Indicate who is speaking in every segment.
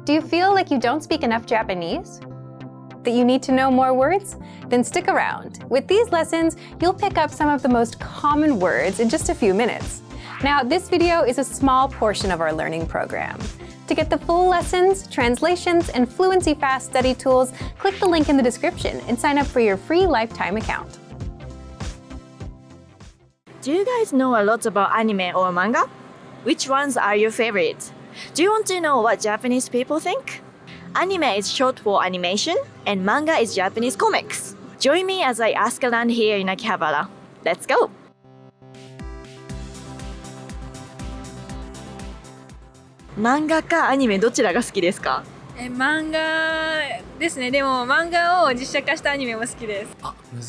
Speaker 1: Do you feel like you don't speak enough Japanese? That you need to know more words? Then stick around. With these lessons, you'll pick up some of the most common words in just a few minutes. Now, this video is a small portion of our learning program. To get the full lessons, translations, and Fluency Fast study tools, click the link in the description and sign up for your free lifetime account.
Speaker 2: Do you guys know a lot about anime or manga? Which ones are your favorite? Do you want to know what Japanese people think? Anime is short for animation, and manga is Japanese comics. Join me as I ask around here in Akihabara. Let's go! 漫画かアニメどちらが好きですか？
Speaker 3: 漫画ですね。でも漫画を実写化したアニメも好きです。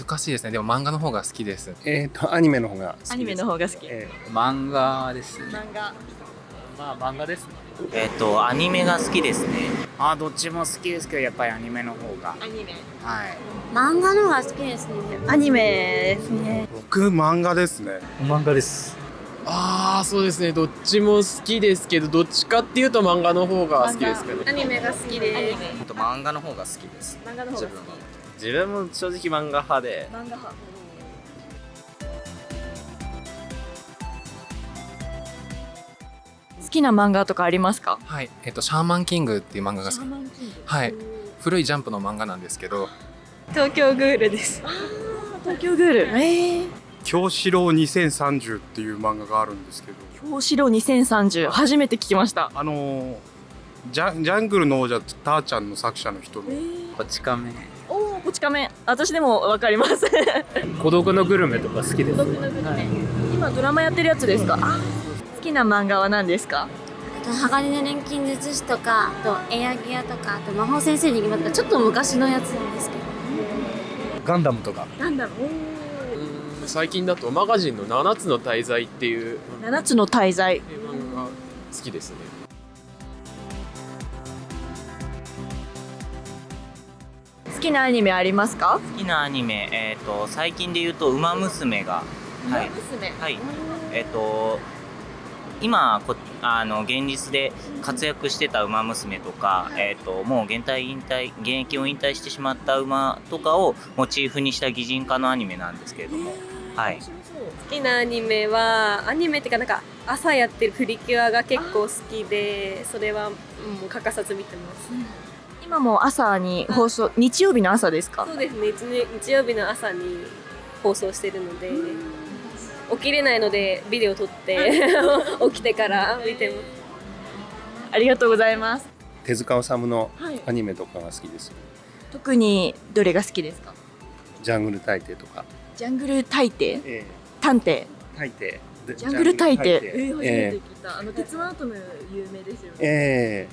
Speaker 4: 難しいですね。でも漫画の方が好きです。
Speaker 5: アニメの方が好きです。
Speaker 2: アニメの方が好き。
Speaker 6: 漫画ですね。
Speaker 2: 漫画。
Speaker 6: 漫画ですね。
Speaker 7: アニメが好きですね。
Speaker 8: どっちも好きですけど、やっぱりアニメの方が。
Speaker 2: アニメ。
Speaker 8: はい。
Speaker 9: 漫画の方が好きですね。
Speaker 2: アニメですね。
Speaker 5: 僕漫画ですね。
Speaker 6: 漫画です。
Speaker 10: そうですね。どっちも好きですけど、どっちかっていうと漫画の方が好きですけど。
Speaker 3: アニメが好きです。
Speaker 7: 漫画の方が好きです。
Speaker 2: 漫画の方が好き。
Speaker 6: 自分も正直漫画派で。
Speaker 2: 漫画派。好きな漫画とかありますか？
Speaker 4: はい、シャーマンキングっていう漫画が好き。はい、古いジャンプの漫画なんですけど。
Speaker 3: 東京グールです。
Speaker 2: 東京グール。
Speaker 5: 京志郎2030っていう漫画があるんですけど。
Speaker 2: 京志郎2030、初めて聞きました。
Speaker 5: ジャングルの王者ターちゃんの作者の人の。
Speaker 6: こち亀。
Speaker 2: こち亀。私でもわかります。
Speaker 10: 孤独のグルメとか好きです。
Speaker 2: 今ドラマやってるやつですか？好きな漫画は何ですか？
Speaker 9: 鋼の錬金術師とか、あとエアギアとか、あと魔法先生に決まったちょっと昔のやつなんですけど。
Speaker 6: ガンダムとか。
Speaker 2: ガンダム。
Speaker 10: 最近だとマガジンの7つの大罪っていう
Speaker 2: 7つの大罪
Speaker 10: 漫画が好きですね。
Speaker 2: 好きなアニメありますか？
Speaker 7: 好きなアニメ、最近で言うと「ウマ娘」が。
Speaker 2: ウマ娘。
Speaker 7: はい。今現実で活躍してた馬娘とか、もう現役を引退してしまった馬とかをモチーフにした擬人化のアニメなんですけれども、はい。
Speaker 3: 好きなアニメはアニメっていうかなんか朝やってるプリキュアが結構好きで、それはもう欠かさず見てます。
Speaker 2: 今も朝に放送、日曜日の朝ですか？
Speaker 3: そうですね。日曜日の朝に放送してるので。起きれないのでビデオ撮って起きてから見てます。
Speaker 2: ありがとうございます。
Speaker 5: 手塚治虫のアニメとかが好きです。
Speaker 2: 特にどれが好きですか？
Speaker 5: ジャングル大帝とか。
Speaker 2: ジャングル大帝？探偵？
Speaker 5: 大帝。
Speaker 2: ジャングル大帝。初めて聞いた。鉄腕アトム有名ですよね。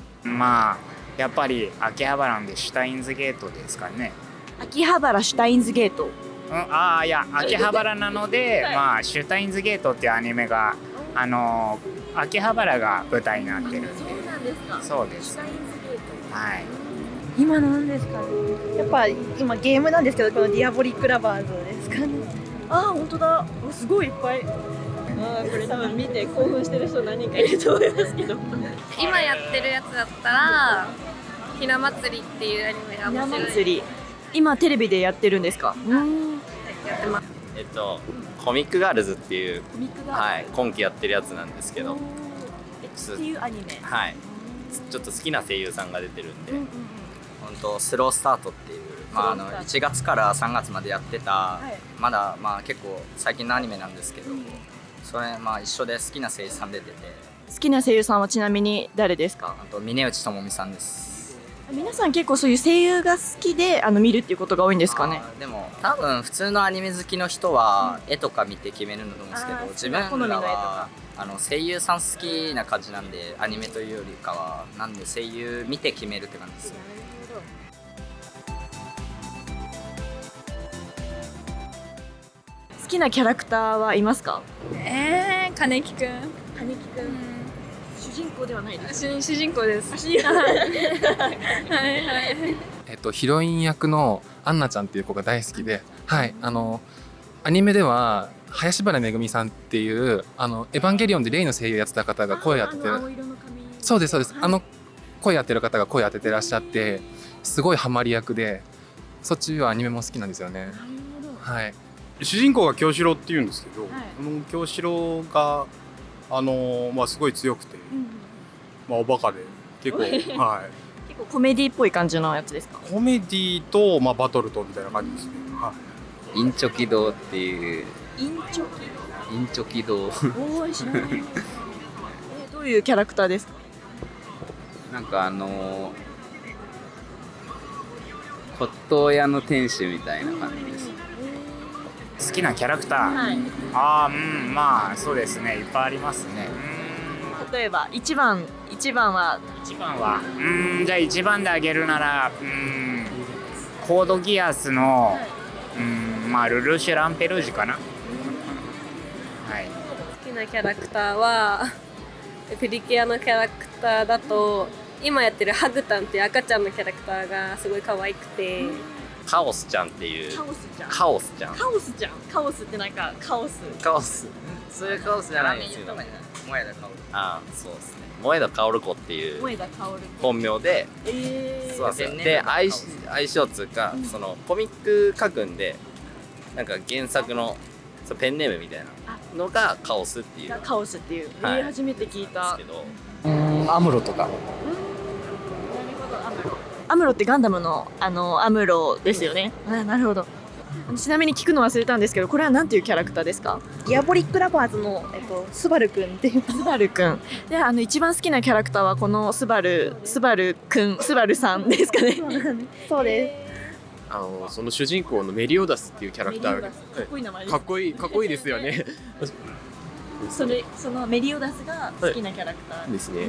Speaker 8: やっぱり秋葉原でシュタインズゲートですかね。
Speaker 2: 秋葉原シュタインズゲート。
Speaker 8: いや、秋葉原なので、シュタインズゲートっていうアニメが、秋葉原が舞台になってるんで。
Speaker 2: そうなんですか。
Speaker 8: そうです。
Speaker 2: シュタインズゲート。
Speaker 8: はい。
Speaker 11: 今なんですかね。やっぱ今ゲームなんですけど、このディアボリックラバーズですかね。
Speaker 2: 本当だ。すごいいっぱい。これ多分見て興奮してる人何人かいると思いますけど。
Speaker 3: 今やってるやつだったら、ひな祭りっていうアニメが面白い。
Speaker 2: ひな祭り。今テレビでやってるんですか？
Speaker 3: やってます。
Speaker 6: コミックガールズっていう、今期やってるやつなんですけど。
Speaker 2: っていうアニメ。
Speaker 6: はい。ちょっと好きな声優さんが出てるんで。本当スロースタートっていう、1月から3月までやってた、まだ結構最近のアニメなんですけど、それ一緒で好きな声優さん出てて。
Speaker 2: 好きな声優さんはちなみに誰ですか？
Speaker 6: 峰内智美さんです。
Speaker 2: 皆さん結構そういう声優が好きで見るっていうことが多いんですかね？
Speaker 6: でも多分普通のアニメ好きの人は絵とか見て決めるんだと思うんですけど、自分らは声優さん好きな感じなんで、アニメというよりかはなんで声優見て決めるって感じですよ。
Speaker 2: 好きなキャラクターはいますか？
Speaker 3: 金木くん。
Speaker 2: 金木くん。主人公ではないです。
Speaker 3: 主人公です。
Speaker 4: ヒロイン役のアンナちゃんっていう子が大好きで、アニメでは林原めぐみさんっていうエヴァンゲリオンでレイの声優やってた方が声やってて、そうです。声当てる方が声当ててらっしゃってすごいハマり役で、そっちはアニメも好きなんですよね。はい。
Speaker 5: 主人公が京志郎っていうんですけど、この京志郎がすごい強くて、おバカで結構はい。
Speaker 2: 結構コメディっぽい感じのやつですか？
Speaker 5: コメディとバトルとみたいな感じですね。はい。
Speaker 12: インチョキ堂っていう。
Speaker 2: インチョ
Speaker 12: インチョキ堂。
Speaker 2: キ。おお、知らない。どういうキャラクターですか？
Speaker 12: なんか骨董屋の店主みたいな感じです。
Speaker 8: 好きなキャラクター、
Speaker 2: はい。
Speaker 8: まあそうですね、いっぱいありますね。
Speaker 2: 例えば一番は
Speaker 8: 一番はじゃあ一番であげるならコードギアスのルルシュ・ランペルージュかな。はい。
Speaker 3: 好きなキャラクターはプリキュアのキャラクターだと今やってるハグタンっていう赤ちゃんのキャラクターがすごい可愛くて、
Speaker 6: カオスちゃんっていう
Speaker 2: カオスちゃん。
Speaker 6: カオスちゃん
Speaker 2: カオスちゃん。カオスってなんかカオス。
Speaker 6: カオス
Speaker 12: そういうカオスじゃないですよ。萌えだ薫。
Speaker 6: ああそうですね、萌枝薫子っていう
Speaker 2: 萌枝薫。
Speaker 6: 本名で、そうなんですよ。で相性つうか、そのコミック書くんでなんか原作のペンネームみたいなのがカオスっていう。
Speaker 2: カオスっていう。
Speaker 6: はい
Speaker 2: 初めて聞いた。
Speaker 6: ですけど、
Speaker 13: アムロとか。
Speaker 2: アムロってガンダムのアムロですよね。なるほど。ちなみに聞くの忘れたんですけど、これはなんていうキャラクターですか？
Speaker 11: ディアボリックラバーズのスバルくんっていう。
Speaker 2: スバルくん。で、一番好きなキャラクターはこのスバルくん、スバルさんですかね。
Speaker 11: そうです。
Speaker 10: その主人公のメリオダスっていうキャラクターが
Speaker 2: かっこいい名前です。
Speaker 10: かっこいいですよね。
Speaker 2: そのメリオダスが好きなキャラクター
Speaker 10: ですね。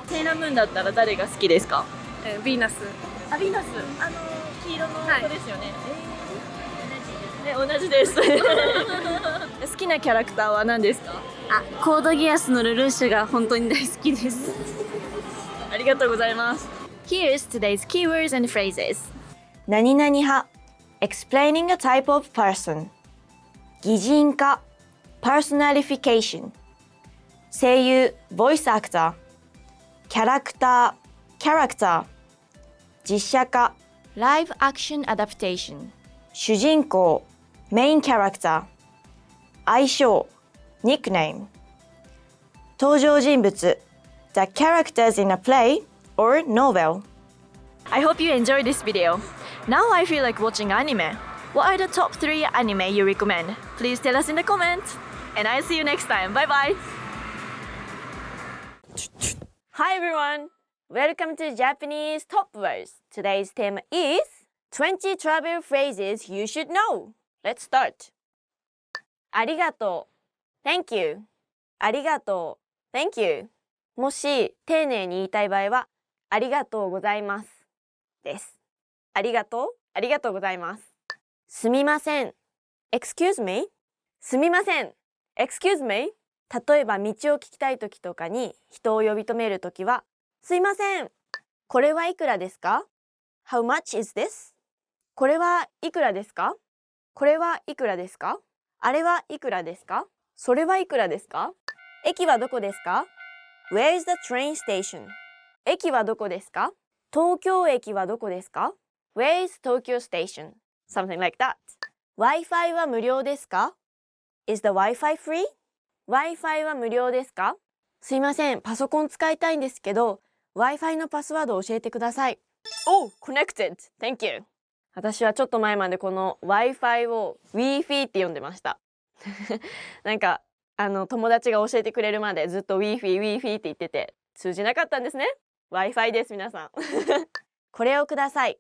Speaker 2: セーラームーンだったら誰が好きですか？
Speaker 3: ヴィーナス。
Speaker 2: ヴィーナス。黄色の子ですよね。同じです。好きなキャラクターは何ですか？
Speaker 9: コードギアスのルルーシュが本当に大好きです。
Speaker 2: ありがとうございます。Here's today's keywords and phrases. 何々派 explaining a type of person. 擬人化 personification. 声優 voice actor. キャラクター character. 実写化 live action adaptation. 主人公 main character. 愛称 nickname. 登場人物 the characters in a play or novel. I hope you enjoyed this video. Now I feel like watching anime. What are the top 3 anime you recommend? Please tell us in the comments. And I'll see you next time. Bye bye. Hi everyone. Welcome to Japanese Top Words. Today's theme is 20 travel phrases you should know. Let's start. ありがとう Thank you. ありがとう Thank you. もし丁寧に言いたい場合はありがとうございますです。ありがとうございます。すみません Excuse me. すみません Excuse me. 例えば道を聞きたいときとかに人を呼び止めるときはすいませんこれはいくらですか How much is this? これはいくらですかこれはいくらですかあれはいくらですかそれはいくらですか駅はどこですか Where is the train station? 駅はどこですか東京駅はどこですか Where is Tokyo station? Something like that. Wi-Fi は無料ですか Is the Wi-Fi free? Wi-Fi は無料ですかすいません、パソコン使いたいんですけど、Wi-Fi のパスワードを教えてください。Oh, connected. Thank you. 私はちょっと前までこの Wi-Fi を Wi-Fi って呼んでました。なんか友達が教えてくれるまでずっと Wi-Fi って言ってて通じなかったんですね。Wi-Fi です皆さん。これをください。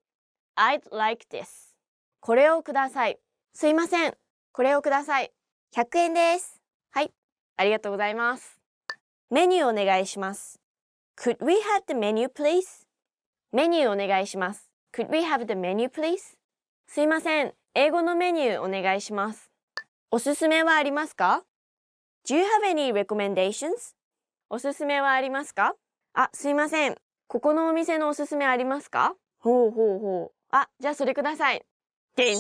Speaker 2: I'd like this. これをください。すいません。これをください。100円です。はい。ありがとうございます。メニューお願いします。Could we have the menu, please? メニューお願いします。Could we have the menu, please? すいません。英語のメニューお願いします。おすすめはありますか ?Do you have any recommendations? おすすめはありますかあ、すいません。ここのお店のおすすめありますかほう。あ、じゃあそれください。でん。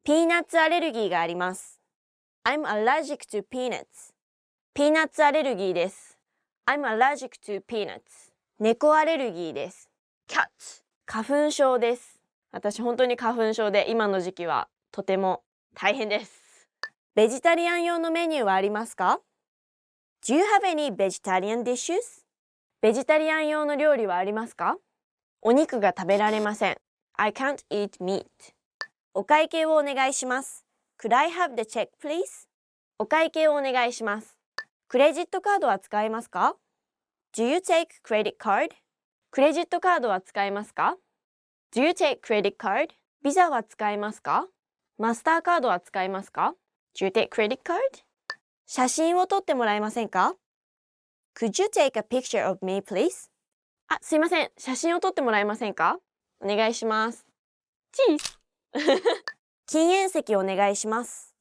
Speaker 2: ピーナッツアレルギーがあります。I'm allergic to peanuts. ピーナッツアレルギーです。I'm allergic to peanuts. 猫アレルギーです。cat 花粉症です。私本当に花粉症で今の時期はとても大変です。ベジタリアン用のメニューはありますか？ Do you have any vegetarian dishes? ベジタリアン用の料理はありますか？お肉が食べられません。I can't eat meat. お会計をお願いします。Could I have the check, please? お会計をお願いします。クレジットカードは使えますか？ Do you take credit card? クレジットカードは使えますか？ Do you take credit card? ビザは使えますか？マスターカードは使えますか？ Do you take credit card? 写真を撮ってもらえませんか？ Could you take a picture of me, please? すいません。写真を撮ってもらえませんか？お願いします。チーズ禁煙席お願いします。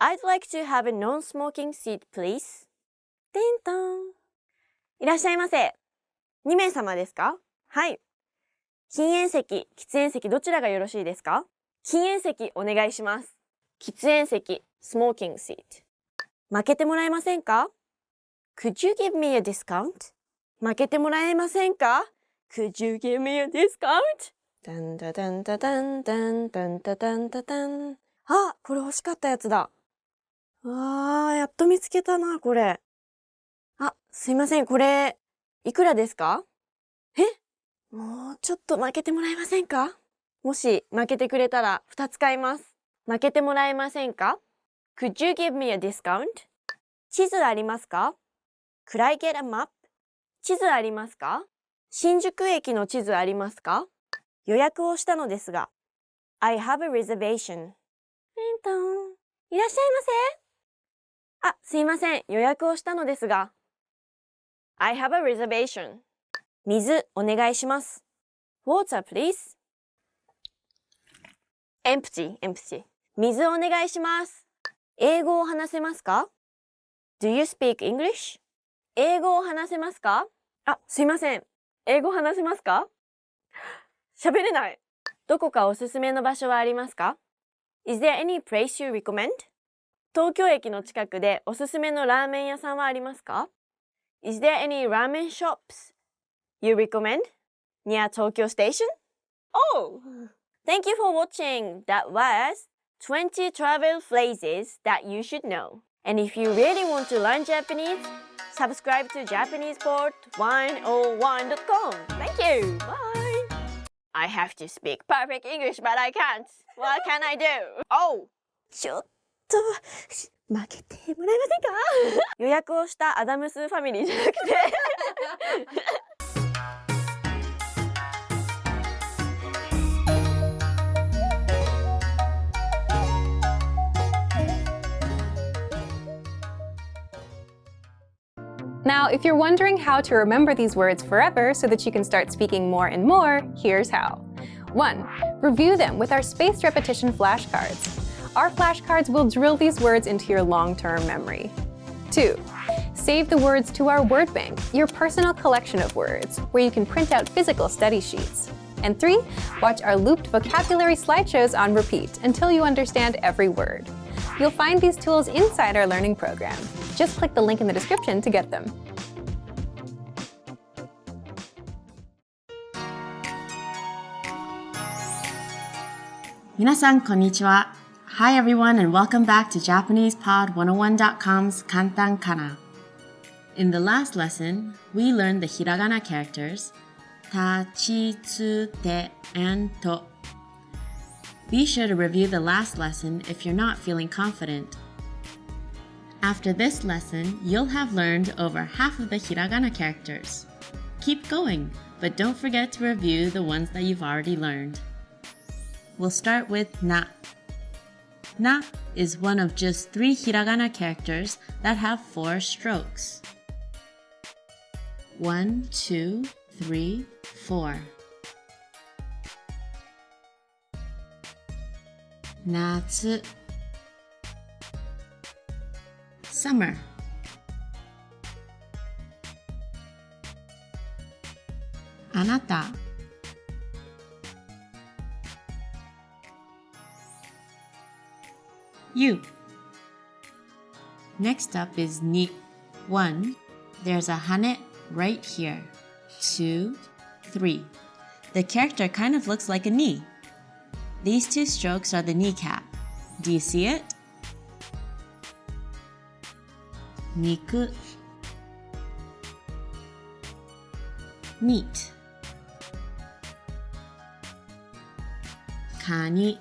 Speaker 2: I'd like to have a non-smoking seat, please. テントン。いらっしゃいませ。2名様ですか？はい。禁煙席、喫煙席どちらがよろしいですか？禁煙席お願いします。喫煙席、smoking seat。負けてもらえませんか？ Could you give me a discount? 負けてもらえませんか？ Could you give me a discount? ダンダダンダダンダンダンダダンダダン。これ欲しかったやつだ。やっと見つけたな、これ。すいません、これ、いくらですか？もうちょっと負けてもらえませんか？もし負けてくれたら2つ買います。負けてもらえませんか？ Could you give me a discount? 地図ありますか？ Could I get a map? 地図ありますか？新宿駅の地図ありますか？予約をしたのですが。I have a reservation. いらっしゃいませ。すいません。予約をしたのですが。I have a reservation. 水お願いします。Water, please. Empty. 水お願いします。英語を話せますか？ Do you speak English? 英語を話せますか？すいません。英語話せますか？喋れない。どこかおすすめの場所はありますか？ Is there any place you recommend? 東京駅の近くでおすすめのラーメン屋さんはありますか？ Is there any ramen shops you recommend near Tokyo Station? Oh! Thank you for watching. That was 20 travel phrases that you should know. And if you really want to learn Japanese, subscribe to JapanesePort101.com. Thank you. Bye. I have to speak perfect English, but I can't. What can I do? Oh! ちょっと負けてもらえませんか？予約をしたアダムスファミリーじゃなくて
Speaker 1: Now, if you're wondering how to remember these words forever so that you can start speaking more and more, here's how. 1. Review them with our spaced repetition flashcards. Our flashcards will drill these words into your long-term memory. 2. Save the words to our word bank, your personal collection of words, where you can print out physical study sheets. And 3. Watch our looped vocabulary slideshows on repeat until you understand every word. You'll find these tools inside our learning program. Just click the link in the description to get them.
Speaker 13: Minasan konnichiwa. Hi everyone and welcome back to JapanesePod101.com's Kantan Kana. In the last lesson, we learned the Hiragana characters ta, chi, tsu, te, and to. Be sure to review the last lesson if you're not feeling confident. After this lesson, you'll have learned over half of the Hiragana characters. Keep going, but don't forget to review the ones that you've already learned. We'll start with na. Na is one of just 3 Hiragana characters that have 4 strokes. 1, 2, 3, 4. Natsu. Summer. Anata. You. Next up is ni. 1. There's a hane right here. 2, 3. The character kind of looks like a knee. These two strokes are the kneecap. Do you see it? 肉 meat カニ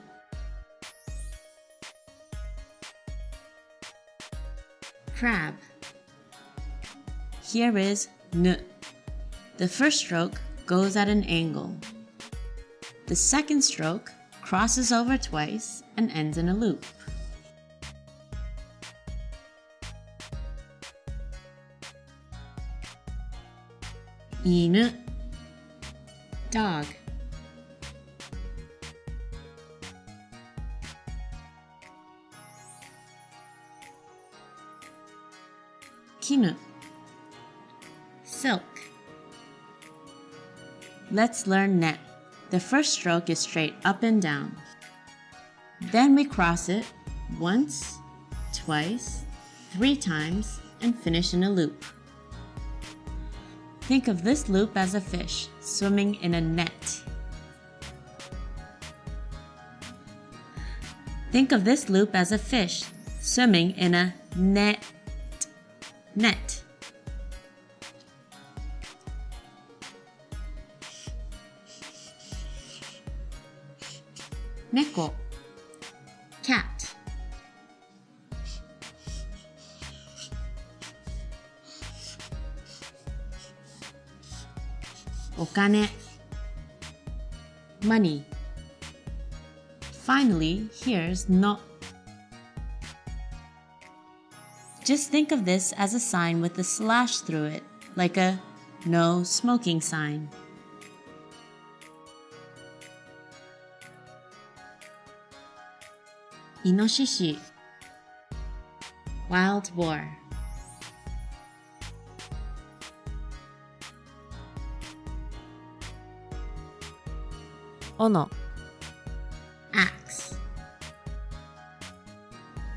Speaker 13: crab. Here is n. The first stroke goes at an angle. The second stroke crosses over twice and ends in a loop. Inu, dog. Kinu, silk. Let's learn net. The first stroke is straight up and down. Then we cross it once, twice, 3 times, and finish in a loop. Think of this loop as a fish swimming in a net. Think of this loop as a fish swimming in a net. Net. Neko, cat. Okane, money. Finally, here's no. Just think of this as a sign with a slash through it, like a no smoking sign. Inoshishi, wild boar. Ono, axe.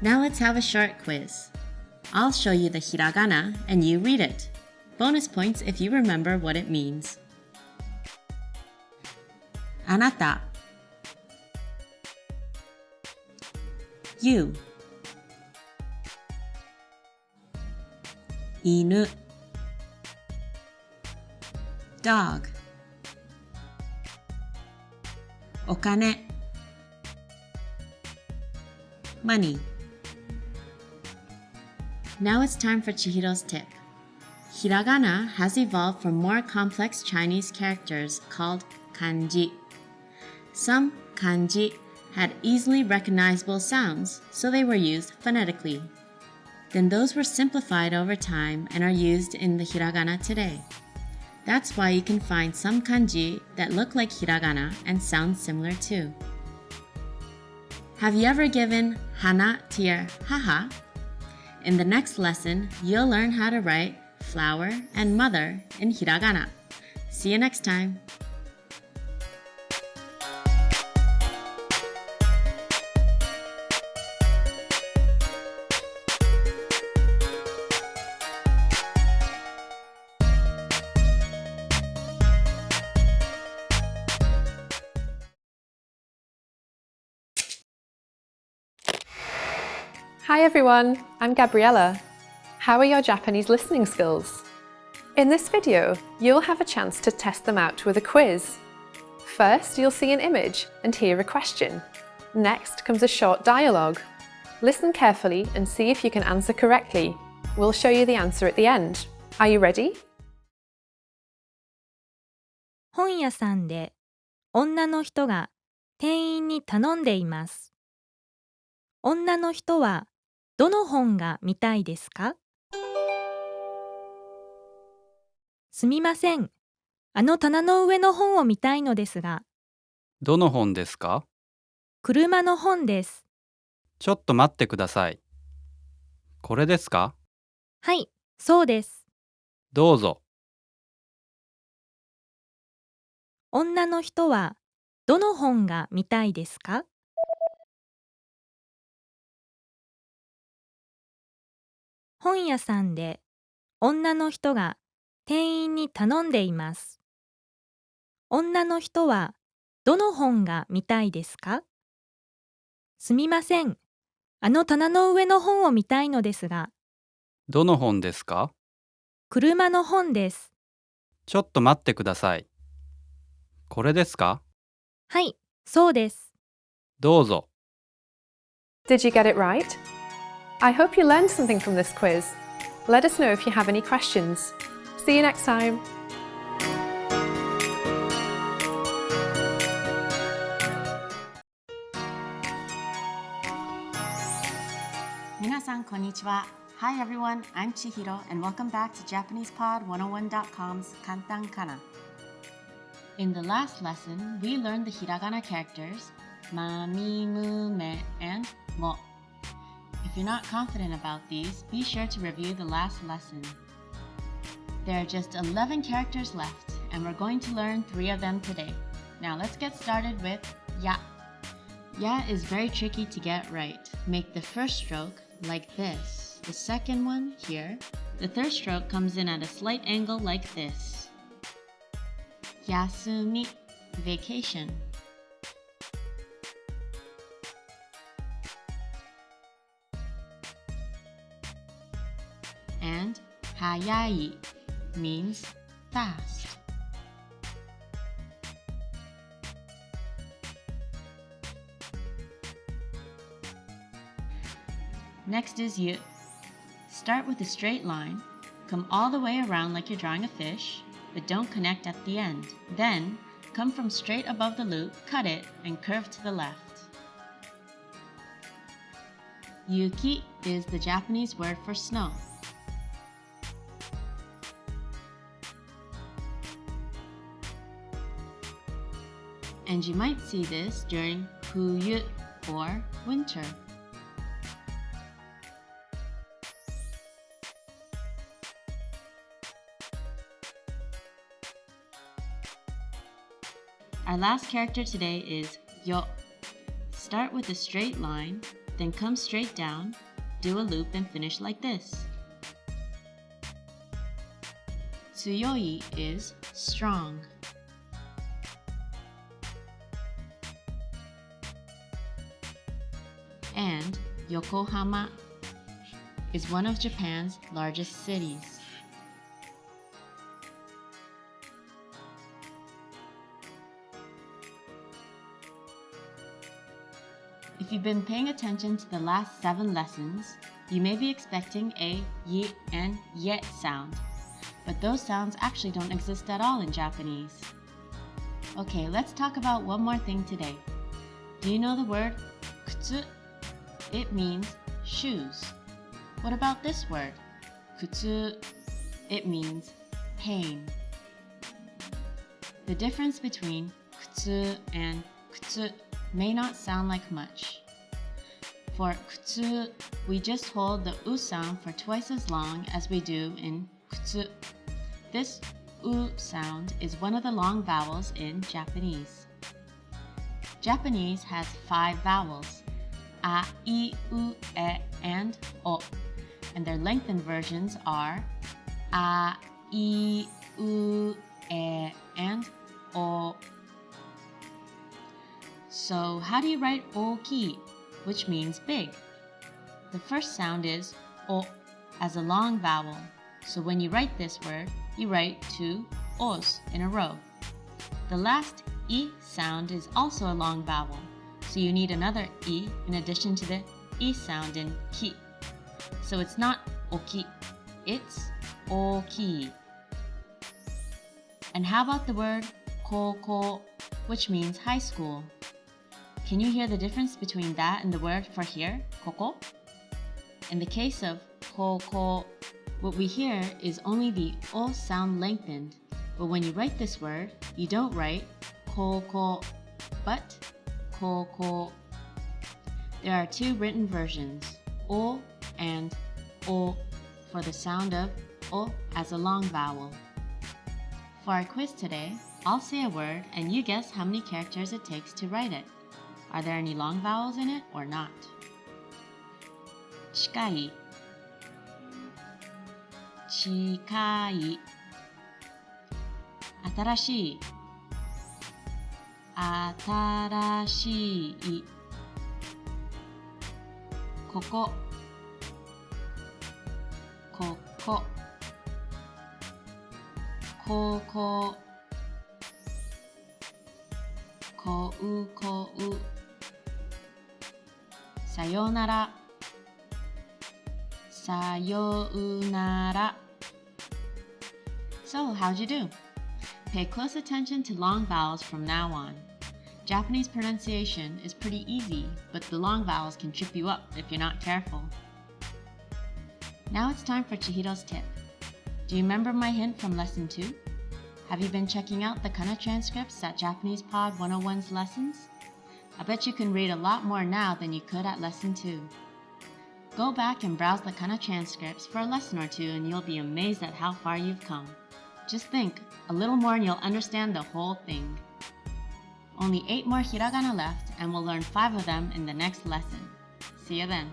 Speaker 13: Now let's have a short quiz. I'll show you the hiragana and you read it. Bonus points if you remember what it means. Anata, you. Inu, dog. Okane, money. Now it's time for Chihiro's tip. Hiragana has evolved from more complex Chinese characters called kanji. Some kanji had easily recognizable sounds, so they were used phonetically. Then those were simplified over time and are used in the hiragana today. That's why you can find some kanji that look like hiragana and sound similar too. Have you ever given hana to your haha? In the next lesson, you'll learn how to write flower and mother in hiragana. See you next time!
Speaker 1: Hi everyone, I'm Gabriella. How are your Japanese listening skills? In this video, you'll have a chance to test them out with a quiz. First, you'll see an image and hear a question. Next comes a short dialogue. Listen carefully and see if you can answer correctly. We'll show you the answer at the end. Are you ready?
Speaker 14: 本屋さんで女の人が店員に頼んでいます。女の人はどの本が見たいですか？すみません。あの棚の上の本を見たいのですが。
Speaker 15: どの本ですか？
Speaker 14: 車の本です。
Speaker 15: ちょっと待ってください。これですか？
Speaker 14: はい、そうです。
Speaker 15: どうぞ。
Speaker 14: 女の人はどの本が見たいですか？本屋さんで女の人が店員に頼んでいます。女の人はどの本が見たいですか？すみません。あの棚の上の本を見たいのですが。
Speaker 15: どの本ですか？
Speaker 14: 車の本です。
Speaker 15: ちょっと待ってください。これですか？
Speaker 14: はい、そうです。
Speaker 15: どうぞ。
Speaker 1: Did you get it right? I hope you learned something from this quiz. Let us know if you have any questions. See you next time.
Speaker 13: 皆さんこんにちは。Hi everyone, I'm Chihiro and welcome back to JapanesePod101.com's Kantan Kana. In the last lesson, we learned the hiragana characters ma, mi, mu, me, and mo. If you're not confident about these, be sure to review the last lesson. There are just 11 characters left, and we're going to learn 3 of them today. Now let's get started with ya. Ya is very tricky to get right. Make the first stroke like this. The second one here. The third stroke comes in at a slight angle like this. Yasumi, vacation. And hayai means fast. Next is yu. Start with a straight line, come all the way around like you're drawing a fish, but don't connect at the end. Then, come from straight above the loop, cut it, and curve to the left. Yuki is the Japanese word for snow. And you might see this during fuyu or winter. Our last character today is yo. Start with a straight line, then come straight down, do a loop and finish like this. Tsuyoi is strong. And Yokohama is one of Japan's largest cities. If you've been paying attention to the last 7 lessons, you may be expecting a yi and yet sound, but those sounds actually don't exist at all in Japanese. Okay, let's talk about one more thing today. Do you know the word kutsu? It means shoes. What about this word? Kutsu. It means pain. The difference between kutsu and kutsu may not sound like much. For kutsu, we just hold the u sound for twice as long as we do in kutsu. This u sound is one of the long vowels in Japanese. Japanese has 5 vowels, a, I, U, E, and O, and their lengthened versions are a, I, U, E, and O. So how do you write oki, which means big? The first sound is o as a long vowel. So when you write this word, you write 2 os in a row. The last I sound is also a long vowel. So you need another I in addition to the I sound in ki. So it's not oki, it's oki. And how about the word koko, which means high school? Can you hear the difference between that and the word for here, koko? In the case of koko, what we hear is only the o sound lengthened, but when you write this word, you don't write koko, but koko. There are 2 written versions, o and o, for the sound of o as a long vowel. For our quiz today, I'll say a word and you guess how many characters it takes to write it. Are there any long vowels in it or not? Chikai, chikai, 新しい新しいこここここここうこうさようならさようなら So, how'd you do? Pay close attention to long vowels from now on. Japanese pronunciation is pretty easy, but the long vowels can trip you up if you're not careful. Now it's time for Chihiro's tip. Do you remember my hint from lesson 2? Have you been checking out the Kana transcripts at Japanese Pod 101's lessons? I bet you can read a lot more now than you could at lesson 2. Go back and browse the Kana transcripts for a lesson or two and you'll be amazed at how far you've come. Just think, a little more and you'll understand the whole thing. Only 8 more hiragana left and we'll learn 5 of them in the next lesson. See you then.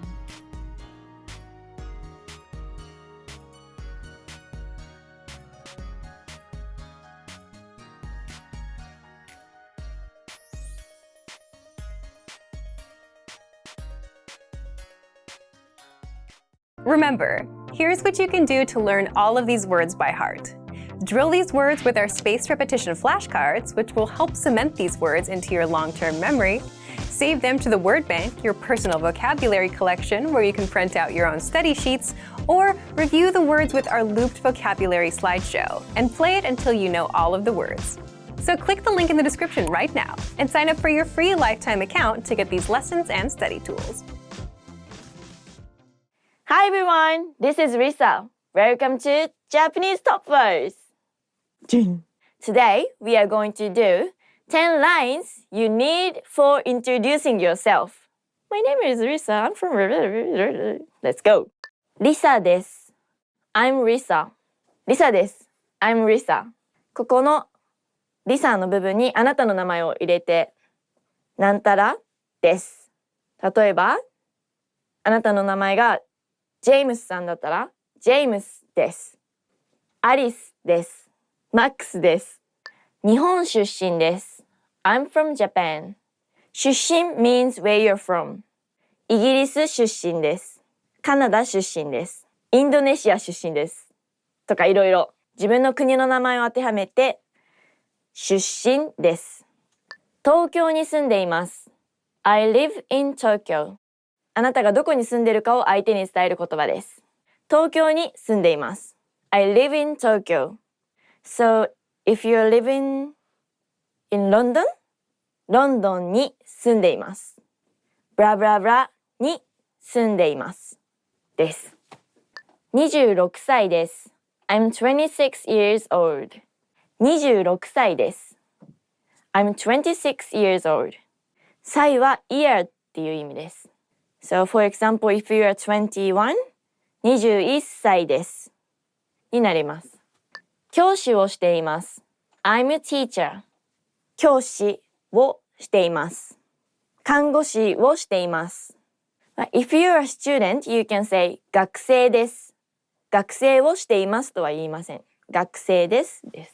Speaker 1: Remember, here's what you can do to learn all of these words by heart. Drill these words with our spaced repetition flashcards, which will help cement these words into your long-term memory. Save them to the word bank, your personal vocabulary collection, where you can print out your own study sheets, or review the words with our looped vocabulary slideshow, and play it until you know all of the words. So click the link in the description right now and sign up for your free lifetime account to get these lessons and study tools.
Speaker 2: Hi everyone, this is Risa. Welcome to Japanese Top Words. Today we are going to do 10 lines you need for introducing yourself. My name is Risa. I'm from... Let's go. Risa です。I'm Risa. Risa です。I'm Risa. ここの Risa の部分にあなたの名前を入れて、なんたらです。例えば、あなたの名前がジェームスさんだったら、ジェームスです。アリスです。マックスです。日本出身です。I'm from Japan. 出身 means where you're from. イギリス出身です。カナダ出身です。インドネシア出身です。とかいろいろ自分の国の名前を当てはめて、出身です。東京に住んでいます。I live in Tokyo. あなたがどこに住んでいるかを相手に伝える言葉です。東京に住んでいます。I live in Tokyo. So, if you're living in London, ロンドンに住んでいます。ブラブラブラに住んでいます。です。26歳です。I'm 26 years old. 26歳です。I'm 26 years old. 歳は year っていう意味です。So, for example, if you are 21, 21歳です。になります。教師をしています。I'm a teacher. 教師をしています。看護師をしています。If you're a student, you can say 学生です。学生をしていますとは言いません。学生です。です。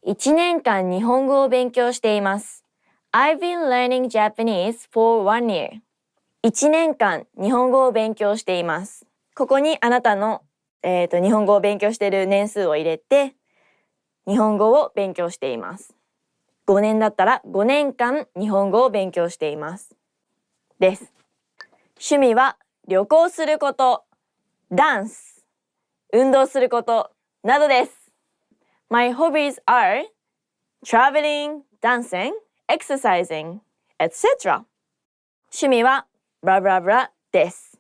Speaker 2: 1年間日本語を勉強しています。I've been learning Japanese for 1 year. 1年間日本語を勉強しています。ここにあなたの、日本語を勉強している年数を入れて、日本語を勉強しています。5年だったら5年間日本語を勉強しています。です。趣味は旅行すること、ダンス、運動することなどです。My hobbies are traveling, dancing, exercising, etc. 趣味はブラブラブラです。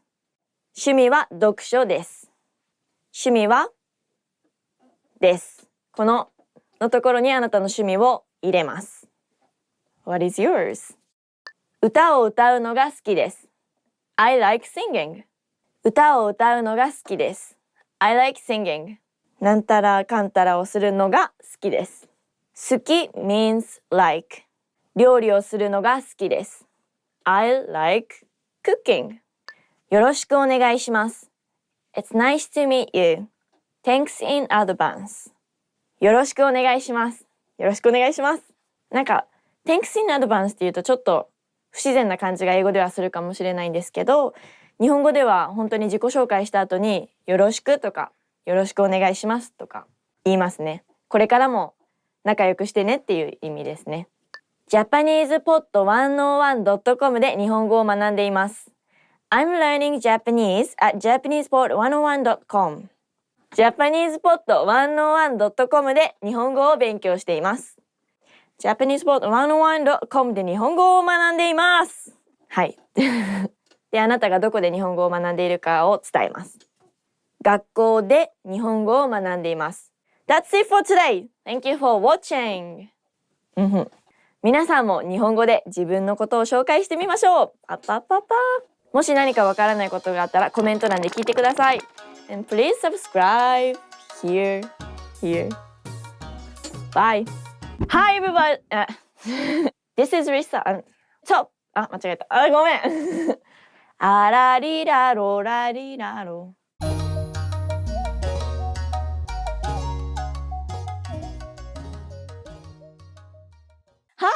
Speaker 2: 趣味は読書です。趣味はです。このところにあなたの趣味を入れます。What is yours? 歌を歌うのが好きです。I like singing. 歌を歌うのが好きです。I like singing. なんたらかんたらをするのが好きです。好き means like. 料理をするのが好きです。I like cooking. よろしくお願いします。It's nice to meet you. Thanks in advance. よろしくお願いします。よろしくお願いします。なんか Thanks in advance っていうとちょっと不自然な感じが英語ではするかもしれないんですけど、日本語では本当に自己紹介した後によろしくとかよろしくお願いしますとか言いますね。これからも仲良くしてねっていう意味ですね。japanesepod101.com で日本語を学んでいます。I'm learning Japanese at japanesepod101.com japanesepod101.com で日本語を勉強しています。japanesepod101.com で日本語を学んでいます。はい。で、あなたがどこで日本語を学んでいるかを伝えます。学校で日本語を学んでいます。That's it for today. Thank you for watching. 皆さんも日本語で自分のことを紹介してみましょう。パパパパ。もし何かわからないことがあったらコメント欄で聞いてください。And please subscribe here. Bye. Hi everybody. This is Risa. 間違えた。ごめん。あらりらろらりらろ。Hi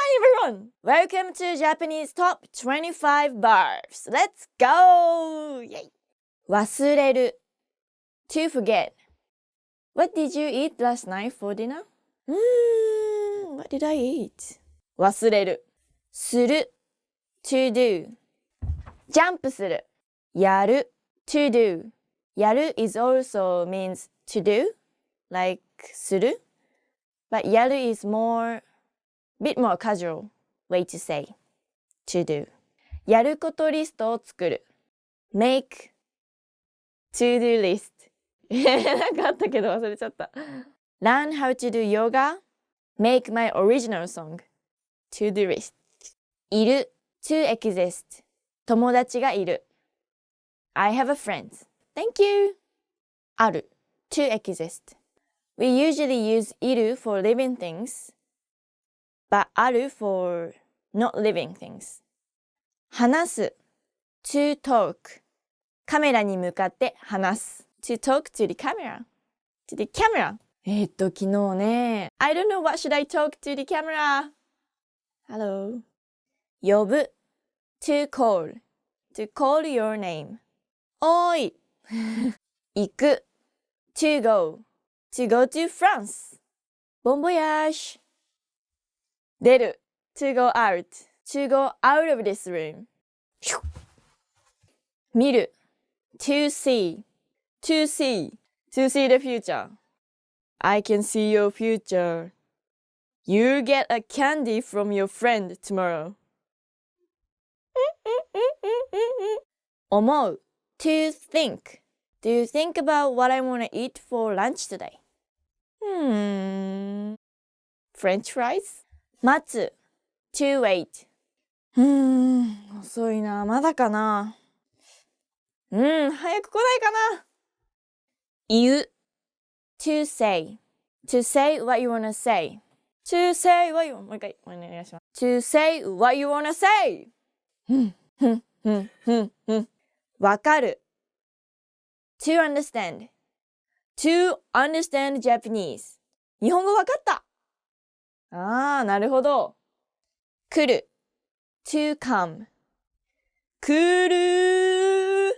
Speaker 2: everyone! Welcome to Japanese Top 25 Verbs. Let's go! Yay! 忘れる To forget. What did you eat last night for dinner? What did I eat? 忘れるする To do. ジャンプするやる To do. やる is also means to do, like する But やる is bit more casual way to say to do. やることリストを作る make to do list なんかあったけど忘れちゃった learn how to do yoga make my original song to do list いる to exist 友達がいる I have a friend thank you ある to exist We usually use いる for living things but ある for not living things 話す to talk カメラに向かって話す to talk to the camera 昨日ね I don't know what should I talk to the camera Hello 呼ぶ to call your name おーい行く to go to France Bon voyage 出る to go out of this room 見る to see the future I can see your future You get a candy from your friend tomorrow 思う to think Do you think about what I want to eat for lunch today? French fries? 待つ to wait 遅いなまだかな早く来ないかな言う to say what you wanna say to say what you もう一回お願いします to say what you wanna say わかる to understand Japanese 日本語わかったなるほど来る to come 来る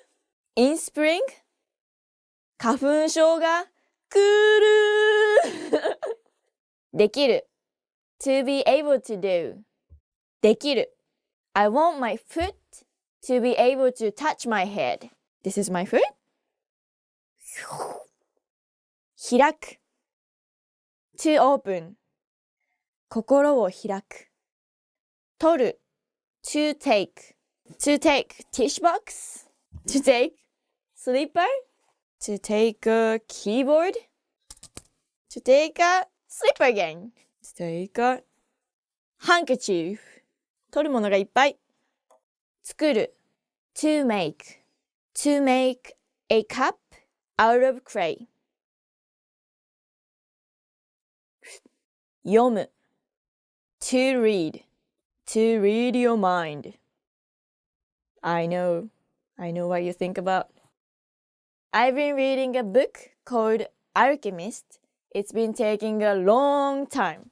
Speaker 2: in spring 花粉症が来るできる to be able to do できる I want my foot to be able to touch my head This is my foot 開く to open 心を開く取る to take tissue box to take slipper to take a keyboard to take a slipper again to take a handkerchief 取るものがいっぱい作る to make a cup out of clay 読む to read your mind I know what you think about I've been reading a book called Alchemist It's been taking a long time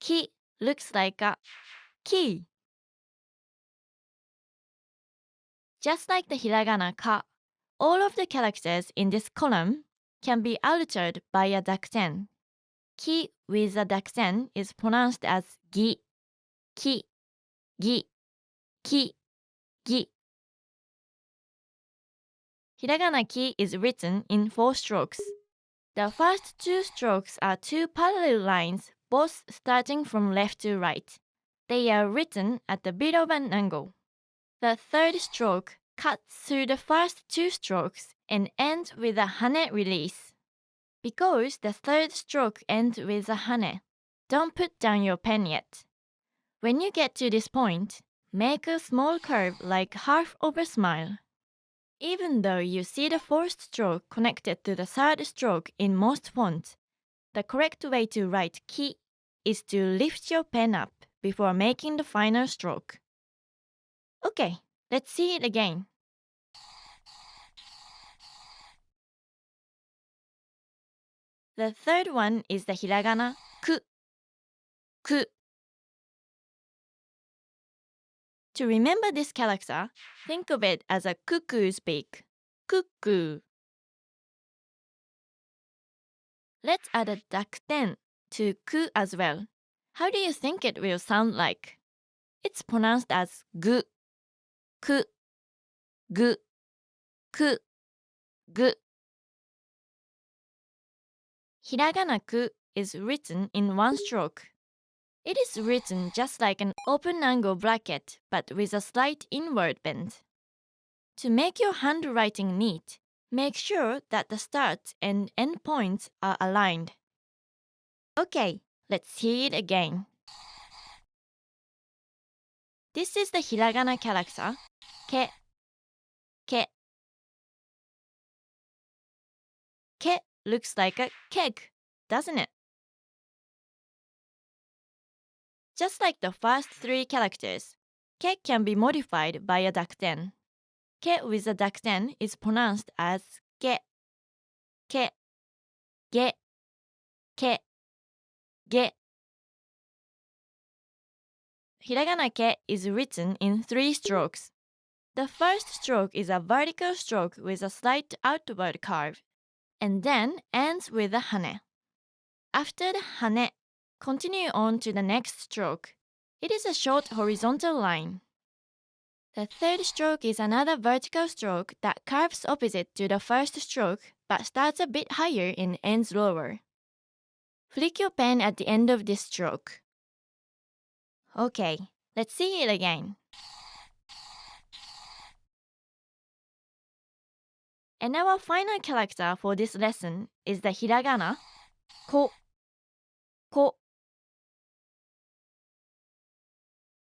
Speaker 2: Ki looks like a key. Just like the hiragana ka, all of the characters in this column can be altered by a dakten. Ki with a dakten is pronounced as gi, ki, gi, ki, gi. Hiragana ki is written in 4 strokes. The first 2 strokes are 2 parallel lines, both starting from left to right. They are written at a bit of an angle. The third stroke cuts through the first 2 strokes and ends with a hane release. Because the third stroke ends with a hane, don't put down your pen yet. When you get to this point, make a small curve like half of a smile. Even though you see the fourth stroke connected to the third stroke in most fonts, the correct way to write ki is to lift your pen up before making the final stroke. Okay, let's see it again. The third one is the hiragana ku. Ku. To remember this character, think of it as a cuckoo's beak. Cuckoo. Let's add a dakten to ku as well. How do you think it will sound like? It's pronounced as gu. Ku. Gu. Ku. Gu. Hiragana ku is written in 1 stroke. It is written just like an open angle bracket but with a slight inward bend. To make your handwriting neat, make sure that the start and end points are aligned. Okay, let's see it again. This is the hiragana character, ke. Ke. Ke looks like a keg, doesn't it? Just like the first 3 characters, ke can be modified by a dakten. Ke with a dakten is pronounced as ge. Ke. Ge. Ke. Ge. Hiragana ke is written in 3 strokes. The first stroke is a vertical stroke with a slight outward curve, and then ends with a hane. After the hane, continue on to the next stroke. It is a short horizontal line. The third stroke is another vertical stroke that curves opposite to the first stroke but starts a bit higher and ends lower. Flick your pen at the end of this stroke. Okay, let's see it again. And our final character for this lesson is the hiragana ko. Ko.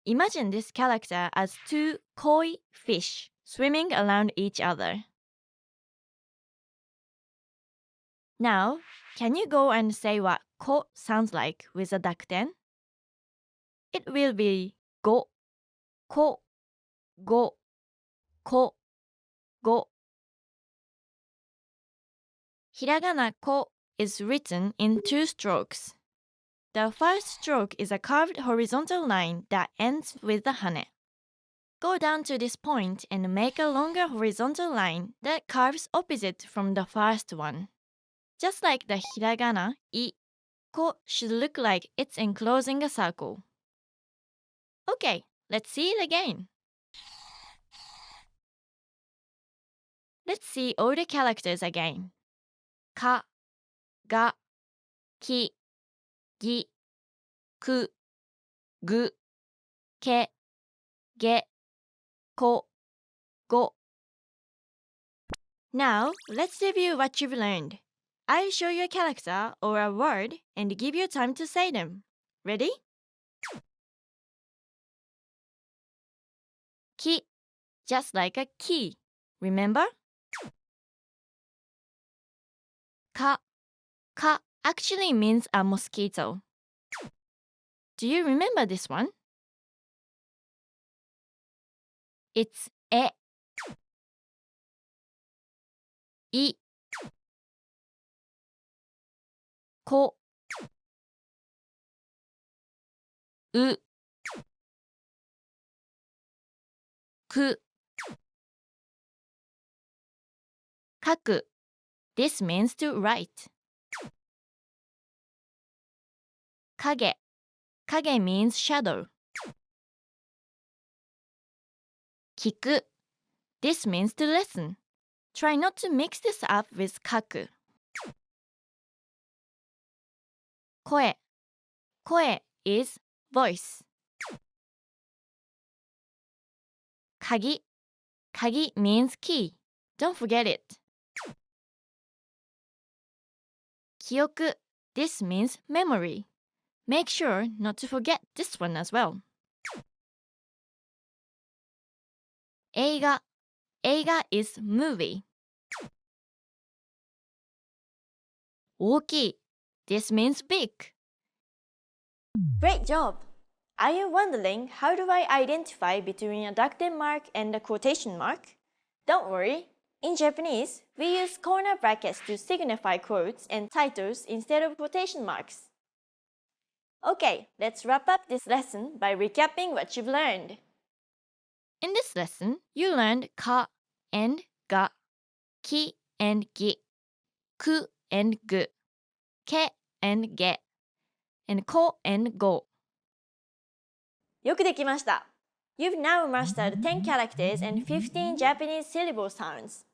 Speaker 2: Imagine this character as 2 koi fish swimming around each other. Now, can you go and say what ko sounds like with a dakten? It will be go, ko, go, ko, go. Hiragana ko is written in 2 strokes. The first stroke is a curved horizontal line that ends with the hane. Go down to this point and make a longer horizontal line that curves opposite from the first one. Just like the hiragana I, ko should look like it's enclosing a circle. Okay, let's see it again. Let's see all the characters again. Ka, ga, ki, gi, ku, gu, ke, ge, ko, go. Now, let's review what you've learned. I'll show you a character or a word and give you time to say them. Ready? Ki, just like a key. Remember? Ka, ka actually means a mosquito. Do you remember this one? It's e. I. Ko. う、く、書く。This means to write. 影。影 means shadow. 聞く。This means to listen. Try not to mix this up with 書く。声。声 is voice. 鍵。鍵 means key. Don't forget it. 記憶 This means memory. Make sure not to forget this one as well. 映画。映画 is movie. 大きい This means big. Great job! Are you wondering how do I identify between a ducted mark and a quotation mark? Don't worry. In Japanese, we use corner brackets to signify quotes and titles instead of quotation marks. Okay, let's wrap up this lesson by recapping what you've learned. In this lesson, you learned ka and ga, ki and gi, ku and gu, ke and ge, and ko and go. よくできました。You've now mastered 10 characters and 15 Japanese syllable sounds.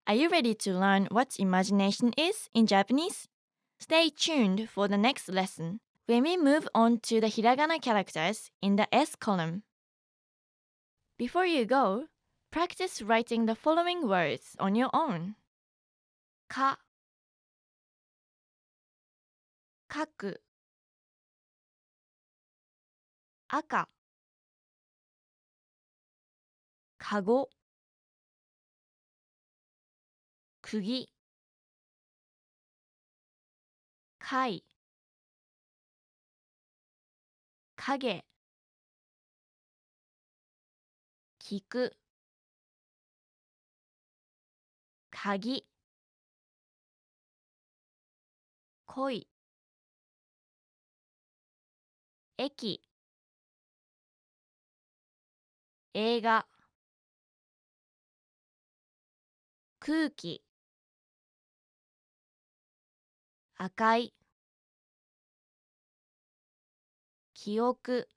Speaker 2: Are you ready to learn what imagination is in Japanese? Stay tuned for the next lesson when we move on to the hiragana characters in the S-column. Before you go, practice writing the following words on your own. か、書く、赤、かご、釘、貝、影、聞く、鍵、恋、駅、映画、空気、赤い、記憶、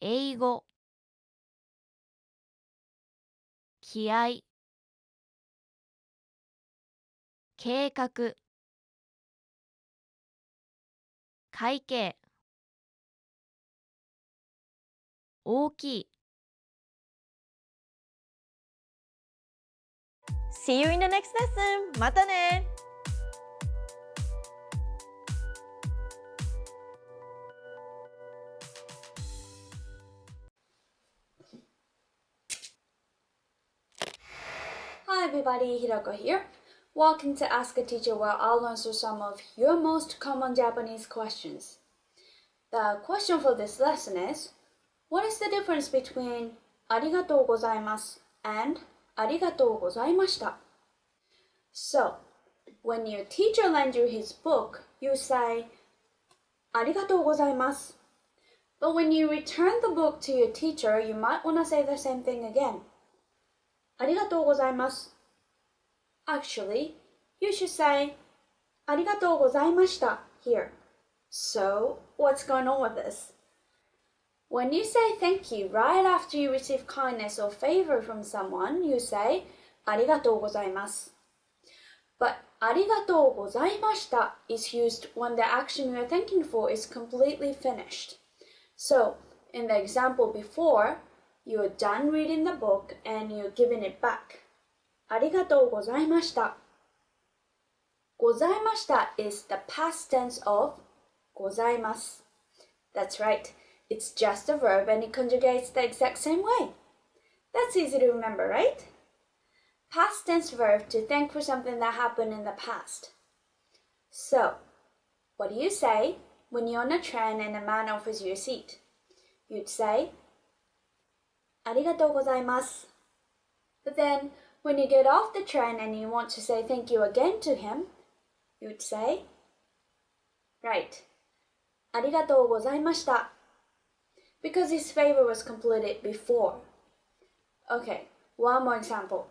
Speaker 2: 英語、気合、計画、会計、大きい。See you in the next lesson! またね!
Speaker 16: Hi everybody, Hirako here. Welcome to Ask a Teacher, where I'll answer some of your most common Japanese questions. The question for this lesson is, what is the difference between ありがとうございます and ありがとうございました? So, when your teacher lends you his book, you say ありがとうございます. But when you return the book to your teacher, you might want to say the same thing again. ありがとうございます. Actually, you should say ありがとうございました here. So, what's going on with this? When you say thank you right after you receive kindness or favor from someone, you say ありがとうございます. But ありがとうございました is used when the action you're thanking for is completely finished. So, in the example before, you're done reading the book and you're giving it back. ありがとうございました. ございました is the past tense of ございます. That's right. It's just a verb and it conjugates the exact same way. That's easy to remember, right? Past tense verb to thank for something that happened in the past. So, what do you say when you're on a train and a man offers you a seat? You'd say ありがとうございます. But then, when you get off the train and you want to say thank you again to him, you'd say Right. ありがとうございました。Because his favor was completed before. Okay, one more example.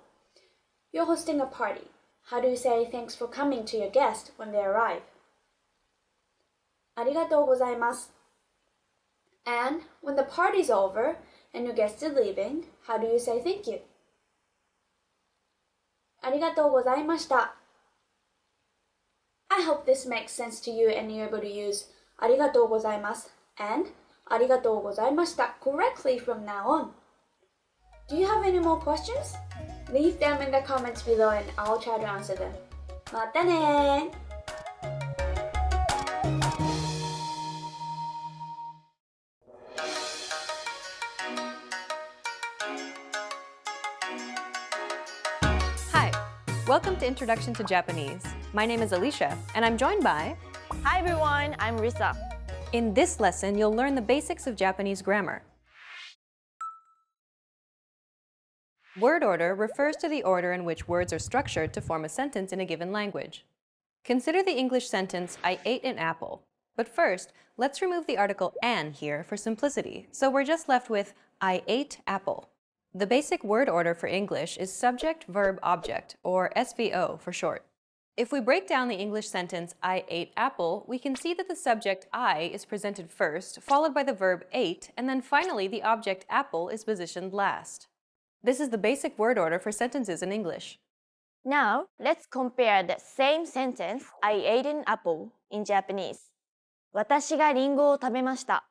Speaker 16: You're hosting a party. How do you say thanks for coming to your guest when they arrive? ありがとうございます。And when the party's over and your guest is leaving, how do you say thank you? ありがとうございました。I hope this makes sense to you and you're able to use ありがとうございます and ありがとうございました correctly from now on. Do you have any more questions? Leave them in the comments below and I'll try to answer them. またねー。
Speaker 1: Hi, welcome to Introduction to Japanese. My name is Alicia, and I'm joined by...
Speaker 2: Hi everyone, I'm Risa.
Speaker 1: In this lesson, you'll learn the basics of Japanese grammar. Word order refers to the order in which words are structured to form a sentence in a given language. Consider the English sentence, I ate an apple. But first, let's remove the article an here for simplicity, so we're just left with I ate apple. The basic word order for English is subject, verb, object, or SVO for short. If we break down the English sentence, I ate apple, we can see that the subject I is presented first, followed by the verb ate, and then finally the object apple is positioned last. This is the basic word order for sentences in English.
Speaker 2: Now, let's compare the same sentence, I ate an apple, in Japanese. 私がリンゴを食べました.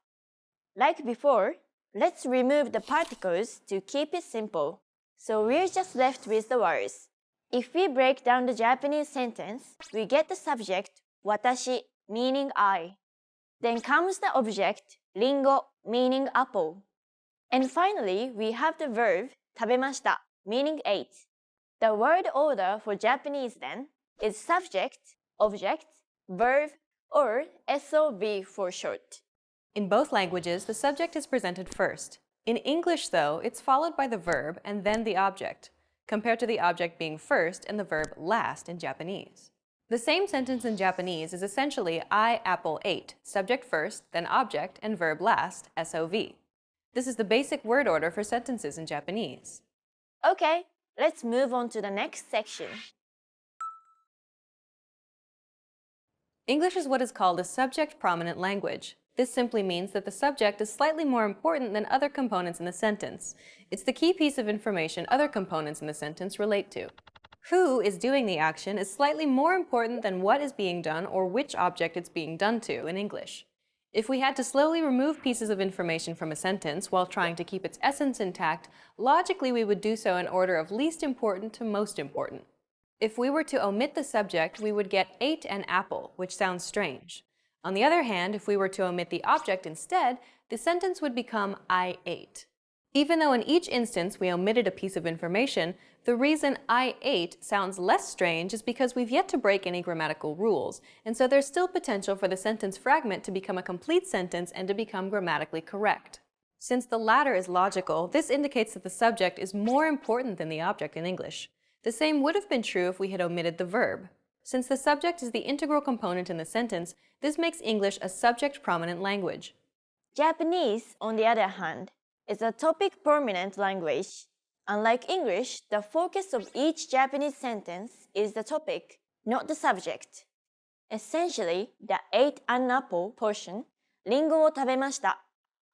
Speaker 2: Like before, let's remove the particles to keep it simple. So we're just left with the words. If we break down the Japanese sentence, we get the subject, 私, meaning I. Then comes the object, リンゴ, meaning apple. And finally, we have the verb, 食べました, meaning ate. The word order for Japanese then is subject, object, verb, or SOV for short.
Speaker 1: In both languages, the subject is presented first. In English, though, it's followed by the verb and then the object, compared to the object being first and the verb last in Japanese. The same sentence in Japanese is essentially I apple ate, subject first, then object, and verb last, SOV. This is the basic word order for sentences in Japanese.
Speaker 2: Okay, let's move on to the next section.
Speaker 1: English is what is called a subject-prominent language. This simply means that the subject is slightly more important than other components in the sentence. It's the key piece of information other components in the sentence relate to. Who is doing the action is slightly more important than what is being done or which object it's being done to in English. If we had to slowly remove pieces of information from a sentence while trying to keep its essence intact, logically we would do so in order of least important to most important. If we were to omit the subject, we would get ate an apple, which sounds strange. On the other hand, if we were to omit the object instead, the sentence would become I ate. Even though in each instance we omitted a piece of information, the reason I ate sounds less strange is because we've yet to break any grammatical rules, and so there's still potential for the sentence fragment to become a complete sentence and to become grammatically correct. Since the latter is logical, this indicates that the subject is more important than the object in English. The same would have been true if we had omitted the verb. Since the subject is the integral component in the sentence, this makes English a subject-prominent language.
Speaker 2: Japanese, on the other hand, is a topic-prominent language. Unlike English, the focus of each Japanese sentence is the topic, not the subject. Essentially, the ate an apple portion, リンゴを食べました,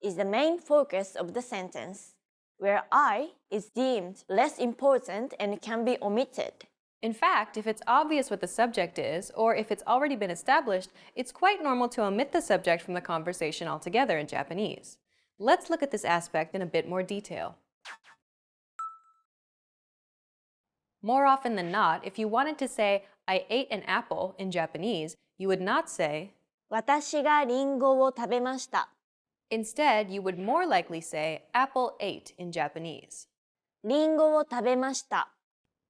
Speaker 2: is the main focus of the sentence, where I is deemed less important and can be omitted.
Speaker 1: In fact, if it's obvious what the subject is, or if it's already been established, it's quite normal to omit the subject from the conversation altogether in Japanese. Let's look at this aspect in a bit more detail. More often than not, if you wanted to say, I ate an apple in Japanese, you would not say,
Speaker 2: 私がリンゴを食べました.
Speaker 1: Instead, you would more likely say, apple ate in Japanese.
Speaker 2: リンゴを食べました.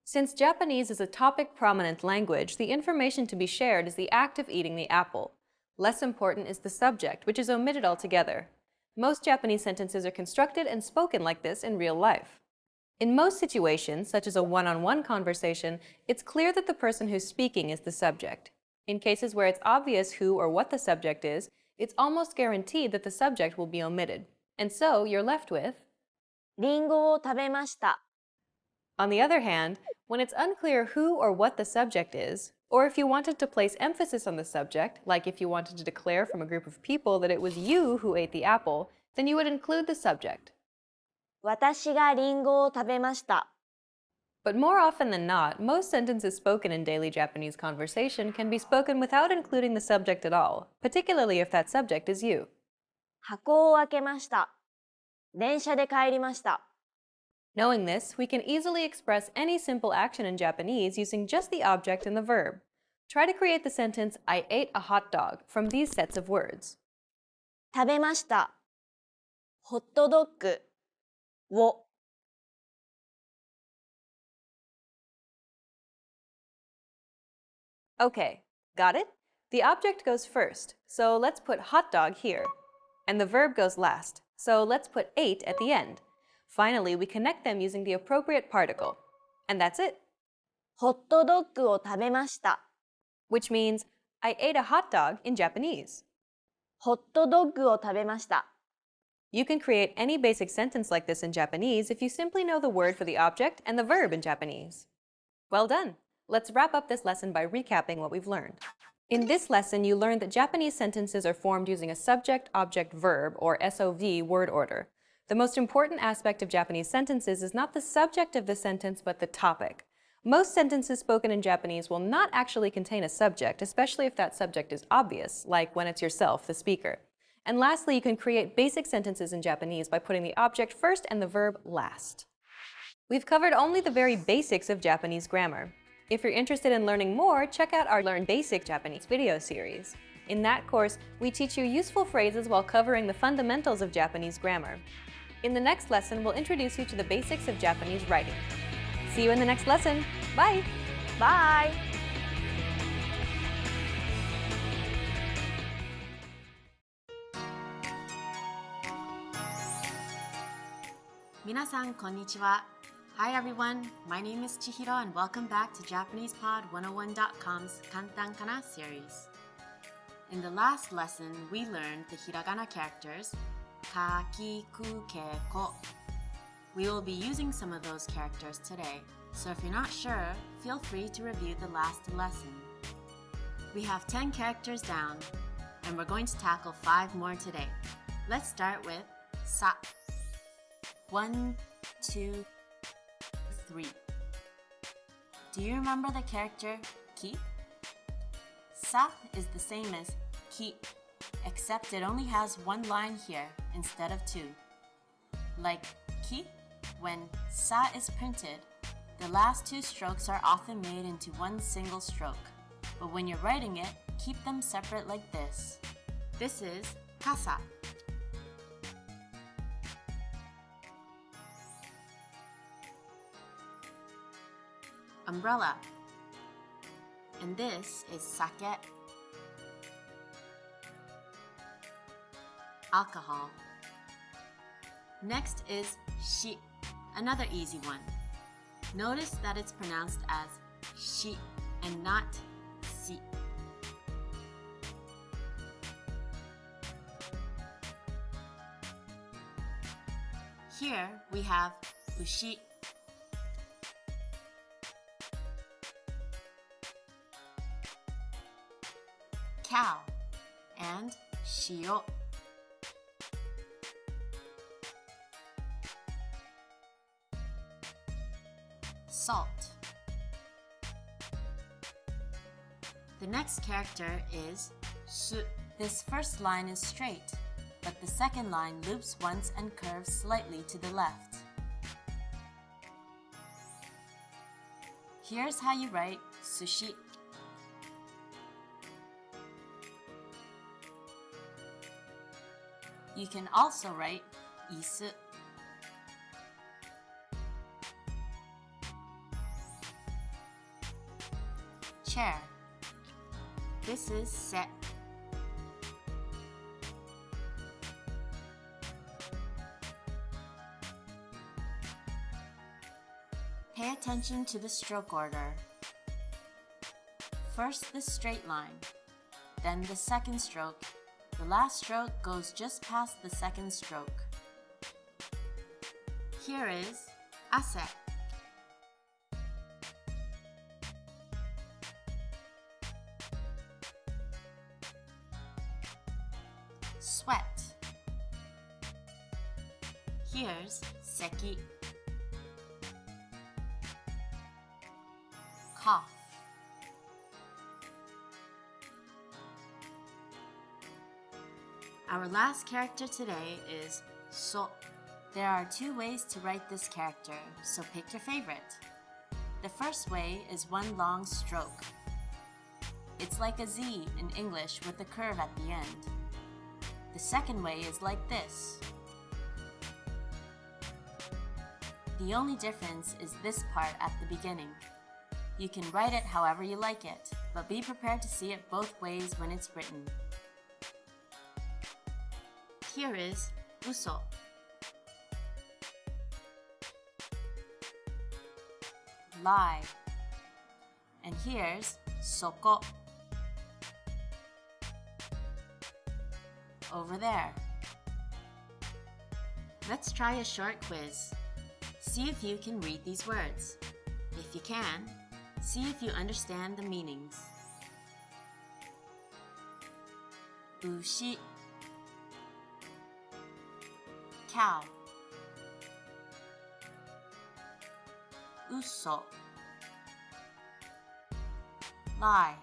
Speaker 1: Since Japanese is a topic-prominent language, the information to be shared is the act of eating the apple. Less important is the subject, which is omitted altogether. Most Japanese sentences are constructed and spoken like this in real life. In most situations, such as a one-on-one conversation, it's clear that the person who's speaking is the subject. In cases where it's obvious who or what the subject is, it's almost guaranteed that the subject will be omitted. And so you're left with
Speaker 2: リンゴを食べました。
Speaker 1: On the other hand, when it's unclear who or what the subject is, or if you wanted to place emphasis on the subject, like if you wanted to declare from a group of people that it was you who ate the apple, then you would include the subject.
Speaker 2: 私がリンゴを食べました。
Speaker 1: But more often than not, most sentences spoken in daily Japanese conversation can be spoken without including the subject at all, particularly if that subject is you.
Speaker 2: 箱を開けました。電車で帰りました。
Speaker 1: Knowing this, we can easily express any simple action in Japanese using just the object and the verb. Try to create the sentence, I ate a hot dog, from these sets of words.
Speaker 2: 食べました。ホットドッグを
Speaker 1: Okay, got it? The object goes first, so let's put hot dog here. And the verb goes last, so let's put ate at the end. Finally, we connect them using the appropriate particle. And that's it.
Speaker 2: ホットドッグを食べました。
Speaker 1: Which means, I ate a hot dog in Japanese.
Speaker 2: ホットドッグを食べました。
Speaker 1: You can create any basic sentence like this in Japanese if you simply know the word for the object and the verb in Japanese. Well done! Let's wrap up this lesson by recapping what we've learned. In this lesson, you learned that Japanese sentences are formed using a subject-object-verb, or SOV, word order. The most important aspect of Japanese sentences is not the subject of the sentence, but the topic. Most sentences spoken in Japanese will not actually contain a subject, especially if that subject is obvious, like when it's yourself, the speaker. And lastly, you can create basic sentences in Japanese by putting the object first and the verb last. We've covered only the very basics of Japanese grammar. If you're interested in learning more, check out our Learn Basic Japanese video series. In that course, we teach you useful phrases while covering the fundamentals of Japanese grammar. In the next lesson, we'll introduce you to the basics of Japanese writing. See you in the next lesson. Bye!
Speaker 2: Bye!
Speaker 13: 皆さんこんにちは。Hi everyone, my name is Chihiro and welcome back to JapanesePod101.com's Kantan Kana series. In the last lesson, we learned the Hiragana characters ka, ki, ku, ke, ko. We will be using some of those characters today, so if you're not sure, feel free to review the last lesson. We have 10 characters down, and we're going to tackle 5 more today. Let's start with sa. 1, 2, 3. Do you remember the character ki? Sa is the same as ki, except it only has one line here instead of 2. Like ki, when sa is printed, the last 2 strokes are often made into one single stroke. But when you're writing it, keep them separate like this. This is kasa. Umbrella. And this is sake. Alcohol. Next is shi, another easy one. Notice that it's pronounced as shi and not si. Here we have ushi. Cow and shio. Salt. The next character is su. This first line is straight, but the second line loops once and curves slightly to the left. Here's how you write sushi. You can also write isu. Chair. This is se. Pay attention to the stroke order. first this straight line, then the second stroke. The last stroke goes just past the second stroke. Here is ase. Sweat. Here's seki. Cough. Our last character today is so. There are two ways to write this character, so pick your favorite. The first way is one long stroke. It's like a Z in English with a curve at the end. The second way is like this. The only difference is this part at the beginning. You can write it however you like it, but be prepared to see it both ways when it's written. Here is uso. Lie. And here's soko. Over there. Let's try a short quiz. See if you can read these words. If you can, see if you understand the meanings. Ushi. Cow. Uso. Lie.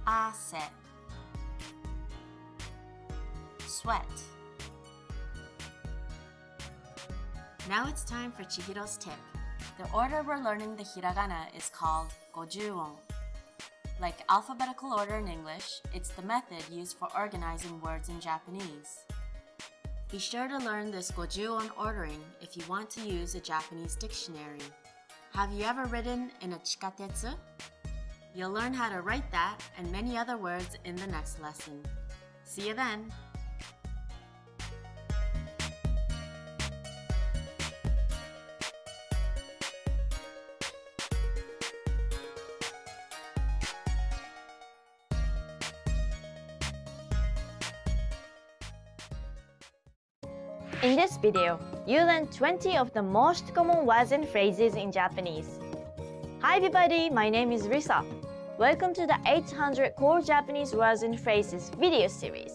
Speaker 13: Ase. Sweat. Now it's time for Chihiro's tip. The order we're learning the hiragana is called gojuon. Like alphabetical order in English, it's the method used for organizing words in Japanese. Be sure to learn this gojuon ordering if you want to use a Japanese dictionary. Have you ever ridden in a chikatetsu? You'll learn how to write that and many other words in the next lesson. See you then!
Speaker 2: In this video, you learned 20 of the most common words and phrases in Japanese. Hi everybody, my name is Risa. Welcome to the 800 Core Japanese Words and Phrases video series.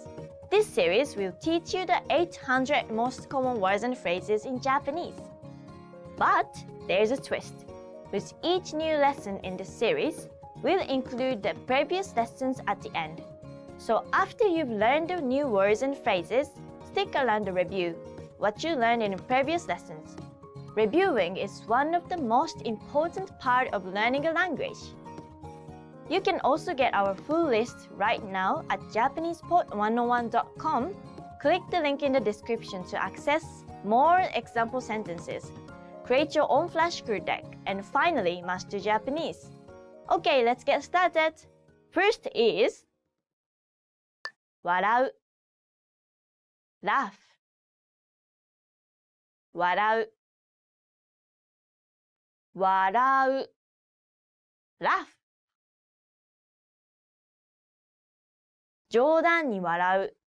Speaker 2: This series will teach you the 800 most common words and phrases in Japanese. But there's a twist. With each new lesson in the series, we'll include the previous lessons at the end. So after you've learned the new words and phrases, stick around to review what you learned in previous lessons. Reviewing is one of the most important part of learning a language. You can also get our full list right now at JapanesePod101.com. Click the link in the description to access more example sentences, create your own flashcard deck, and finally master Japanese. Okay, let's get started. First is 笑う laugh 笑う笑う laugh 冗談に笑う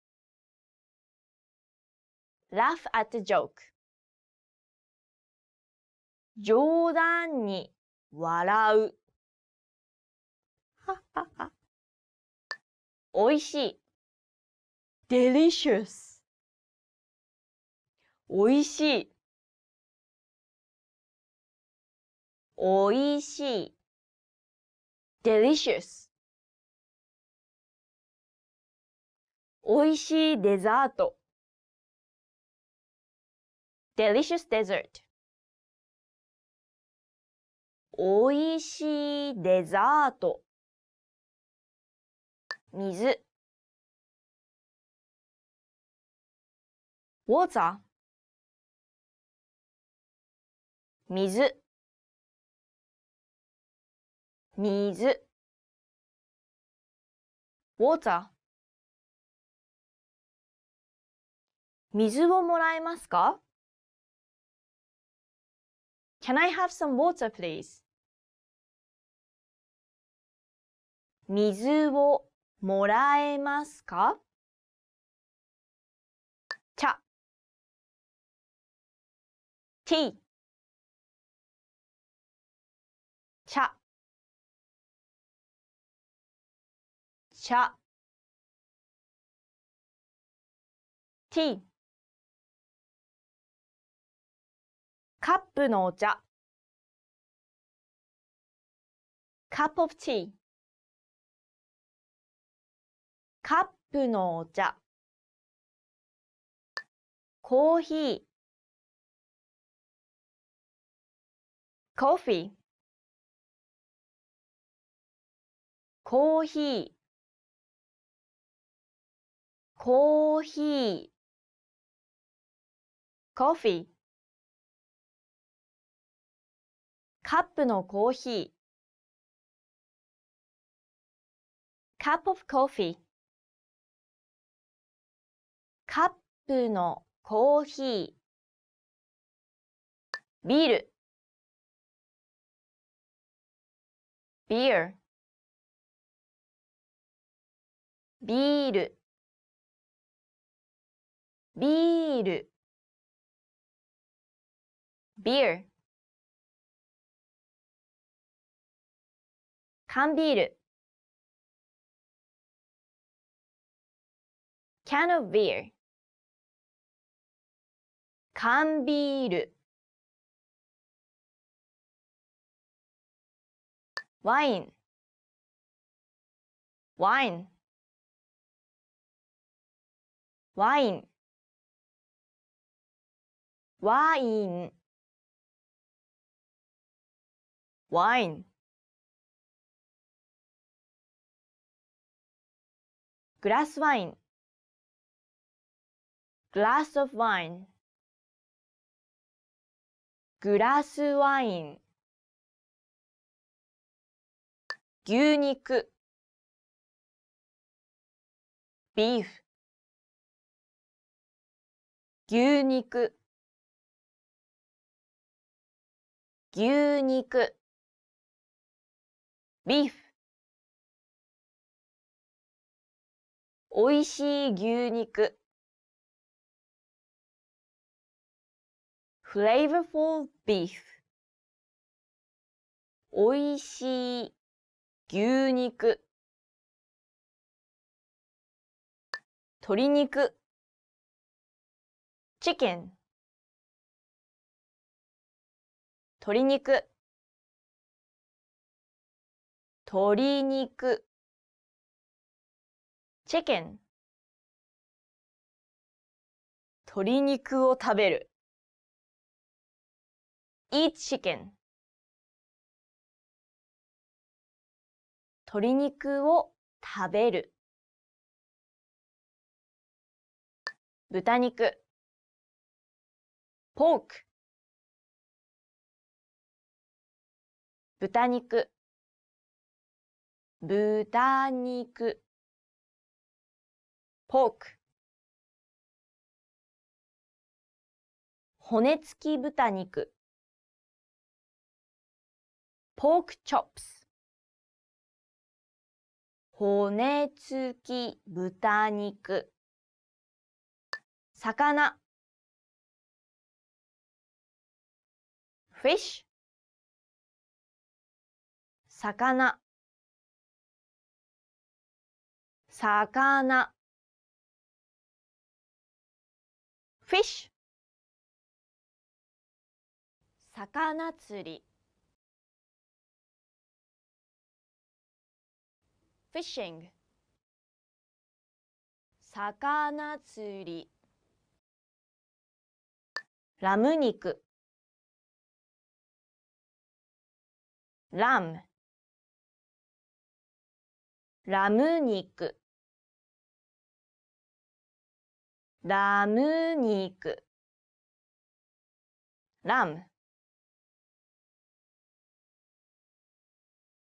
Speaker 2: laugh at a joke 冗談に笑うおいしい delicious おいしいおいしい delicious おいしいデザート delicious dessert おいしいデザート水 water 水水 water 水をもらえますか Can I have some water, please? 水をもらえますか？茶 tea 茶茶 tea カップのお茶 cup of tea カップのお茶コーヒー coffee コーヒーコーヒー coffee カップのコーヒー cup of coffee カップのコーヒービール beer ビールビール beer 缶ビール can of beer 缶ビールワインワインワインワインワイングラスワイン glass of wine グラスワイン牛肉 beef 牛肉牛肉 beef おいしい牛肉 flavorful beef おいしい牛肉鶏肉 chicken 鶏肉鶏肉 chicken 鶏肉を食べる eat chicken 鶏肉を食べる豚肉 pork 豚肉豚肉 pork 骨付き豚肉 pork chops 骨付き豚肉魚 fish 魚魚 fish 魚釣り fishing 魚釣りラム肉ラムラム肉ラム肉ラム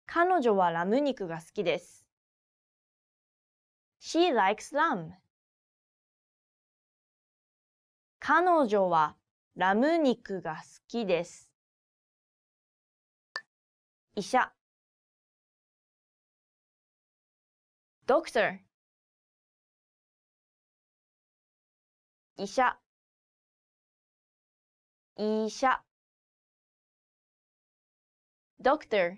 Speaker 2: 彼女はラム肉が好きです。She likes lamb. 彼女はラム肉が好きです。医者 doctor 医者医者 doctor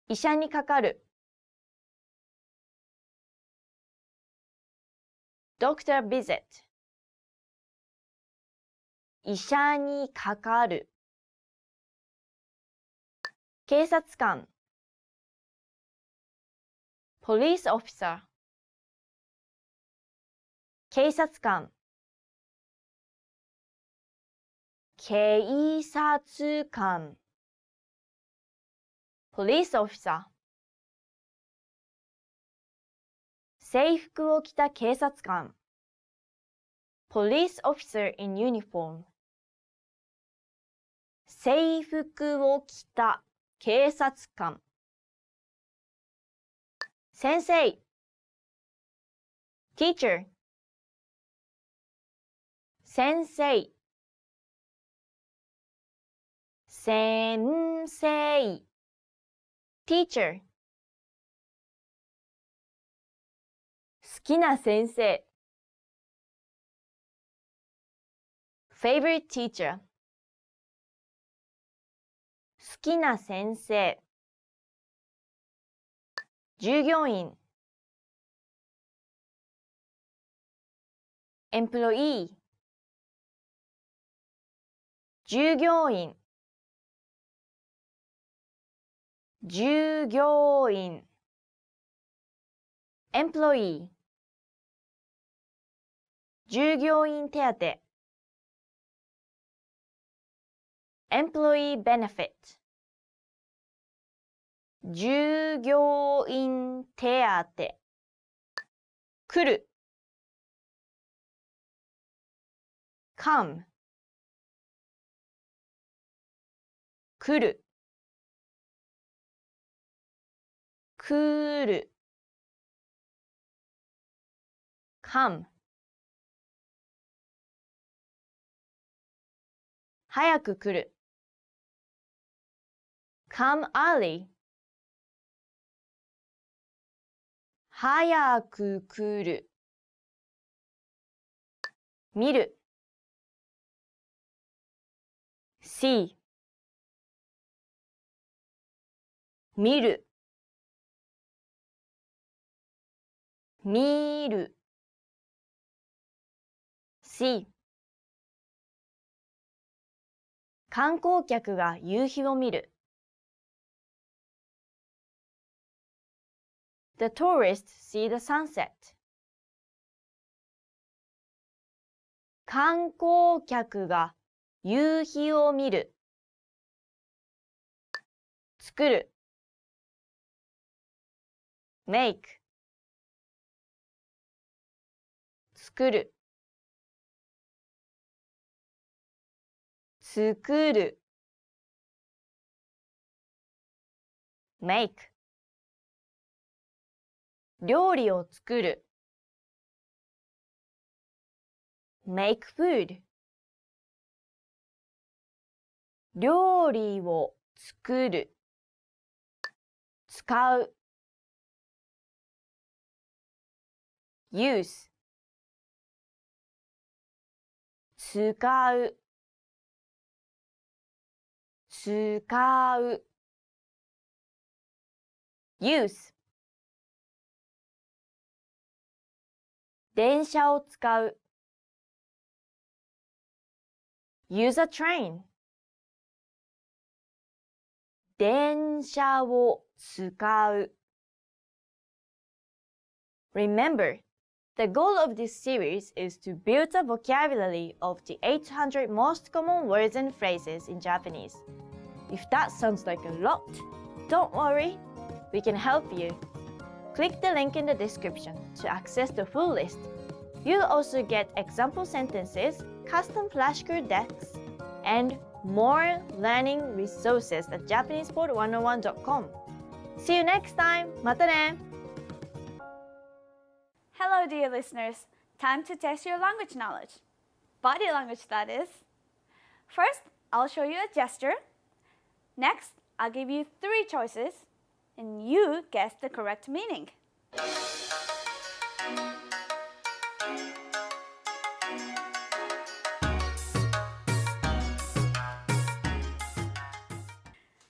Speaker 2: 医者にかかる doctor visit 医者にかかる警察官 police officer 警察官警察官 police officer 制服を着た警察官 police officer in uniform 制服を着た警察官先生 teacher 先生先生 teacher 好きな先生 favorite teacher 好きな先生従業員 employee 従業員従業員 employee 従業員手当 employee benefit 従業員手当来る come 来る来る come 早く来る come early 早く来る見る see 見る見る see 観光客が夕日を見る The tourists see the sunset 観光客が夕日を見る作る make 作る作る make 料理を作る make food 料理を作る使う use 使う使う use 電車を使う use a train 電車を使う Remember, the goal of this series is to build a vocabulary of the 800 most common words and phrases in Japanese. If that sounds like a lot, don't worry, we can help you. Click the link in the description to access the full list. You'll also get example sentences, custom flashcard decks, and more learning resources at JapanesePod101.com. See you next time! またね!
Speaker 16: Hello, dear listeners. Time to test your language knowledge. Body language, that is. First, I'll show you a gesture. Next, I'll give you 3 choices. and you guessed the correct meaning.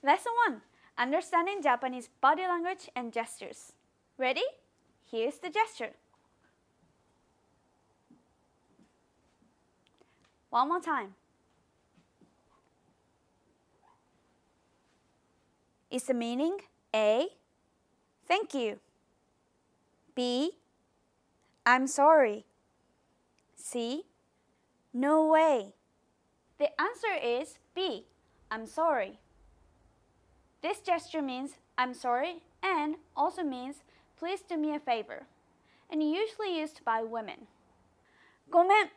Speaker 16: Lesson 1. Understanding Japanese body language and gestures. Ready? Here's the gesture. One more time. Is the meaning A, thank you, B, I'm sorry, C, no way? The answer is B, I'm sorry. This gesture means I'm sorry and also means please do me a favor, and usually used by women. ごめん.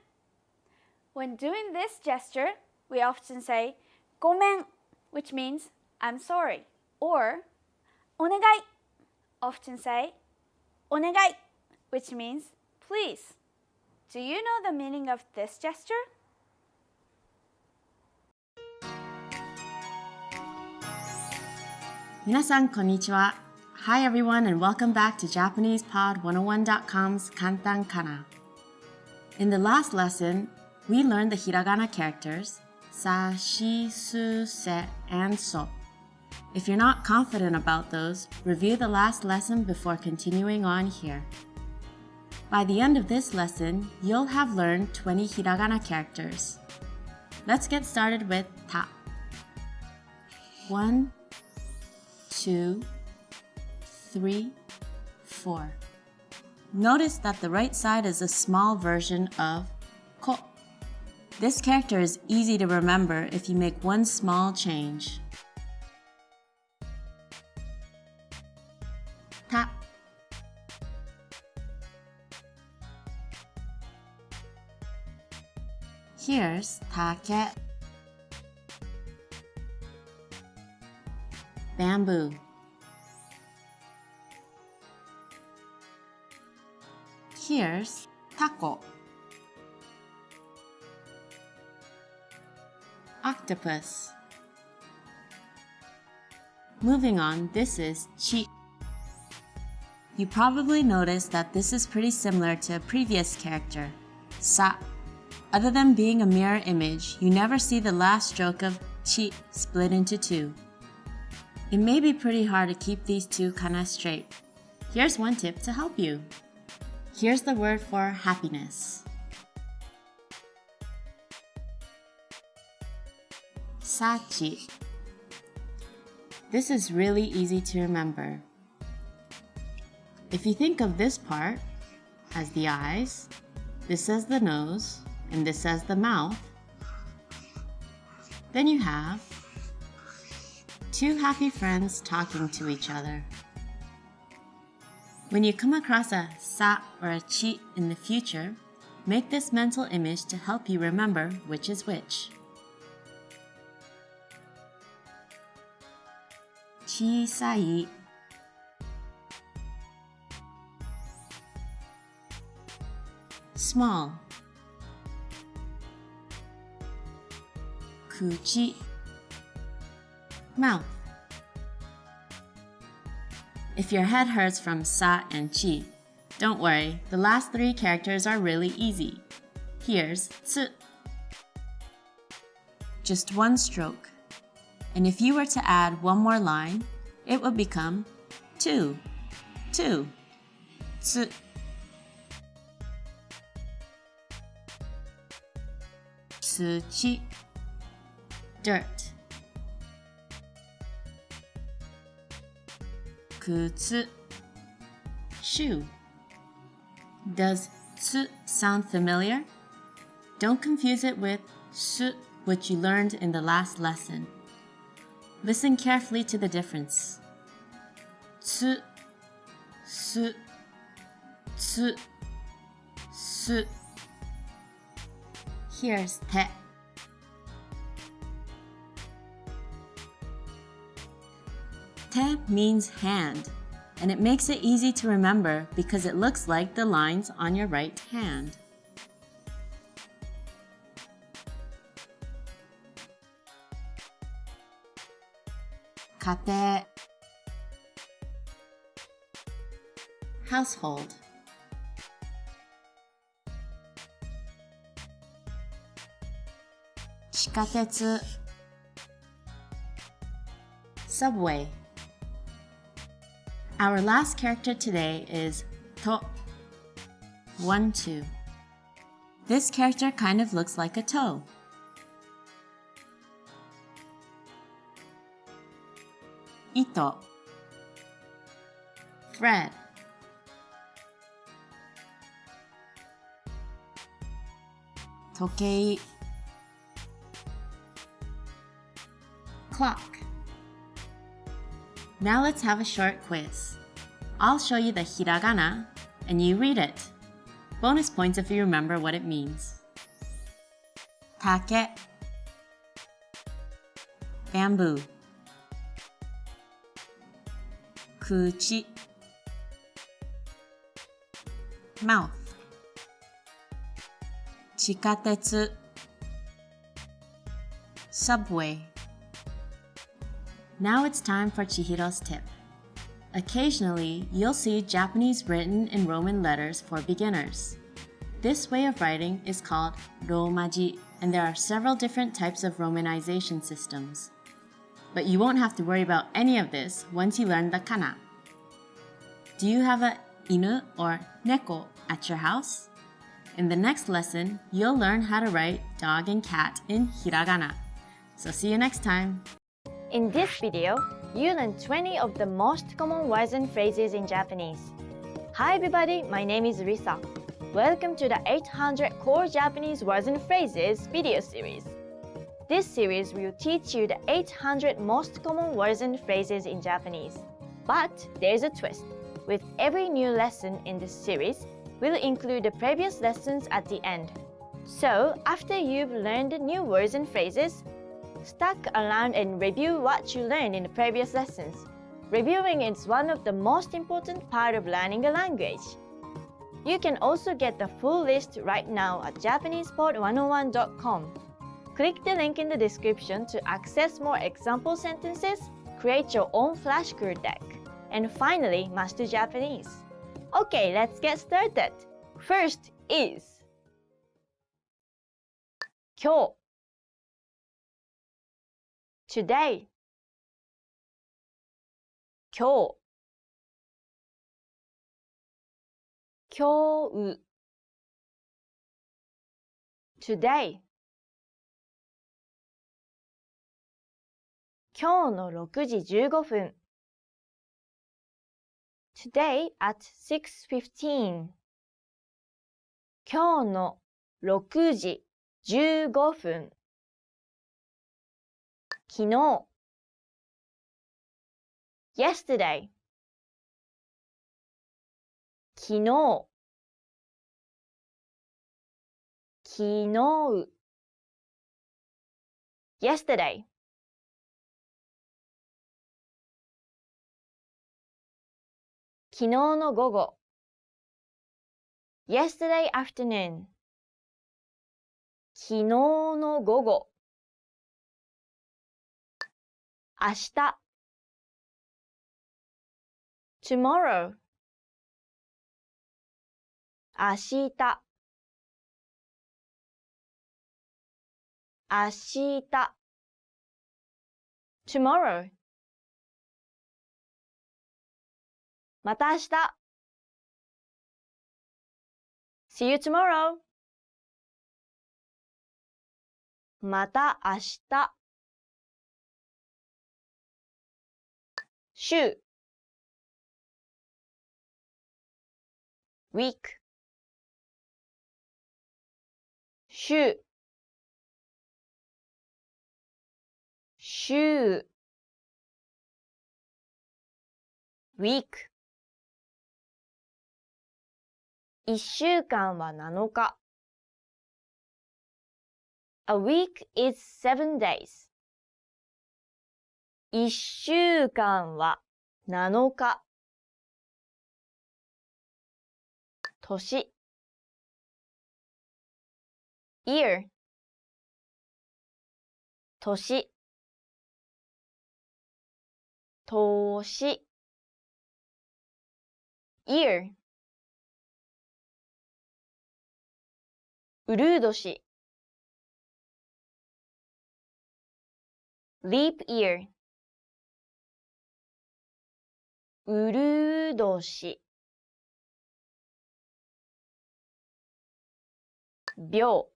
Speaker 16: When doing this gesture, we often say ごめん, which means I'm sorry, or お願い, often say お願い, which means please. Do you know the meaning of this gesture?
Speaker 13: Minasan konnichiwa. Hi everyone and welcome back to JapanesePod101.com's Kantan Kana. In the last lesson, we learned the hiragana characters sa, shi, su, se, and so. If you're not confident about those, review the last lesson before continuing on here. By the end of this lesson, you'll have learned 20 hiragana characters. Let's get started with ta. 1, 2, 3, 4. Notice that the right side is a small version of ko. This character is easy to remember if you make one small change. Ta. Here's take. Bamboo. Here's taco. Octopus. Moving on, this is chi. You probably noticed that this is pretty similar to a previous character, sa. Other than being a mirror image, you never see the last stroke of chi split into two. It may be pretty hard to keep these two kana straight. Here's one tip to help you. Here's the word for happiness. Sachi. This is really easy to remember. If you think of this part as the eyes, this as the nose, and this as the mouth, then you have two happy friends talking to each other. When you come across a sa or a chi in the future, make this mental image to help you remember which is which. Chisai. Small. Kuchi. Mouth. If your head hurts from sa and chi, don't worry, the last three characters are really easy. Here's tsu. Just one stroke. And if you were to add one more line, it would become two. Two. Tsu. Tsuchi. Dirt. Kutsu. Shoe. Does tsu sound familiar? Don't confuse it with su, which you learned in the last lesson. Listen carefully to the difference. Tsu, su, tsu, su. Here's te. Te means hand, and it makes it easy to remember because it looks like the lines on your right hand. Kate. household. Chikatetsu, subway. Our last character today is to, 1, 2. This character kind of looks like a toe. Ito, thread. Tokei, clock. Now let's have a short quiz. I'll show you the hiragana and you read it. Bonus points if you remember what it means. Take, bamboo. Kuchi, mouth. Chikatetsu, subway. Now it's time for Chihiro's tip. Occasionally, you'll see Japanese written in Roman letters for beginners. This way of writing is called romaji, and there are several different types of romanization systems. But you won't have to worry about any of this once you learn the kana. Do you have a inu or neko at your house? In the next lesson, you'll learn how to write dog and cat in hiragana. So see you next time!
Speaker 2: In this video, you learn 20 of the most common words and phrases in Japanese. Hi everybody, my name is Risa. Welcome to the 800 Core Japanese Words and Phrases video series. This series will teach you the 800 most common words and phrases in Japanese. But there's a twist. With every new lesson in this series, we'll include the previous lessons at the end. So, after you've learned the new words and phrases, stick around and review what you learned in the previous lessons. Reviewing is one of the most important part of learning a language. You can also get the full list right now at JapanesePod101.com. Click the link in the description to access more example sentences, create your own flashcard deck, and finally master Japanese. Okay, let's get started. First is 今日 today 今日今日 today 今日の6時15分 today at 6:15 今日の6時15分昨日 yesterday 昨日昨日 yesterday 昨日の午後 yesterday afternoon 昨日の午後明日 tomorrow 明日明日 tomorrow また明日 See you tomorrow また明日週 week 週週 week 1週間は7日 A week is 7 days 1週間は7日年 year 年年 ear うるう年 leap year うるう年秒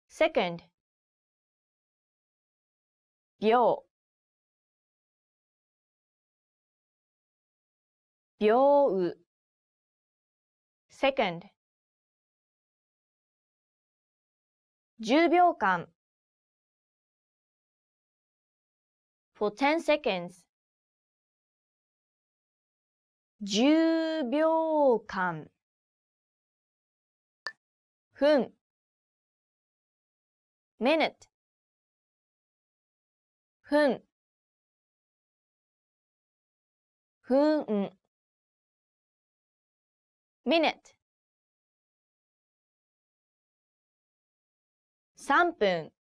Speaker 2: second 秒秒 second 10秒間 for 10 seconds 10秒間分 minute 分分 minute 3分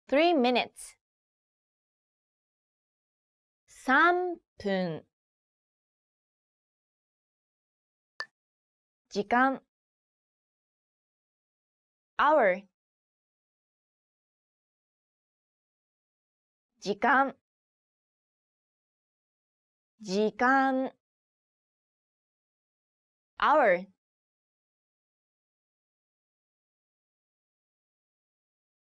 Speaker 2: 3 minutes 3分時間 hour 時間時間 hour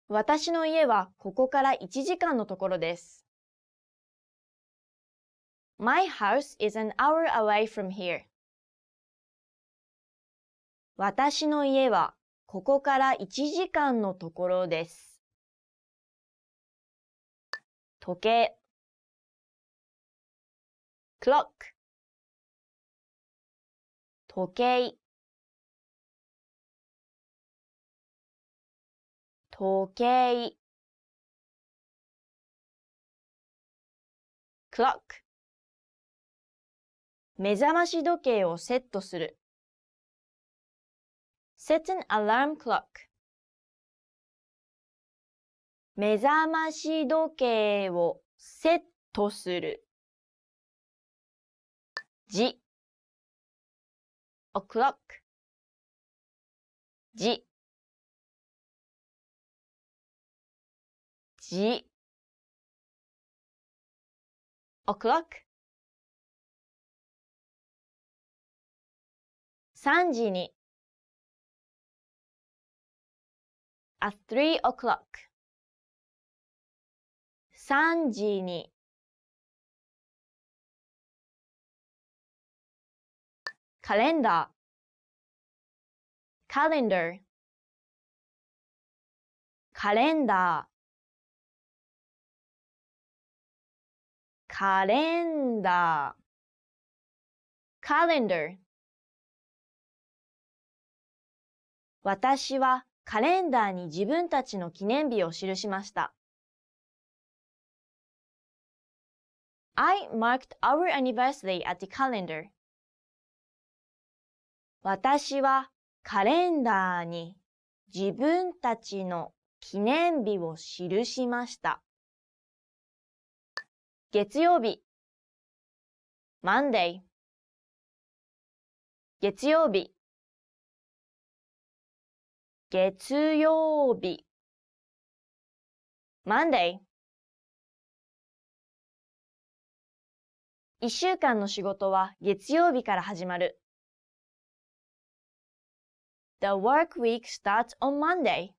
Speaker 2: 私の家はここから1時間のところです。My house is an hour away from here. 私の家はここから1時間のところです。時計 clock 時計時計 clock 目覚まし時計をセットする set an alarm clock 目覚まし時計をセットする時 o'clock 時時 o'clock 3時に at 3 o'clock 3時にカレンダー calendar カレンダーカレンダー calendar 私はカレンダーに自分たちの記念日を記しました。I marked our anniversary at the calendar. 私はカレンダーに自分たちの記念日を記しました。月曜日 Monday 月曜日月曜日 Monday 1週間の仕事は月曜日から始まる。The work week starts on Monday.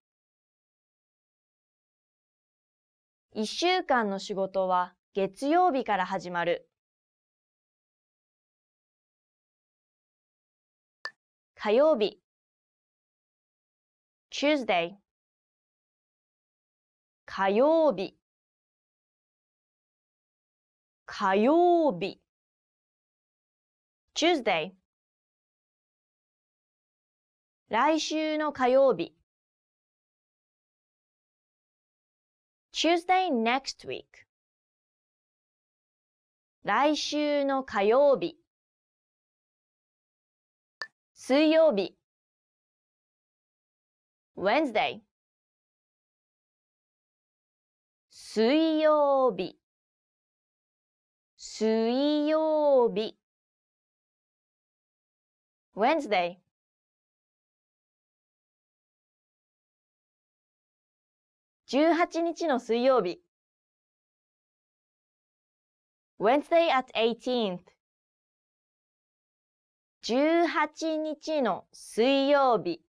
Speaker 2: 1週間の仕事は月曜日から始まる。火曜日 Tuesday 火曜日火曜日 Tuesday 来週の火曜日 Tuesday next week 来週の火曜日水曜日 Wednesday 水曜日水曜日 Wednesday 18日の水曜日 Wednesday at 18th 18日の水曜日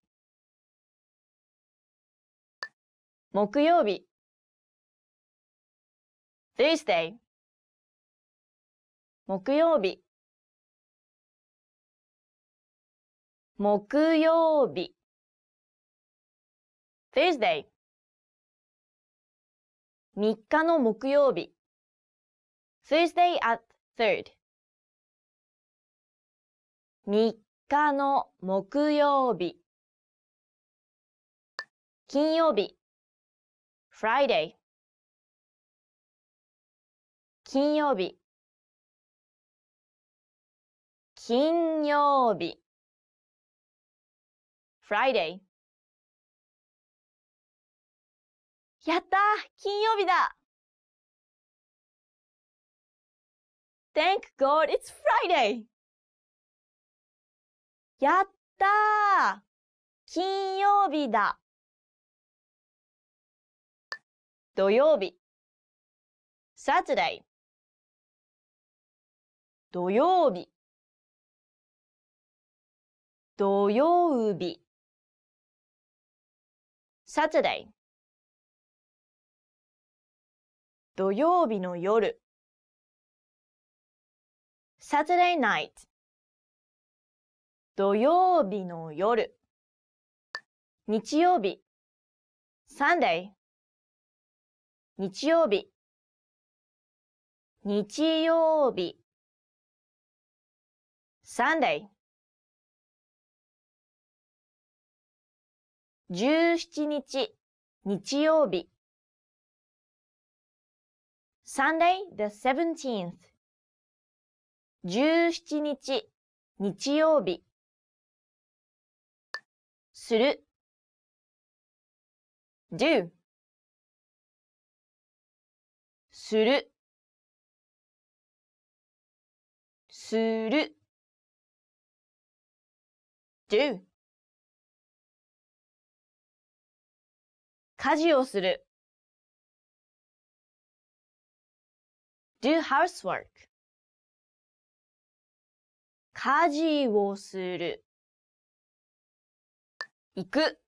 Speaker 2: 木曜日 Thursday 木曜日木曜日 Thursday 3日の木曜日 Thursday at 3rd 3日の木曜日金曜日 Friday 金曜日金曜日 Friday やったー金曜日だ Thank God it's Friday やったー金曜日だ土曜日 Saturday 土曜日土曜日 Saturday 土曜日の夜 Saturday night 土曜日の夜日曜日 Sunday 日曜日日曜日 Sunday 17日日曜日 Sunday the 17th 17日日曜日する do するする do 家事をする do housework 家事をする行く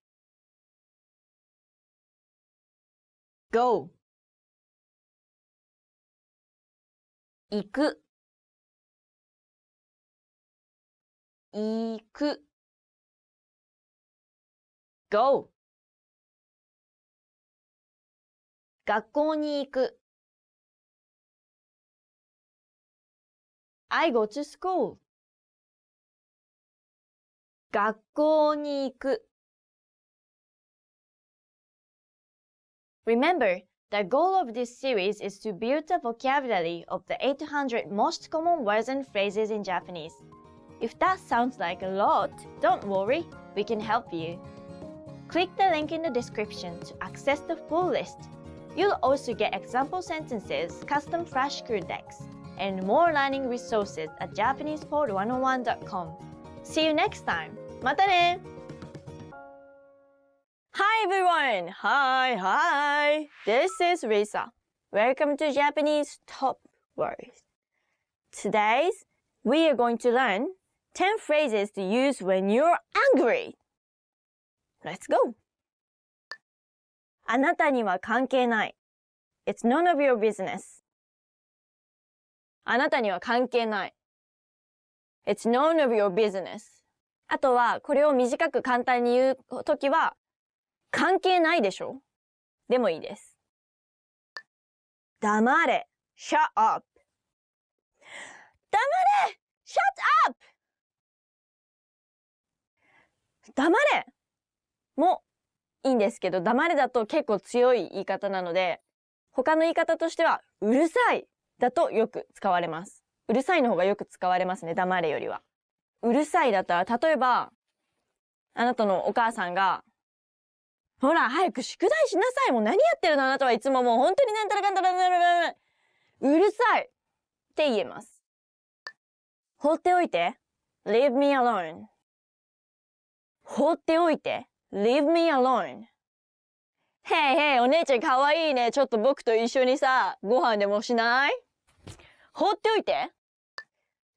Speaker 2: go 行く行く go 学校に行く I go to school 学校に行く Remember, the goal of this series is to build the vocabulary of the 800 most common words and phrases in Japanese. If that sounds like a lot, don't worry, we can help you. Click the link in the description to access the full list. You'll also get example sentences, custom flashcard decks, and more learning resources at JapanesePod101.com. See you next time! またね! Hi everyone! Hi! This is Risa. Welcome to Japanese Top Words. Today, we are going to learn 10 phrases to use when you're angry. Let's go! あなたには関係ない。It's none of your business. あなたには関係ない。It's none of your business. あとは、これを短く簡単に言うときは、関係ないでしょでもいいです。黙れ !Shut up! 黙れ !Shut up! 黙れもいいんですけど、黙れだと結構強い言い方なので、他の言い方としては、うるさいだとよく使われます。うるさいの方がよく使われますね、黙れよりは。うるさいだったら、例えば、あなたのお母さんが、ほら、早く宿題しなさい。もう何やってるのあなたはいつももう本当になんたらかんたらうるさいっして言えます。放っておいて。Leave me alone. 放っておいて。Leave me alone. へいへい、お姉ちゃんかわいいね。ちょっと僕と一緒にさ、ご飯でもしない？放っておいて。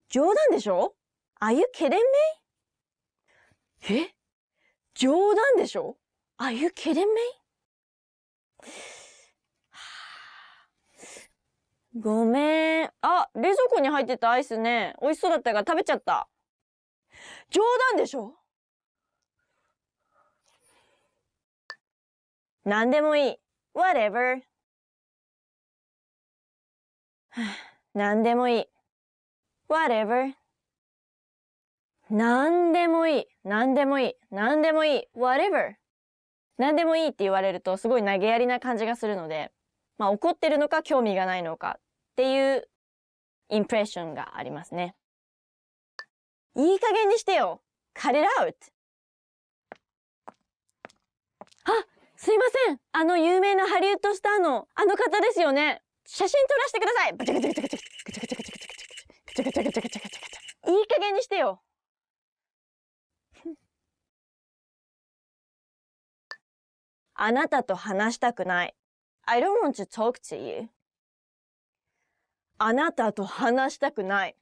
Speaker 2: 冗談でしょ？ Are you kidding me? え？冗談でしょ？ Are you kidding me? ごめん。あ、冷蔵庫に入ってたアイスね。美味しそうだったから食べちゃった。冗談でしょ？なんでもいい。Whatever. なんでもいい。Whatever. なんでもいい。なんでもいい。なんでもいい。Whatever. なんでもいいって言われるとすごい投げやりな感じがするので、まあ怒ってるのか興味がないのかっていうインプレッションがありますね。いい加減にしてよ。Cut it out. あ、すいません。あの有名なハリウッドスターのあの方ですよね。写真撮らせてください。いい加減にしてよ。あなたと話したくない。I don't want to talk to you. あなたと話したくない。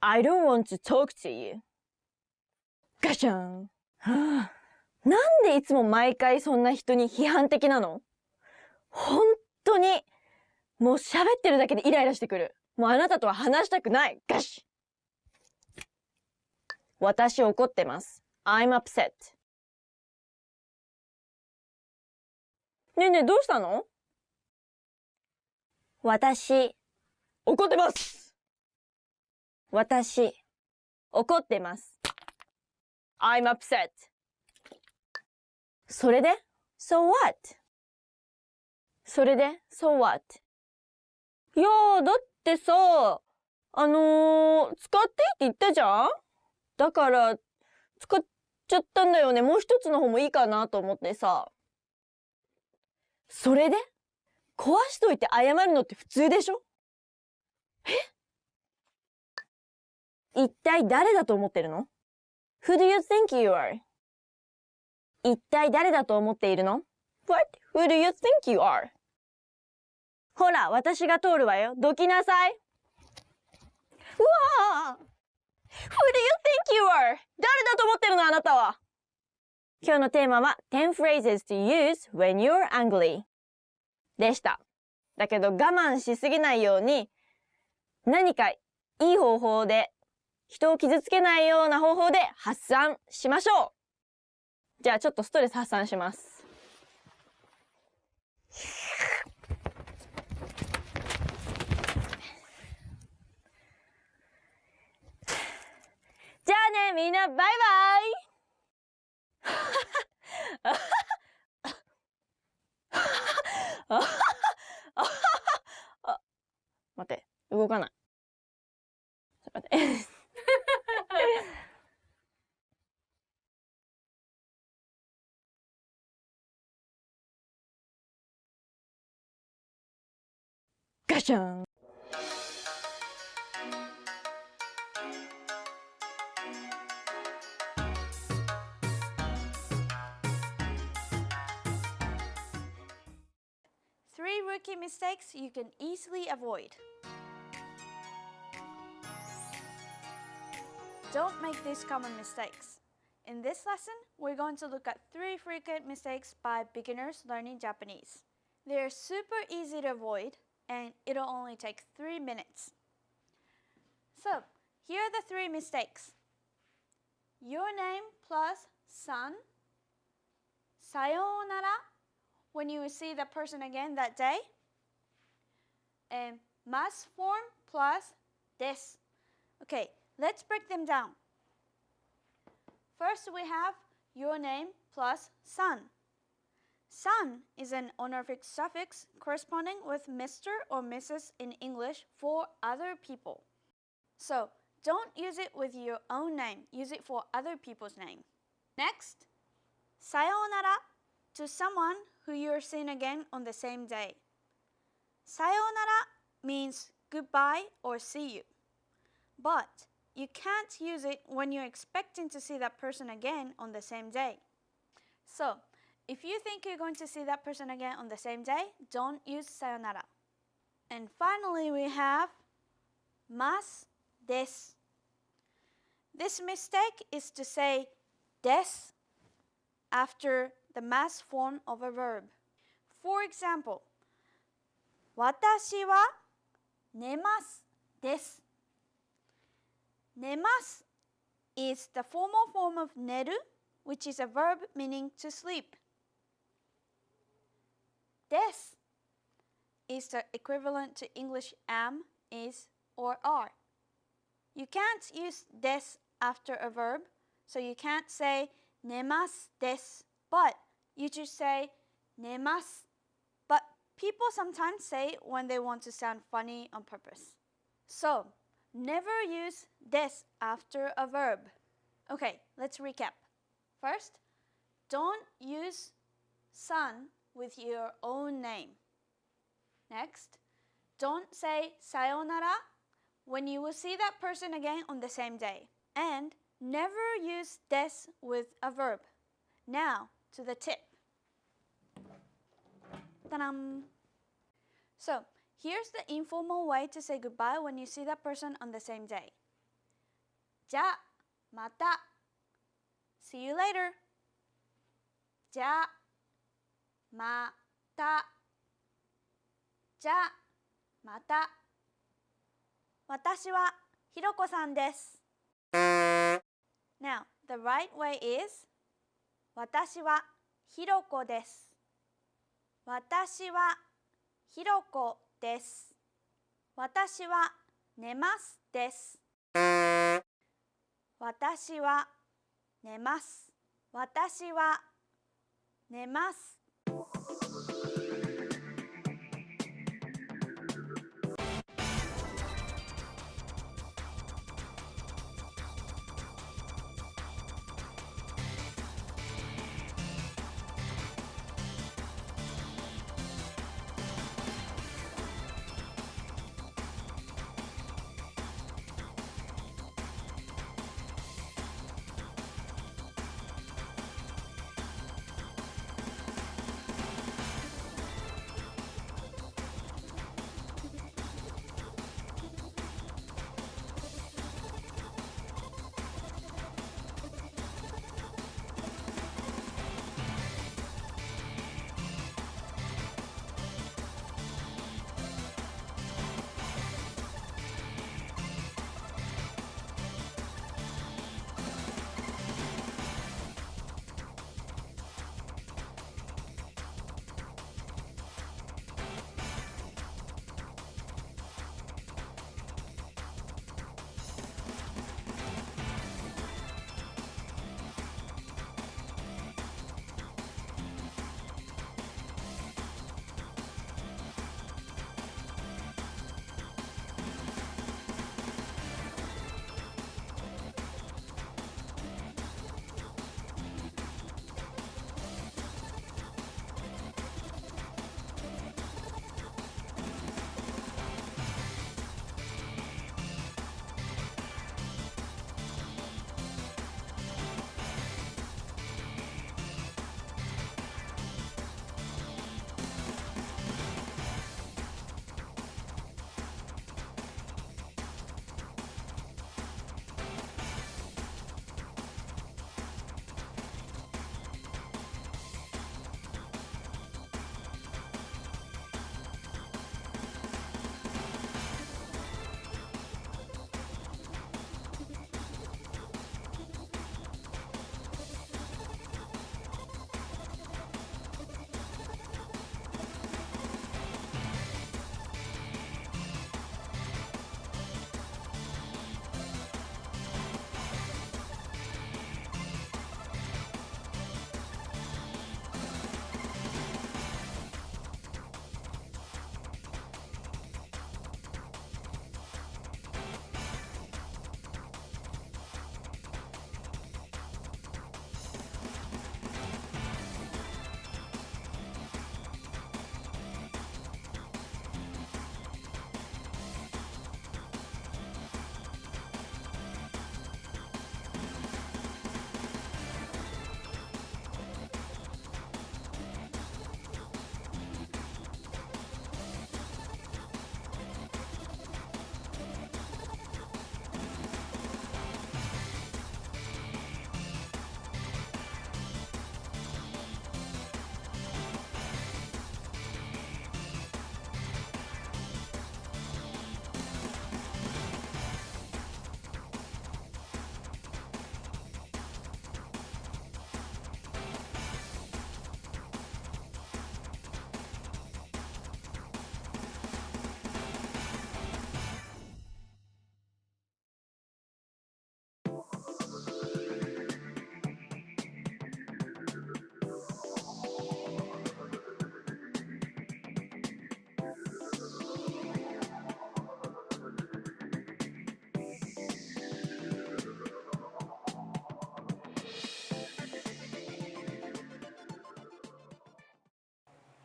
Speaker 2: I don't want to talk to you. ガシャン。はあ、なんでいつも毎回そんな人に批判的なの？本当に、もう喋ってるだけでイライラしてくる。もうあなたとは話したくない。ガシ。私怒ってます。I'm upset. ねえねえ、どうしたの？私、怒ってます。私、怒ってます。I'm upset. それで ?So what? それで ?So what? いやー、だってさ、使っていいって言ったじゃん？だから、使っちゃったんだよね。もう一つの方もいいかなと思ってさ。それで壊しといて謝るのって普通でしょ？一体誰だと思ってるの？ Who do you think you are? 一体誰だと思っているの？ What? Who do you think you are? ほら、私が通るわよ。どきなさい。うわぁ！ Who do you think you are? 誰だと思ってるのあなたは。今日のテーマは10 phrases to use when you're angry でした。だけど我慢しすぎないように何かいい方法で人を傷つけないような方法で発散しましょう。じゃあちょっとストレス発散します。じゃあねみんなバイバイ待って、動かない。ちょっと待って。ガシャン。
Speaker 16: Three rookie mistakes you can easily avoid. Don't make these common mistakes. In this lesson, we're going to look at 3 frequent mistakes by beginners learning Japanese. They're super easy to avoid, and it'll only take 3 minutes. So, here are the 3 mistakes. Your name plus san. Sayonara, when you will see that person again that day. And mas form plus des. Okay, let's break them down. First, we have your name plus san. San is an honorific suffix corresponding with Mr. or Mrs. in English for other people. So, don't use it with your own name. Use it for other people's name. Next, sayonara to someone who you're seeing again on the same day. Sayonara means goodbye or see you. But you can't use it when you're expecting to see that person again on the same day. So, if you think you're going to see that person again on the same day, don't use sayonara. And finally, we have mas des. This mistake is to say des after the mas form of a verb. For example, 私は寝ますです。寝ます is the formal form of 寝る, which is a verb meaning to sleep. です is the equivalent to English am, is, or are. You can't use です after a verb, so you can't say 寝ますです, but you just say 寝ます. But people sometimes say it when they want to sound funny on purpose. So, never use です after a verb. Okay, let's recap. First, don't use son with your own name. Next, don't say sayonara when you will see that person again on the same day. And never use des with a verb. Now, to the tip. Ta-dam! So, here's the informal way to say goodbye when you see that person on the same day. じゃあ、また. See you later. じゃあ、また. じゃあ、また. 私はひろこさんです。Now, the right way is 私はひろこです。私はひろこです。私は寝ますです。私は寝ます。私は寝ます。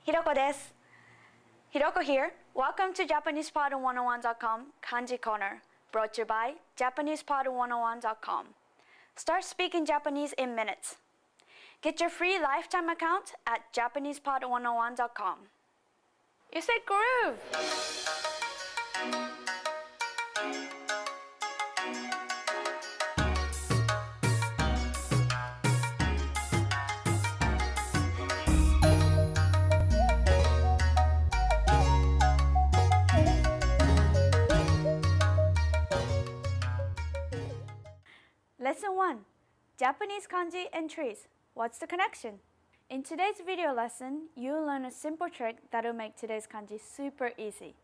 Speaker 16: Hiroko desu. Hiroko here. Welcome to JapanesePod101.com Kanji Corner, brought to you by JapanesePod101.com. Start speaking Japanese in minutes. Get your free lifetime account at JapanesePod101.com. You said groove! Lesson 1. Japanese kanji and trees. What's the connection? In today's video lesson, you'll learn a simple trick that'll make today's kanji super easy.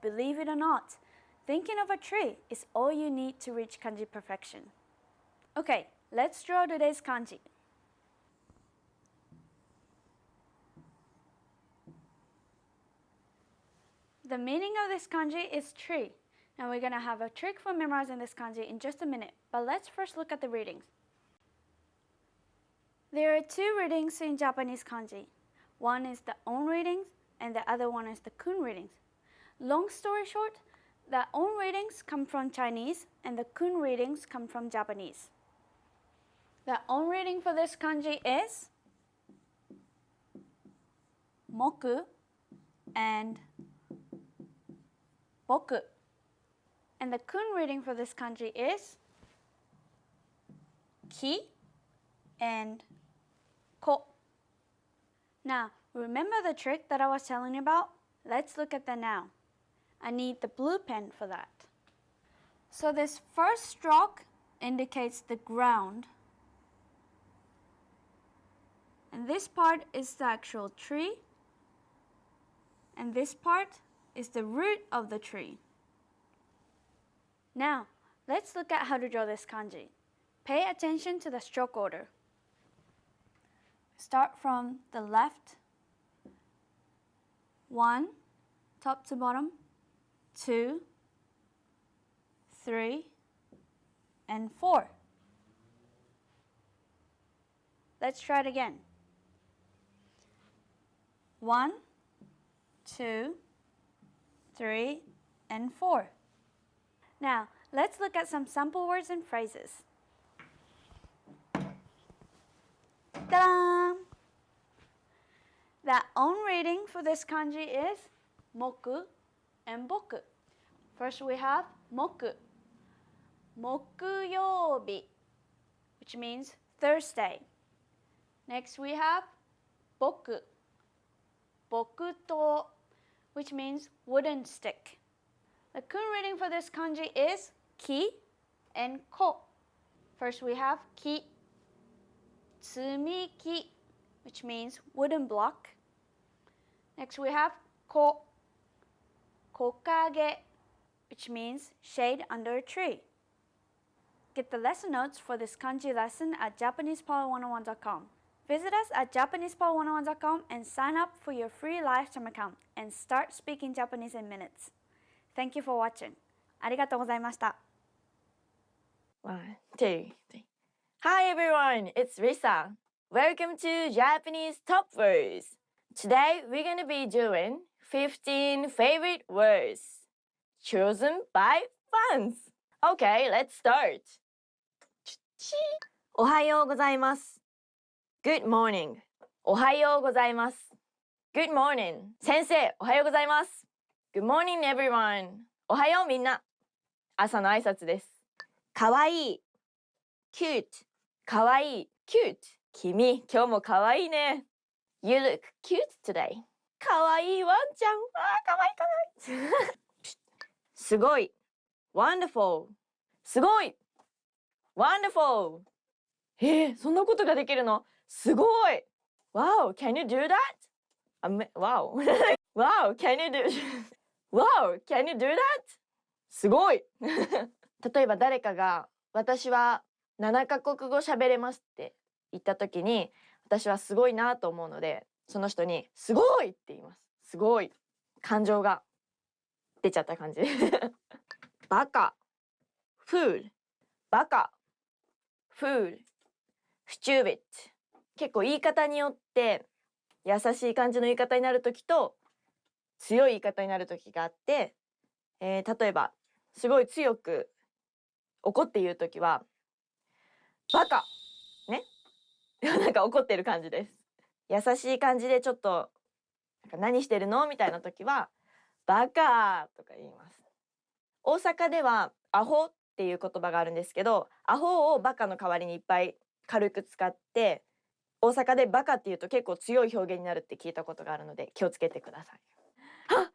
Speaker 16: Believe it or not, thinking of a tree is all you need to reach kanji perfection. Okay, let's draw today's kanji. The meaning of this kanji is tree. Now we're going to have a trick for memorizing this kanji in just a minute, but let's first look at the readings. There are two readings in Japanese kanji. One is the on readings and the other one is the kun readings. Long story short, the on readings come from Chinese and the kun readings come from Japanese. The on reading for this kanji is moku and boku. And the kun reading for this kanji is ki and ko. Now, remember the trick that I was telling you about? Let's look at that now. I need the blue pen for that. So this first stroke indicates the ground. And this part is the actual tree. And this part is the root of the tree. Now, let's look at how to draw this kanji. Pay attention to the stroke order. Start from the left. 1, top to bottom. 2, 3, and 4. Let's try it again. 1, 2, 3, and 4. Now, let's look at some sample words and phrases. Ta-da! The on reading for this kanji is moku and boku. First we have moku. Mokuyoubi, which means Thursday. Next we have boku. Bokuto, which means wooden stick. The kun reading for this kanji is ki and ko. First we have ki, tsumiki, which means wooden block. Next we have ko, kokage, which means shade under a tree. Get the lesson notes for this kanji lesson at JapanesePod101.com. Visit us at JapanesePod101.com and sign up for your free lifetime account and start speaking Japanese in minutes. Thank you for watching. ありがとうございました。
Speaker 2: One, two, three. Hi everyone, it's Risa. Welcome to Japanese Top Words. Today we're going to be doing 15 favorite words chosen by fans. Okay, let's start. おはようございます。Good morning. おはようございます。Good morning. 先生、おはようございます。Good morning, everyone. おはようみんな。朝の挨拶です。かわいい。cute. かわいい。cute. 君、今日もかわいいね。You look cute today. かわいいワンちゃん。かわいいかわいい。すごい。wonderful. すごい。wonderful. そんなことができるの？すごい。Wow, can you do that? Wow. Wow, can you do Wow, can you do that? すごい例えば誰かが私は7カ国語喋れますって言った時に私はすごいなと思うのでその人にすごいって言います。すごい感情が出ちゃった感じバカ fool バカ fool stupid 結構言い方によって優しい感じの言い方になる時と強い言い方になる時があって、例えばすごい強く怒って言う時はバカねなんか怒ってる感じです。優しい感じでちょっとなんか何してるのみたいな時はバカとか言います。大阪ではアホっていう言葉があるんですけど、アホをバカの代わりにいっぱい軽く使って、大阪でバカっていうと結構強い表現になるって聞いたことがあるので気をつけてください。あ、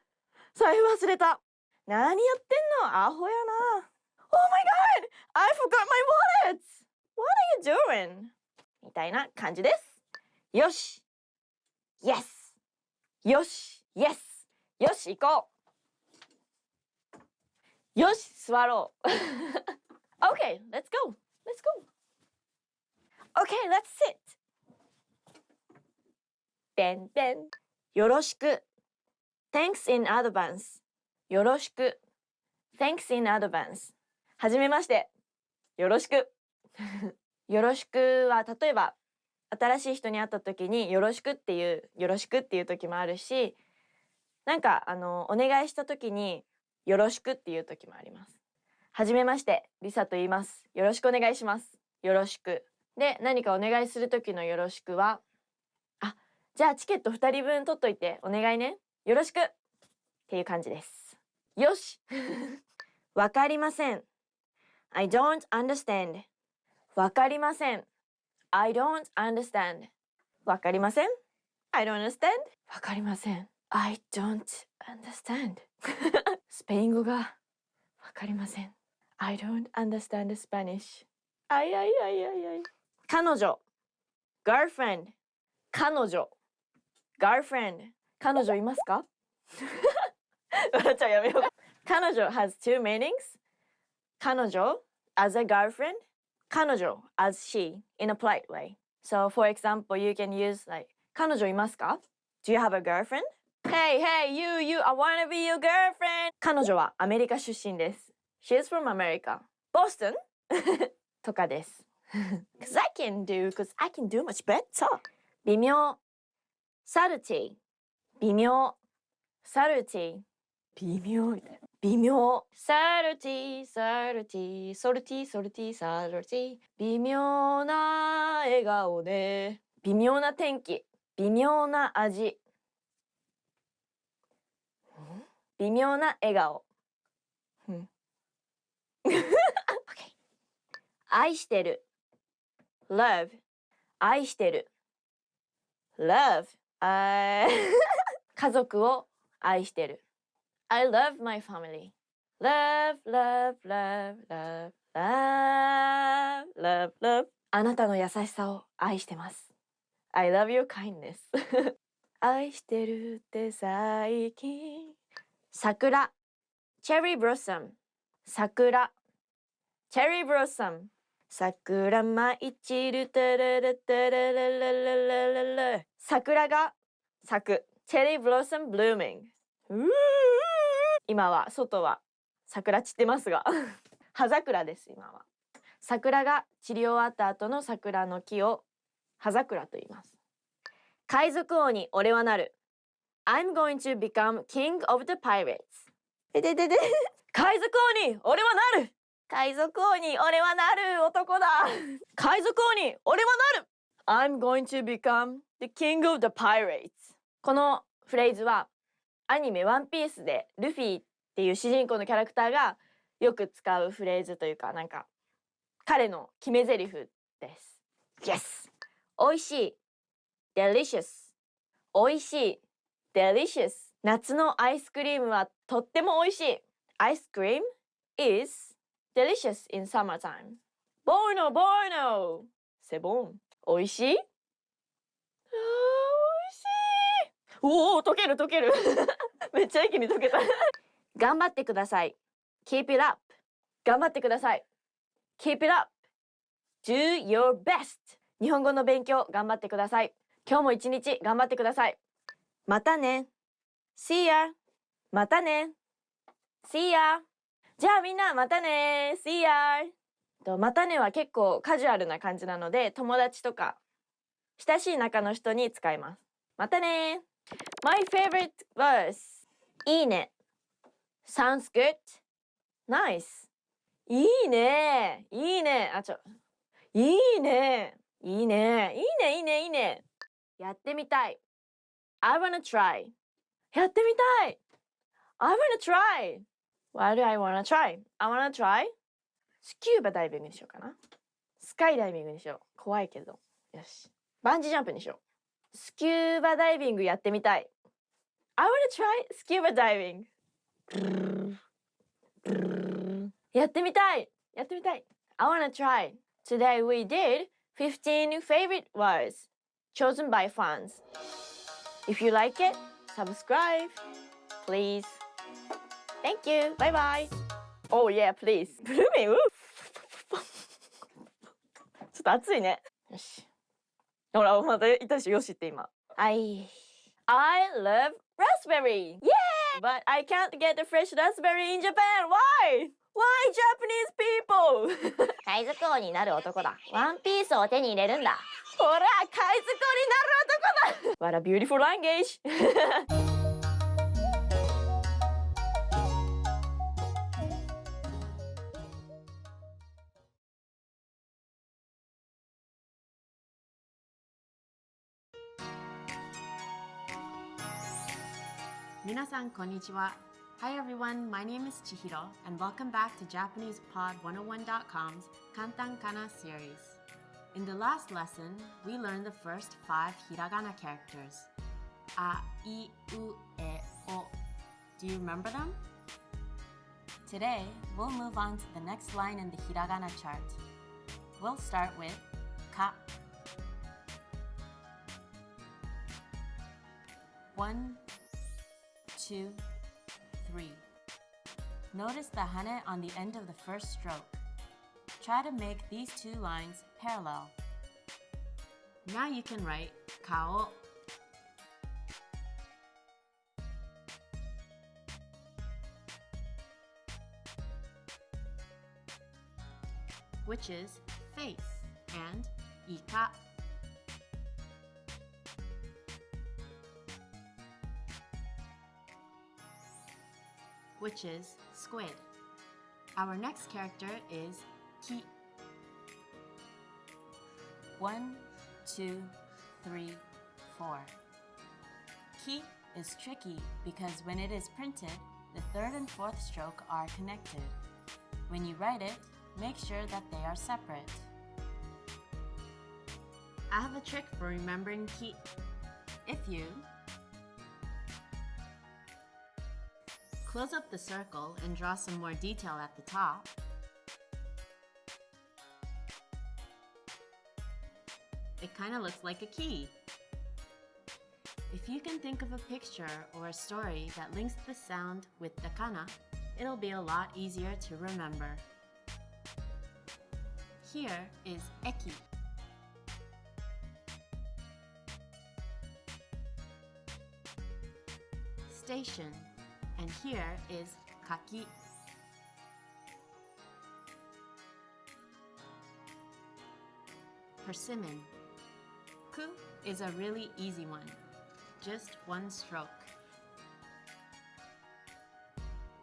Speaker 2: 財布忘れた。何やってんの、アホやな。Oh my god! I forgot my wallet! What are you doing? みたいな感じです。よし Yes! よし Yes! よし行こう。よし座ろう。Okay, let's go. Let's go. Okay, let's sit. べんべん。よろしく。Thanks in advance. よろしく。Thanks in advance. はじめまして。よろしく。よろしくは例えば新しい人に会った時によろしくっていう時もあるし、なんかお願いした時によろしくっていう時もあります。はじめまして、リサと言います。よろしくお願いします。よろしく。で、何かお願いする時のよろしくは、あ、じゃあチケット2人分取っといてお願いね。よろしくっていう感じです。よし。わかりません。I don't understand. わかりません。I don't understand. わかりません。I don't understand. わかりません。I don't understand. スペイン語がわかりません。I don't understand Spanish. あいあいあいあいあい。彼女。girlfriend。彼女。girlfriend。彼女いますか？笑っちゃう、やめよう。彼女 has two meanings. 彼女 as a girlfriend. 彼女 as she in a polite way. So for example, you can use like 彼女いますか？ Do you have a girlfriend? Hey, hey, you, I wanna be your girlfriend. 彼女はアメリカ出身です。She's from America. Boston? とかです。Cause I can do much better. 微妙。Subtlety. 微妙。Subtlety. 微妙みたいな。微妙。Subtlety, subtlety, salty, salty, subtlety. 微妙な笑顔で。微妙な天気。微妙な味。微妙な笑顔。Okay. 愛してる。Love. 愛してる。Love. 家族を愛してる。I love my family. Love, love, love, love, love, love, love. あなたの優しさを愛してます。I love your kindness. 愛してるって最近。桜。Cherry blossom. 桜。Cherry blossom. 桜舞い散るタララタラララララララ。桜が咲く。Cherry blossom blooming. 今は外は桜散ってますが葉桜です今は。桜が散り終わった後の桜の木を葉桜と言います。海賊王に俺はなる。I'm going to become king of the pirates. 海賊王に俺はなる。海賊王に俺はなる男だ。海賊王に俺はなる。I'm going to become the king of the pirates. このフレーズはアニメワンピースでルフィっていう主人公のキャラクターがよく使うフレーズというか、なんか彼の決め台詞です。Yes! おいしい delicious おいしい delicious 夏のアイスクリームはとってもおいしい。Ice cream is delicious in summertime. Buono, buono! セボンおいしい。おいしい。おお、溶ける溶けるめっちゃ一気に溶けた頑張ってください。Keep it up. 頑張ってください。Keep it up. Do your best. 日本語の勉強頑張ってください。今日も一日頑張ってください。またね。See ya. またね。See ya. じゃあみんなまたね。See ya. またねは結構カジュアルな感じなので、友達とか親しい仲の人に使います。またね。My favorite verse. いいね。Sounds good. Nice. いいね。いいね。いいね。いいね。いいね。いいね。いいね。やってみたい。I wanna try. やってみたい。I wanna try. What do I wanna try? I wanna try. スキューバダイビングにしようかな。スカイダイビングにしよう。怖いけど。よし。バンジージャンプにしよう。スキューバダイビングやってみたい。I wanna try scuba diving. やってみたい。やってみたい。I wanna try. Today we did 15 favorite words chosen by fans. If you like it, subscribe, please. Thank you. Bye bye. Oh yeah, please. ブルーミンちょっと暑いね。よし。ほら、またいたでしょ、よしって今。I love raspberry. Yeah! But I can't get the fresh raspberry in Japan. Why? Why Japanese people? 海賊王になる男だ。ワンピースを手に入れるんだ。ほら、海賊王になる男だ。What a beautiful language.
Speaker 13: 皆さんこんにちは。Hi everyone, my name is Chihiro and welcome back to JapanesePod101.com's Kantan Kana series. In the last lesson, we learned the first 5 Hiragana characters. A, I, U, E, O. Do you remember them? Today, we'll move on to the next line in the Hiragana chart. We'll start with Ka. 1, 2, 3. Notice the hane on the end of the first stroke. Try to make these 2 lines parallel. Now you can write kao. Which is face, and ika. Which is squid. Our next character is ki. 1, 2, 3, 4. Ki is tricky because when it is printed, the 3rd and 4th stroke are connected. When you write it, make sure that they are separate. I have a trick for remembering ki. If you close up the circle and draw some more detail at the top, it kind of looks like a key. If you can think of a picture or a story that links the sound with the kana, it'll be a lot easier to remember. Here is eki. Station. And here is kaki. Persimmon. Ku is a really easy one. Just 1 stroke.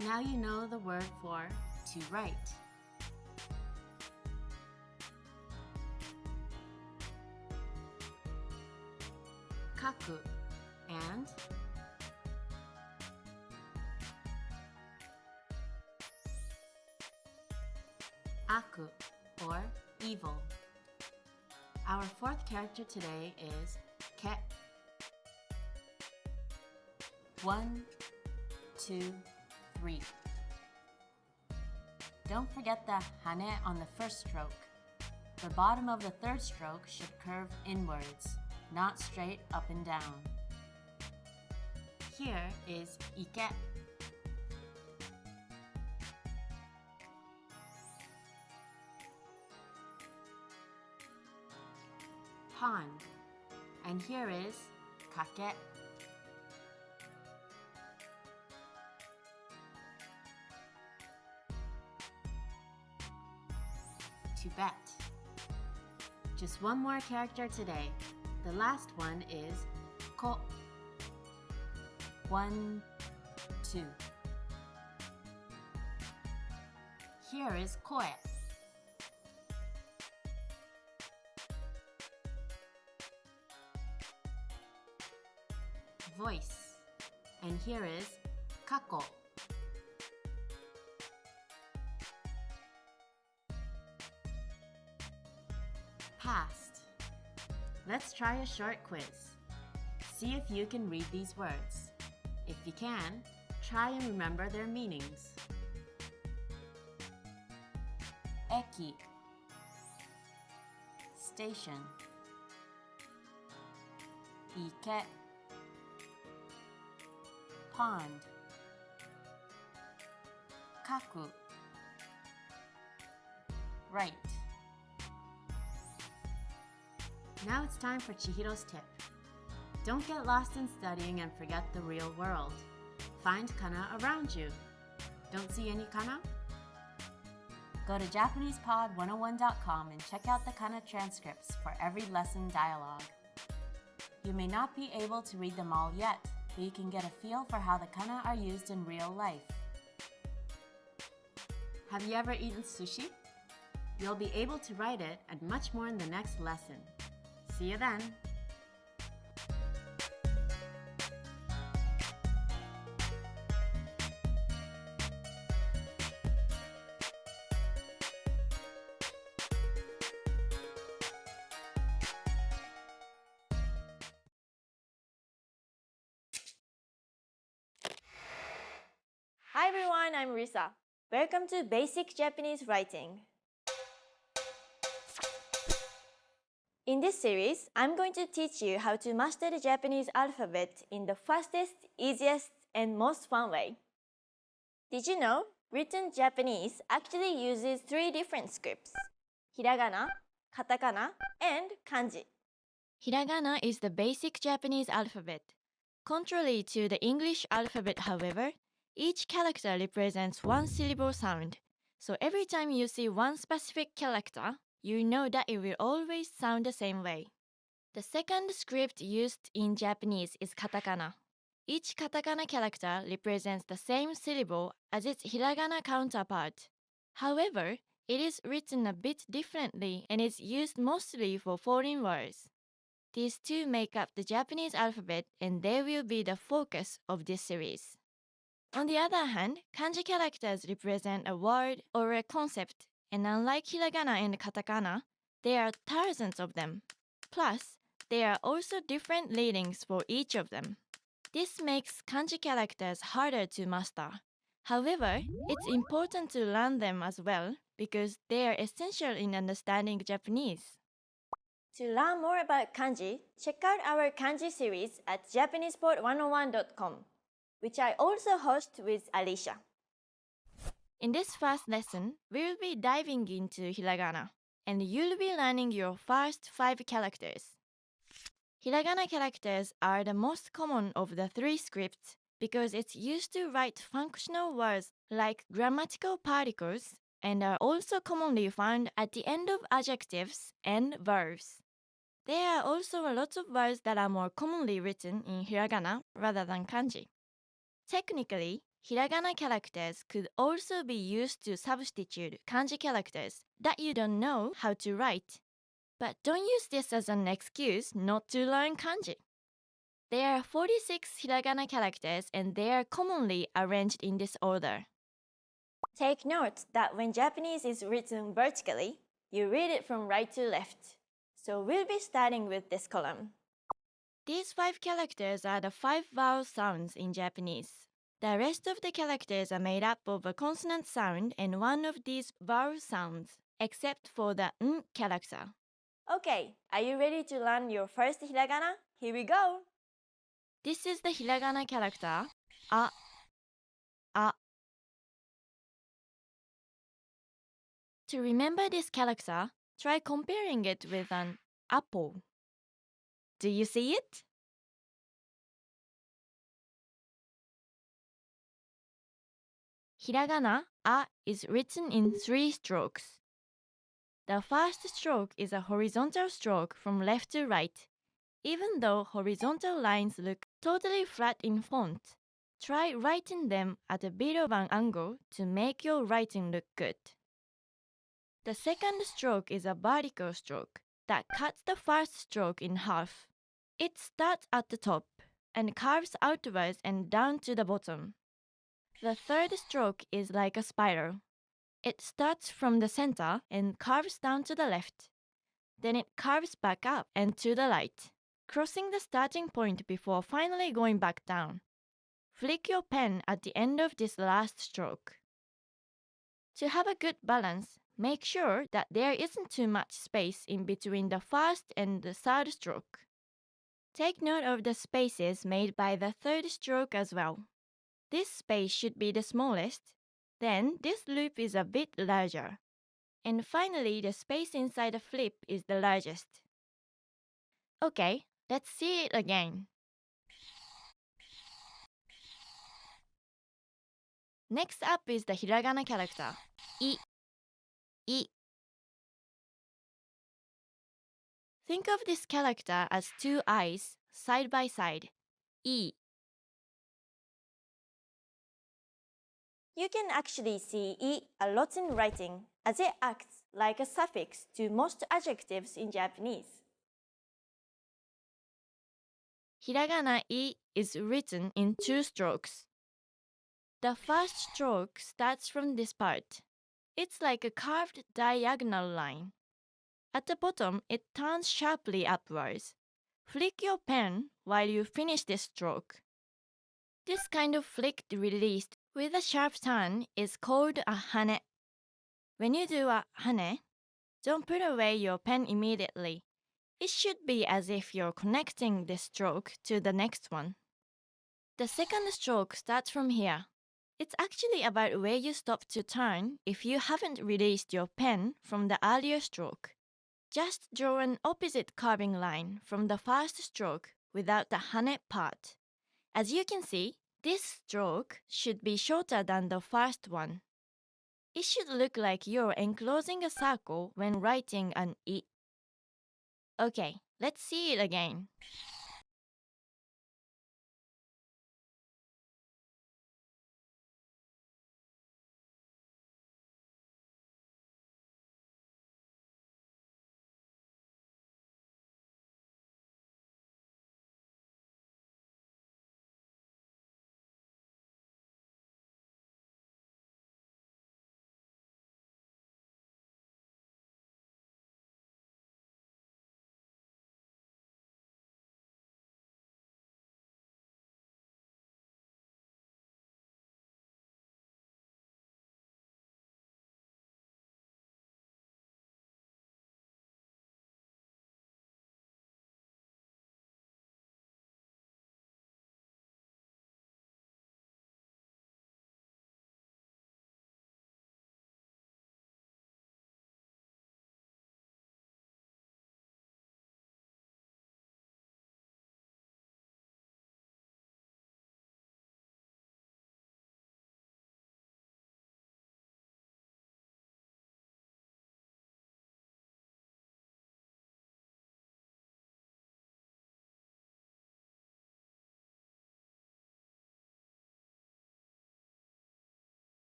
Speaker 13: Now you know the word for to write. Kaku and aku, or evil. Our 4th character today is ke. 1, 2, 3. Don't forget the hane on the first stroke. The bottom of the 3rd stroke should curve inwards, not straight up and down. Here is ike. Pond. And here is kake. To bet. Just 1 more character today. The last one is ko. 1, 2. Here is koe. Voice. And here is kako. Past. Let's try a short quiz. See if you can read these words. If you can, try and remember their meanings. Eki. Station. Ike. Pond. Kaku. Right. Now it's time for Chihiro's tip. Don't get lost in studying and forget the real world. Find kana around you. Don't see any kana? Go to JapanesePod101.com and check out the kana transcripts for every lesson dialogue. You may not be able to read them all yet, but you can get a feel for how the kana are used in real life. Have you ever eaten sushi? You'll be able to write it and much more in the next lesson. See you then!
Speaker 2: Hi everyone, I'm Risa. Welcome to Basic Japanese Writing. In this series, I'm going to teach you how to master the Japanese alphabet in the fastest, easiest, and most fun way. Did you know written Japanese actually uses 3 different scripts: Hiragana, Katakana, and Kanji. Hiragana is the basic Japanese alphabet. Contrary to the English alphabet, however, each character represents one syllable sound. So every time you see one specific character, you know that it will always sound the same way. The second script used in Japanese is katakana. Each katakana character represents the same syllable as its hiragana counterpart. However, it is written a bit differently and is used mostly for foreign words. These two make up the Japanese alphabet, and they will be the focus of this series. On the other hand, kanji characters represent a word or a concept, and unlike hiragana and katakana, there are thousands of them. Plus, there are also different readings for each of them. This makes kanji characters harder to master. However, it's important to learn them as well because they are essential in understanding Japanese. To learn more about kanji, check out our kanji series at JapanesePod101.com, which I also host with Alicia. In this first lesson, we'll be diving into hiragana, and you'll be learning your first 5 characters. Hiragana characters are the most common of the 3 scripts because it's used to write functional words like grammatical particles and are also commonly found at the end of adjectives and verbs. There are also lots of words that are more commonly written in hiragana rather than kanji. Technically, hiragana characters could also be used to substitute kanji characters that you don't know how to write. But don't use this as an excuse not to learn kanji. There are 46 hiragana characters and they are commonly arranged in this order. Take note that when Japanese is written vertically, you read it from right to left. So we'll be starting with this column. These 5 characters are the 5 vowel sounds in Japanese. The rest of the characters are made up of a consonant sound and one of these vowel sounds, except for the n character. Okay, are you ready to learn your first hiragana? Here we go! This is the hiragana character, a. To remember this character, try comparing it with an apple. Do you see it? Hiragana a is written in 3 strokes. The first stroke is a horizontal stroke from left to right, Even though horizontal lines look totally flat in font, try writing them at a bit of an angle to make your writing look good. The second stroke is a vertical stroke that cuts the first stroke in half. It starts at the top and curves outwards and down to the bottom. The third stroke is like a spiral. It starts from the center and curves down to the left. Then it curves back up and to the right, crossing the starting point before finally going back down. Flick your pen at the end of this last stroke. To have a good balance, make sure that there isn't too much space in between the first and the third stroke. Take note of the spaces made by the third stroke as well. This space should be the smallest, then this loop is a bit larger. And finally, the space inside the flip is the largest. Okay, let's see it again. Next up is the hiragana character, I. I. Think of this character as two eyes, side by side. I. You can actually see I a lot in writing, as it acts like a suffix to most adjectives in Japanese. Hiragana I is written in two strokes. The first stroke starts from this part. It's like a curved diagonal line. At the bottom, it turns sharply upwards. Flick your pen while you finish this stroke. This kind of flicked released with a sharp turn is called a hane. When you do a hane, don't put away your pen immediately. It should be as if you're connecting this stroke to the next one. The second stroke starts from here. It's actually about where you stop to turn if you haven't released your pen from the earlier stroke. Just draw an opposite curving line from the first stroke without the hane part. As you can see, this stroke should be shorter than the first one. It should look like you're enclosing a circle when writing an I. Okay, let's see it again.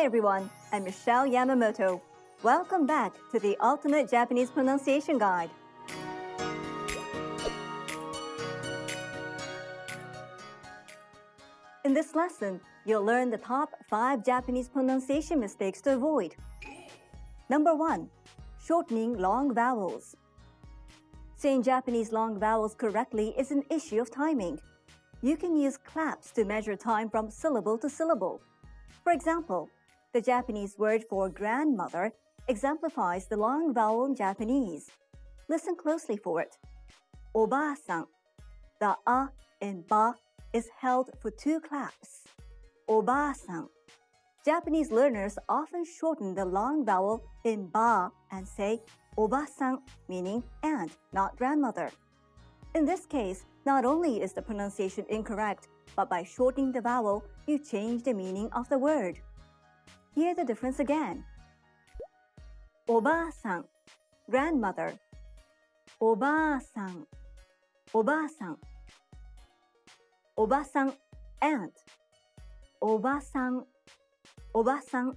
Speaker 17: Hi everyone, I'm Michelle Yamamoto. Welcome back to the Ultimate Japanese Pronunciation Guide. In this lesson, you'll learn the top 5 Japanese pronunciation mistakes to avoid. Number 1. Shortening long vowels. Saying Japanese long vowels correctly is an issue of timing. You can use claps to measure time from syllable to syllable. For example, the Japanese word for grandmother exemplifies the long vowel in Japanese. Listen closely for it. Oba-san. The a in ba is held for 2 claps. Oba-san. Japanese learners often shorten the long vowel in ba and say oba-san, meaning aunt, not grandmother. In this case, not only is the pronunciation incorrect, but by shortening the vowel, you change the meaning of the word. Hear the difference again. Oba-san, grandmother. Oba-san, oba-san. Oba-san, aunt. Oba-san, oba-san.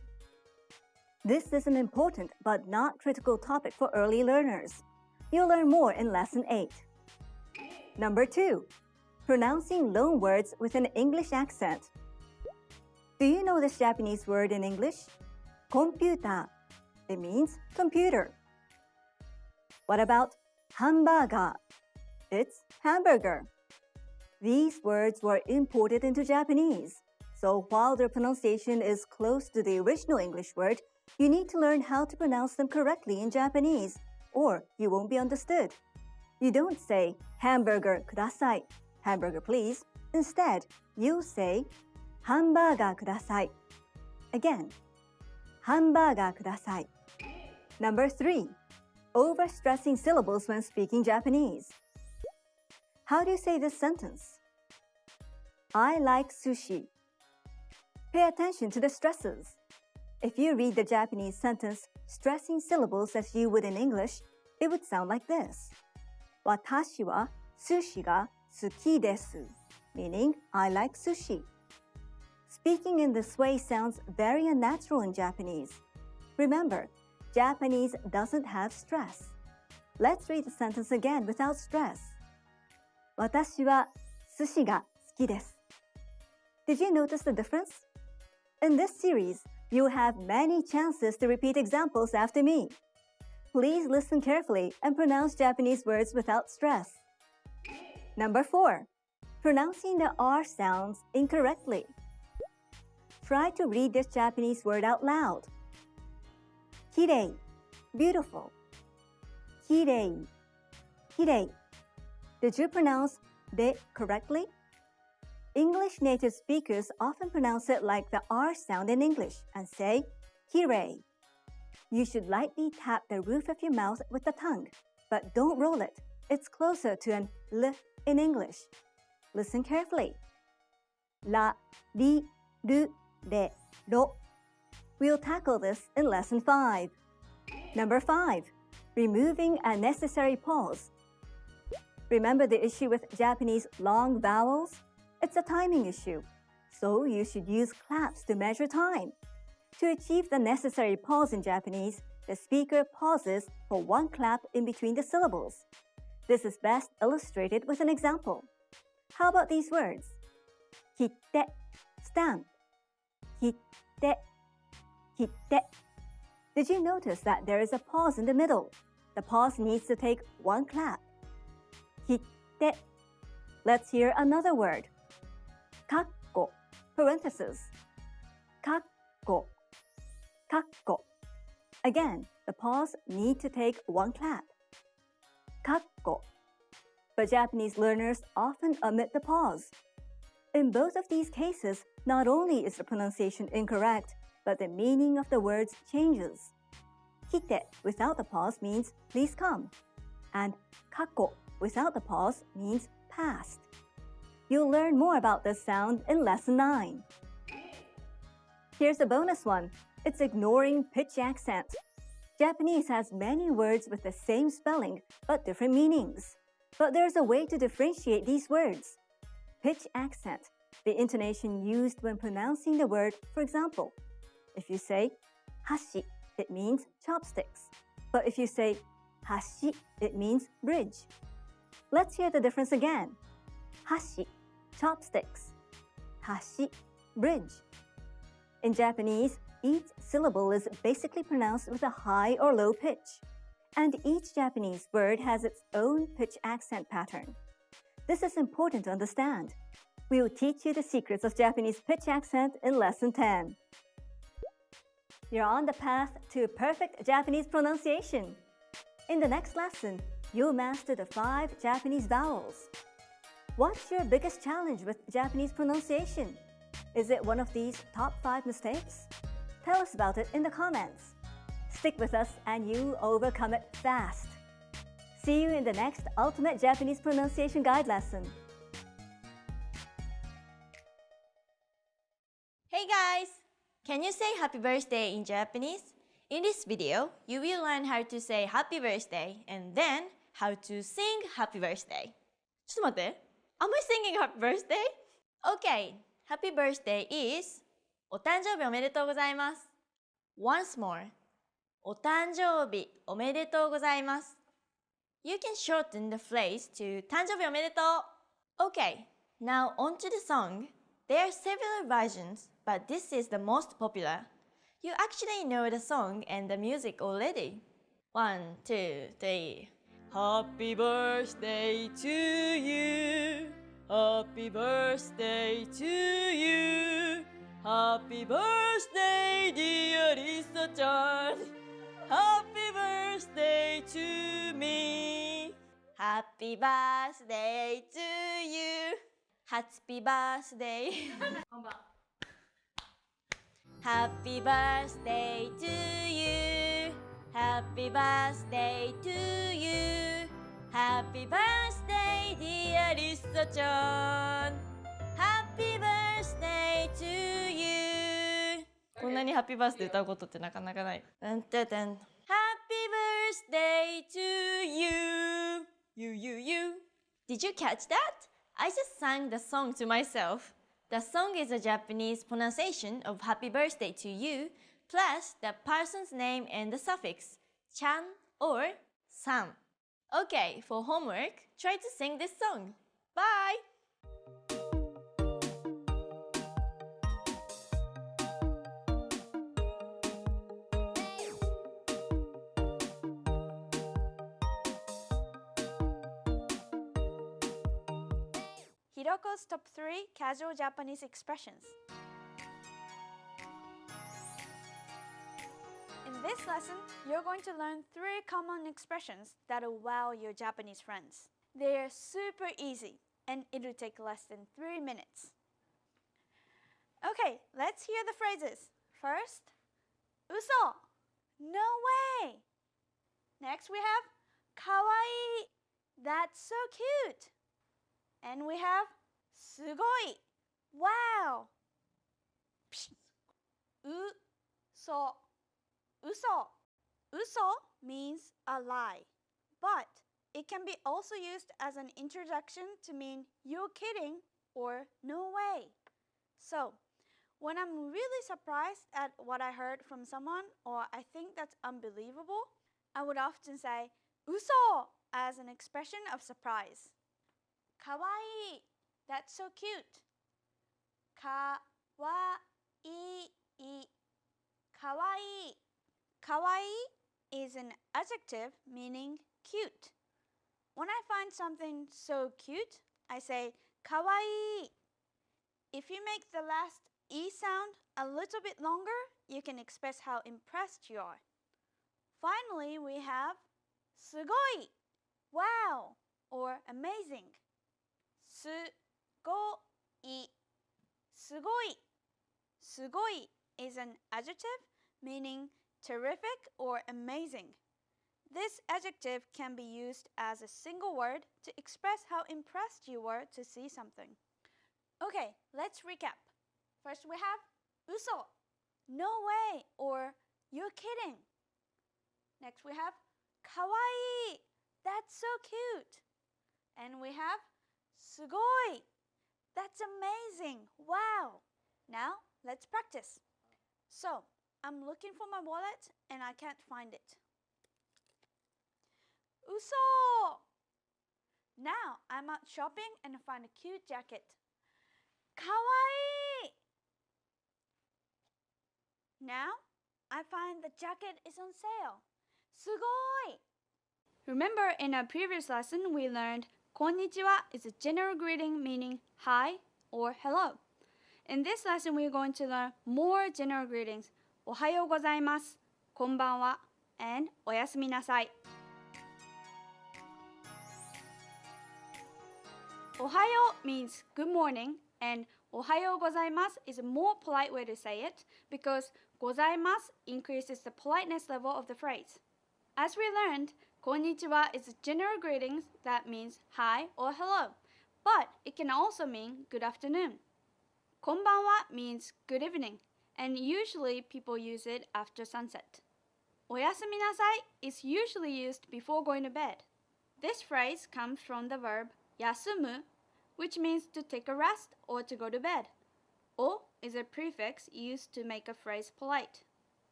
Speaker 17: This is an important but not critical topic for early learners. You'll learn more in Lesson 8. Number 2. Pronouncing loan words with an English accent. Do you know this Japanese word in English? Computer. It means computer. What about hamburger? It's hamburger. These words were imported into Japanese. So while their pronunciation is close to the original English word, you need to learn how to pronounce them correctly in Japanese, or you won't be understood. You don't say hamburger kudasai, hamburger please. Instead, you say hamburger kudasai. Again, hamburger kudasai. Number 3. Overstressing syllables when speaking Japanese. How do you say this sentence? I like sushi. Pay attention to the stresses. If you read the Japanese sentence stressing syllables as you would in English, it would sound like this. Watashi wa sushi ga suki desu, meaning I like sushi. Speaking in this way sounds very unnatural in Japanese. Remember, Japanese doesn't have stress. Let's read the sentence again without stress. Watashi wa sushi ga suki desu. Did you notice the difference? In this series, you have many chances to repeat examples after me. Please listen carefully and pronounce Japanese words without stress. Number 4. Pronouncing the R sounds incorrectly. Try to read this Japanese word out loud. Kirei, beautiful. Kirei, kirei. Did you pronounce de correctly? English native speakers often pronounce it like the R sound in English and say, kirei. You should lightly tap the roof of your mouth with the tongue, but don't roll it. It's closer to an L in English. Listen carefully. La, ri, ru, re, ro. We'll tackle this in Lesson 5. Number 5. Removing unnecessary pause. Remember the issue with Japanese long vowels? It's a timing issue, so you should use claps to measure time. To achieve the necessary pause in Japanese, the speaker pauses for 1 clap in between the syllables. This is best illustrated with an example. How about these words? Hitte, stamp. Hitte, hitte. Did you notice that there is a pause in the middle? The pause needs to take 1 clap. Hitte. Let's hear another word. Kakko, parenthesis. Kakko, kakko. Again, the pause need to take 1 clap. Kakko. But Japanese learners often omit the pause. In both of these cases, not only is the pronunciation incorrect, but the meaning of the words changes. Kite without the pause means please come, and kakko without the pause means past. You'll learn more about this sound in Lesson 9. Here's a bonus one. It's ignoring pitch accent. Japanese has many words with the same spelling but different meanings. But there's a way to differentiate these words. Pitch accent, the intonation used when pronouncing the word, for example, If you say hashi, it means chopsticks. But if you say hashi, it means bridge. Let's hear the difference again. Hashi, chopsticks. Hashi, bridge. In Japanese, each syllable is basically pronounced with a high or low pitch. And each Japanese word has its own pitch accent pattern. This is important to understand. We will teach you the secrets of Japanese pitch accent in Lesson 10. You're on the path to perfect Japanese pronunciation. In the next lesson, you'll master the 5 Japanese vowels. What's your biggest challenge with Japanese pronunciation? Is it one of these top 5 mistakes? Tell us about it in the comments. Stick with us and you'll overcome it fast. See you in the next Ultimate Japanese Pronunciation Guide lesson.
Speaker 2: Hey guys! Can you say happy birthday in Japanese? In this video, you will learn how to say happy birthday and then how to sing happy birthday. ちょっと待って。Am I singing happy birthday? Okay, happy birthday is お誕生日おめでとうございます。Once more, お誕生日おめでとうございます。You can shorten the phrase to 誕生日おめでとう。Okay, now on to the song. There are several versions, but this is the most popular. You actually know the song and the music already. 1, 2, 3. Happy birthday to you. Happy birthday to you. Happy birthday, dear Lisa-chan. Happy birthday to me. Happy birthday to you. Happy birthday. Happy birthday to you. Happy birthday to you. Happy birthday, dear Lisa-chan. Happy birthday to you. こんなにハッピーバースデー歌うことってなかなかない。Happy birthday to you. You. Did you catch that? I just sang the song to myself. The song is a Japanese pronunciation of happy birthday to you, plus the person's name and the suffix chan or san. Okay, for homework, try to sing this song. Bye!
Speaker 16: Hiroko's top 3 casual Japanese expressions. In this lesson, you're going to learn 3 common expressions that will wow your Japanese friends. They are super easy and it'll take less than 3 minutes. Okay, let's hear the phrases. First, uso. No way. Next we have kawaii. That's so cute. And we have sugoi. Wow. Psh. Uso. Uso means a lie, but it can be also used as an introduction to mean you're kidding or no way. So, when I'm really surprised at what I heard from someone or I think that's unbelievable, I would often say uso as an expression of surprise. Kawaii. That's so cute. Kawaii. Kawaii. Kawaii is an adjective meaning cute. When I find something so cute, I say kawaii. If you make the last E sound a little bit longer, you can express how impressed you are. Finally, we have sugoi. Wow or amazing. Sugoi. Sugoi. Sugoi is an adjective meaning terrific or amazing. This adjective can be used as a single word to express how impressed you were to see something. Okay, let's recap. First we have uso. No way or you're kidding. Next we have kawaii. That's so cute. And we have sugoi. That's amazing. Wow. Now let's practice. So I'm looking for my wallet and I can't find it. Uso! Now I'm out shopping and find a cute jacket. Kawaii! Now I find the jacket is on sale. Sugoi! Remember in our previous lesson we learned konnichiwa is a general greeting meaning hi or hello. In this lesson we are going to learn more general greetings. Ohayou gozaimasu, konbanwa, and oyasumi nasai. Ohayo means good morning, and ohayou gozaimasu is a more polite way to say it because gozaimasu increases the politeness level of the phrase. As we learned, konnichiwa is a general greeting that means hi or hello, but it can also mean good afternoon. Konbanwa means good evening, and usually people use it after sunset. Oyasumi nasai is usually used before going to bed. This phrase comes from the verb yasumu, which means to take a rest or to go to bed. O is a prefix used to make a phrase polite.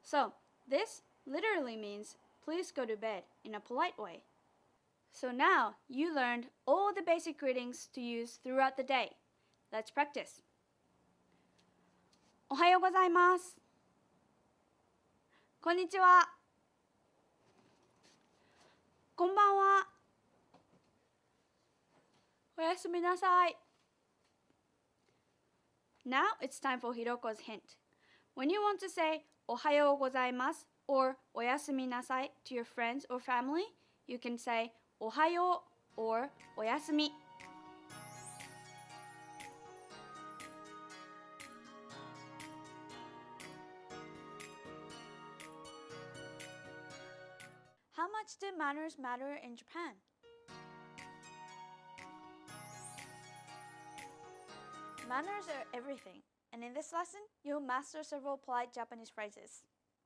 Speaker 16: So, this literally means please go to bed in a polite way. So now you learned all the basic greetings to use throughout the day. Let's practice. Ohayou gozaimasu. Konnichiwa. Konbanwa. Oyasumi nasai. Now it's time for Hiroko's hint. When you want to say ohayou gozaimasu or oyasumi nasai to your friends or family, you can say ohayou or oyasumi. How much do manners matter in Japan? Manners are everything, and in this lesson, you'll master several polite Japanese phrases.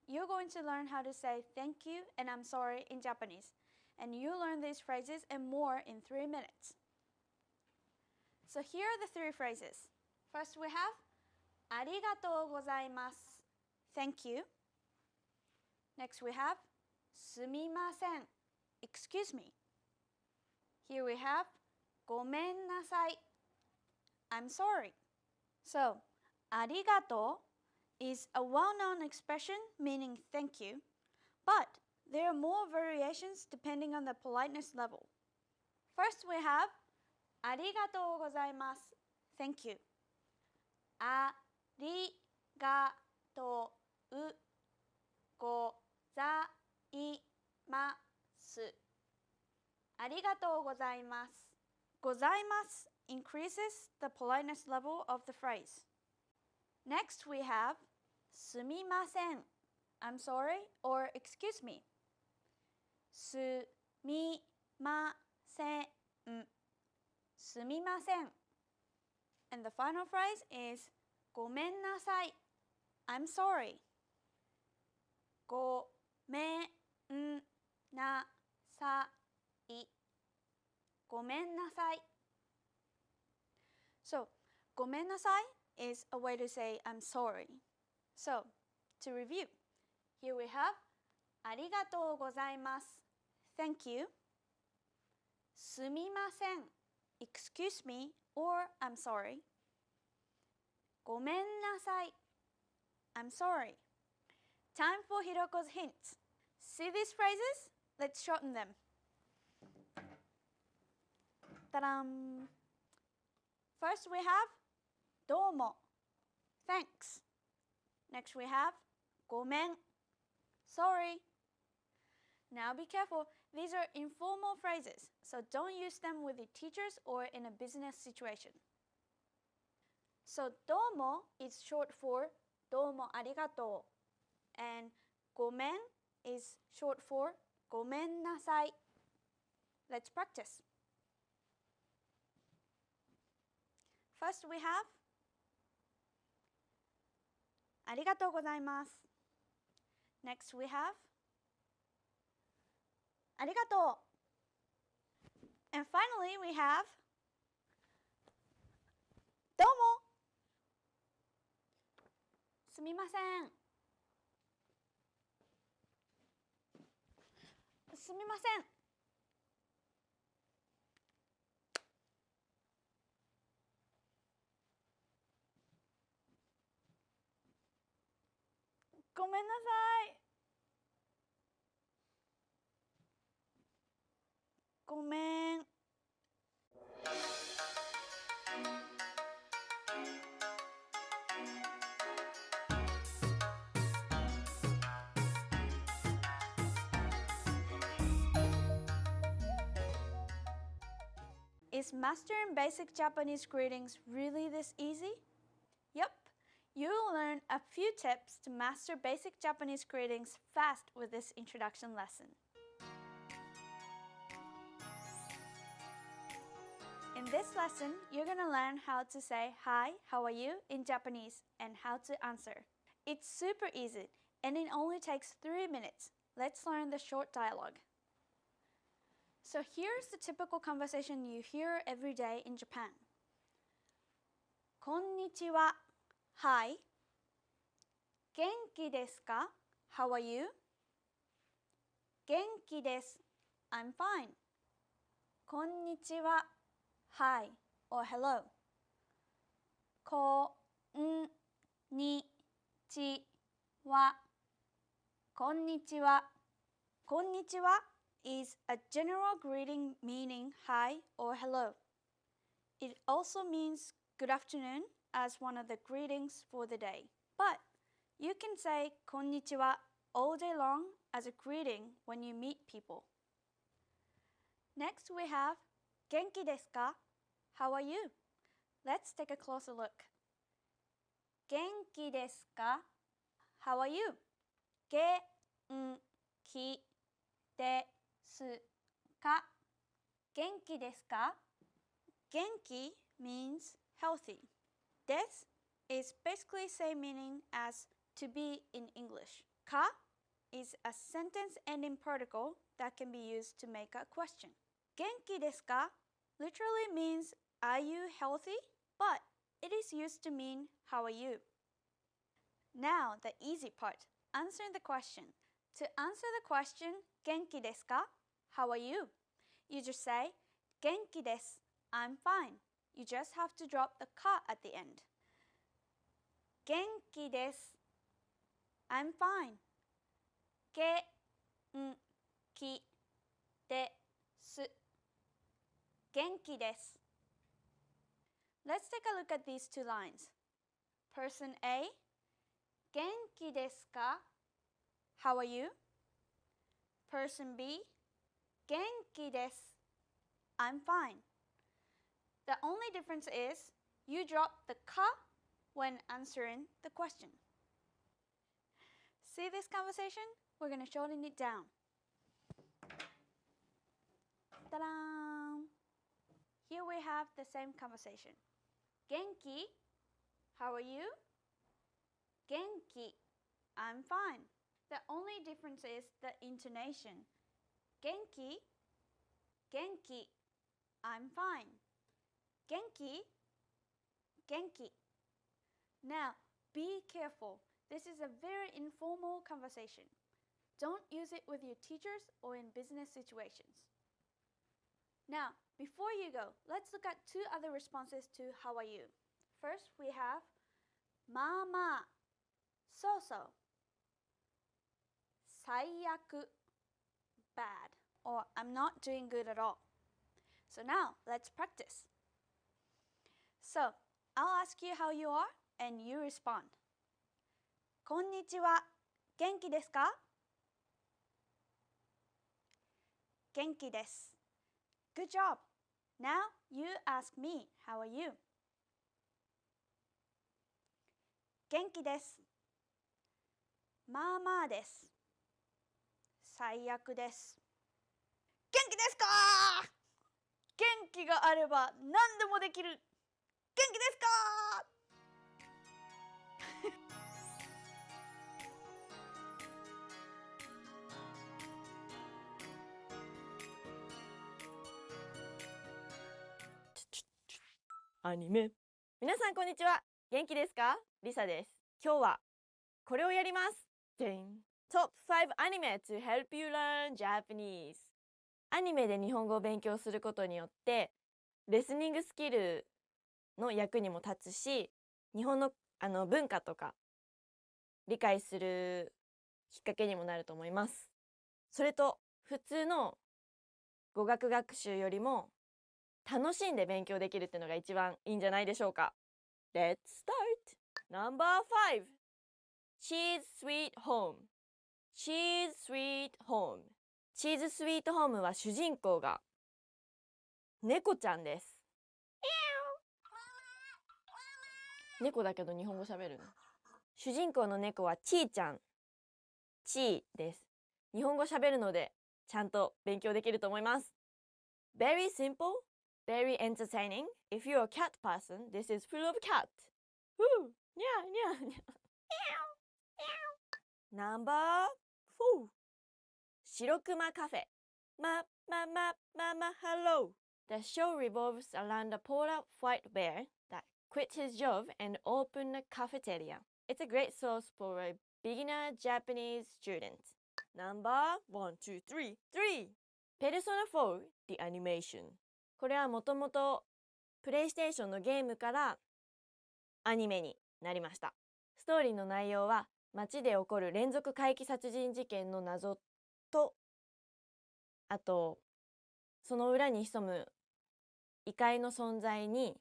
Speaker 16: You're going to learn how to say thank you and I'm sorry in Japanese, and you'll learn these phrases and more in 3 minutes. So here are the 3 phrases. First we have arigatou gozaimasu, thank you. Next we have sumimasen, excuse me. Here we have gomen nasai, I'm sorry. So, arigato is a well-known expression meaning thank you, but there are more variations depending on the politeness level. First we have arigatou gozaimasu, thank you. Arigatou gozaimasu. Arigatou gozaimasu. Gozaimasu increases the politeness level of the phrase. Next we have sumimasen, I'm sorry or excuse me. Sumimasen, sumimasen. And the final phrase is gomen nasai, I'm sorry. Gomen nasai. Gomen nasai. So, gomen nasai is a way to say I'm sorry. So, to review, here we have arigatou gozaimasu, thank you. Sumimasen, excuse me or I'm sorry. Gomen nasai, I'm sorry. Time for Hiroko's hints. See these phrases? Let's shorten them. Ta-dam! First we have domo, thanks. Next we have gomen, sorry. Now be careful, these are informal phrases, so don't use them with the teachers or in a business situation. So domo is short for domo arigatou, and gomen is short for gomen nasai. Let's practice. First we have arigatou gozaimasu. Next we have arigatou. And finally we have domo. Sumimasen. すみません。ごめんなさい。ごめん。Is mastering basic Japanese greetings really this easy? Yep, you'll learn a few tips to master basic Japanese greetings fast with this introduction lesson. In this lesson, you're going to learn how to say hi, how are you in Japanese and how to answer. It's super easy and it only takes 3 minutes. Let's learn the short dialogue. So here's the typical conversation you hear every day in Japan. Konnichiwa. Hi. Genki desu ka? How are you? Genki desu. I'm fine. Konnichiwa. Hi or hello. Konnichiwa. Konnichiwa. Konnichiwa is a general greeting meaning hi or hello. It also means good afternoon as one of the greetings for the day. But you can say konnichiwa all day long as a greeting when you meet people. Next we have genki desu ka? How are you? Let's take a closer look. Genki desu ka? How are you? Genki desu ka? Genki desu ka? Genki means healthy. Desu is basically same meaning as to be in English. Ka is a sentence ending particle that can be used to make a question. Genki desu ka literally means are you healthy? But it is used to mean how are you? Now the easy part, answering the question. To answer the question, genki desu ka? How are you? You just say, genki desu, I'm fine. You just have to drop the ka at the end. Genki desu, I'm fine. Genki desu. Genki desu. Let's take a look at these two lines. Person A, genki desu ka? How are you? Person B, genki desu. I'm fine. The only difference is you drop the ka when answering the question. See this conversation? We're going to shorten it down. Ta-da! Here we have the same conversation. Genki, how are you? Genki, I'm fine. The only difference is the intonation. Genki, genki, I'm fine. Genki, genki. Now, be careful. This is a very informal conversation. Don't use it with your teachers or in business situations. Now, before you go, let's look at 2 other responses to how are you. First, we have ma ma, so so, saiyaku, bad, or I'm not doing good at all. So now, let's practice. So, I'll ask you how you are and you respond. Konnichiwa, genki desu ka? Genki desu. Good job. Now you ask me, how are you? Genki desu. Ma ma desu. Saiyaku desu. Genki desu ka? 元気があれば何でもできる。元気ですか？
Speaker 2: アニメ。皆さんこんにちは。元気ですか？リサです。今日はこれをやります。でん。Top 5 anime to help you learn Japanese。アニメで日本語を勉強することによって、レスニングスキルの役にも立つし、日本の文化とか理解するきっかけにもなると思います。それと普通の語学学習よりも楽しんで勉強できるっていうのが一番いいんじゃないでしょうか。Let's start! No.5 Cheese Sweet Home Cheese Sweet Home チーズスイートホームは主人公が猫ちゃんです。猫だけど日本語喋るの。主人公の猫はちーちゃん。ちーです。日本語喋るのでちゃんと勉強できると思います。Very simple, very entertaining. If you're a cat person, this is full of cat. Woo! にゃーにゃーにゃー。No.4 白熊カフェ。Hello. The show revolves around a polar white bear that quit his job and opened a cafeteria. It's a great source for a beginner Japanese student. Number 3 Persona 4 The Animation これはもともとプレイステーションのゲームからアニメになりました。ストーリーの内容は街で起こる連続怪奇殺人事件の謎と、あとその裏に潜む異界の存在に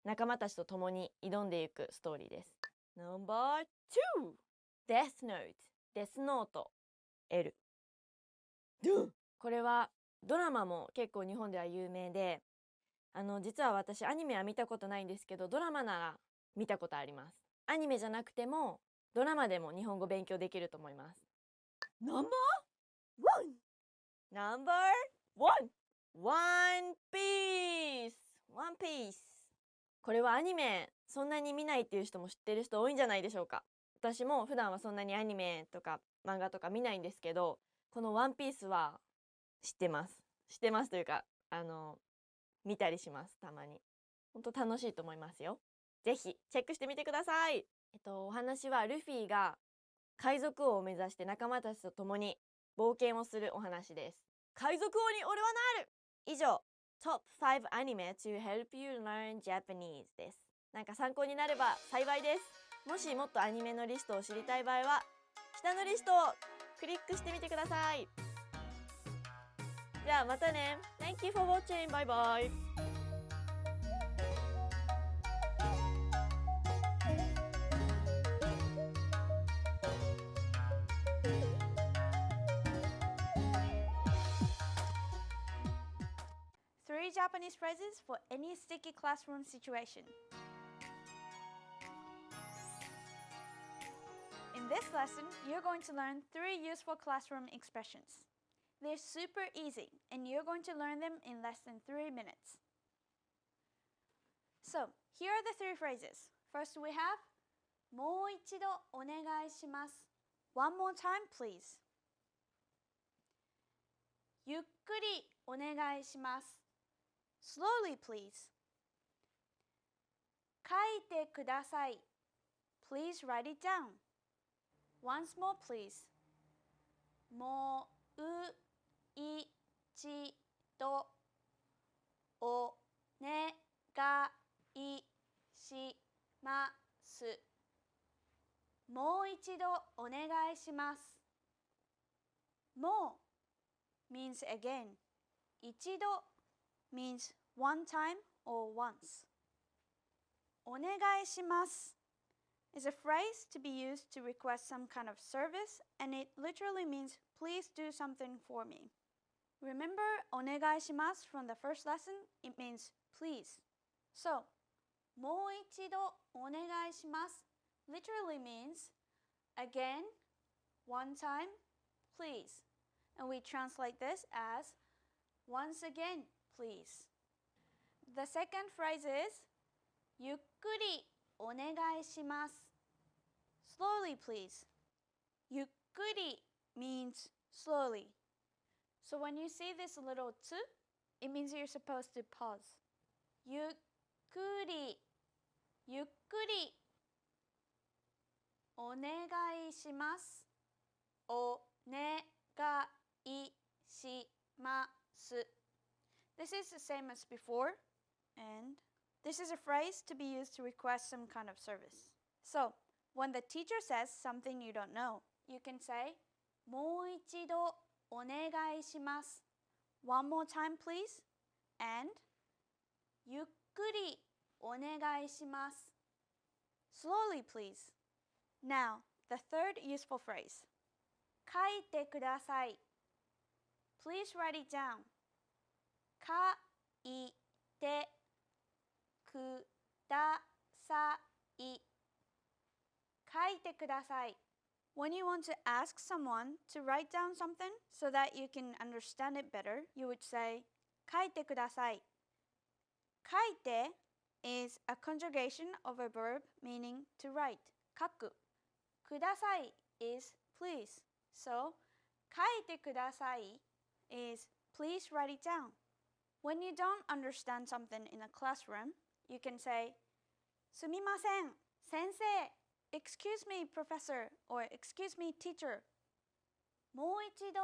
Speaker 2: 仲間たちと共に挑んでいくストーリーです。Number 2 Death Note デスノート L これはドラマも結構日本では有名で、実は私アニメは見たことないんですけど、ドラマなら見たことあります。アニメじゃなくてもドラマでも日本語勉強できると思います。Number 1 One Piece これはアニメそんなに見ないっていう人も知ってる人多いんじゃないでしょうか。私も普段はそんなにアニメとか漫画とか見ないんですけど、このワンピースは知ってますというか見たりします。たまに本当楽しいと思いますよ。ぜひチェックしてみてください。お話はルフィが海賊王を目指して仲間たちと共に冒険をするお話です。海賊王に俺はなる。以上 Top 5 Anime to help you learn Japanese です。なんか参考になれば幸いです。もしもっとアニメのリストを知りたい場合は下のリストをクリックしてみてください。じゃあまたね。Thank you for watching. Bye bye.
Speaker 16: Three Japanese phrases for any sticky classroom situation. In this lesson, you're going to learn 3 useful classroom expressions. They're super easy, and you're going to learn them in less than 3 minutes. So, here are the 3 phrases. First we have もう一度お願いします. One more time, please. ゆっくりお願いします. Slowly, please. 書いてください. Please write it down. Once more, please. もう一度お願いします。もう一度お願いします。もう means again. 一度 means one time or once. お願いします is a phrase to be used to request some kind of service, and it literally means please do something for me. Remember お願いします from the first lesson? It means please. So もう一度お願いします literally means again, one time, please. And we translate this as once again, please. The second phrase is ゆっくりお願いします slowly, please. ゆっくり means slowly. So when you see this little つ, it means you're supposed to pause. ゆっくりゆっくりお願いしますお願いします。This is the same as before, and this is a phrase to be used to request some kind of service. So, when the teacher says something you don't know, you can say, もう一度お願いします。One more time, please. And, ゆっくりお願いします。Slowly, please. Now, the third useful phrase. 書いてください. Please write it down. 書いてください。書いてください. When you want to ask someone to write down something so that you can understand it better, you would say, 書いてください. 書いて is a conjugation of a verb meaning to write. 書く. ください is please. So, 書いてください is please write it down. When you don't understand something in a classroom, you can say, すみません、先生. Excuse me, professor, or excuse me, teacher. もう一度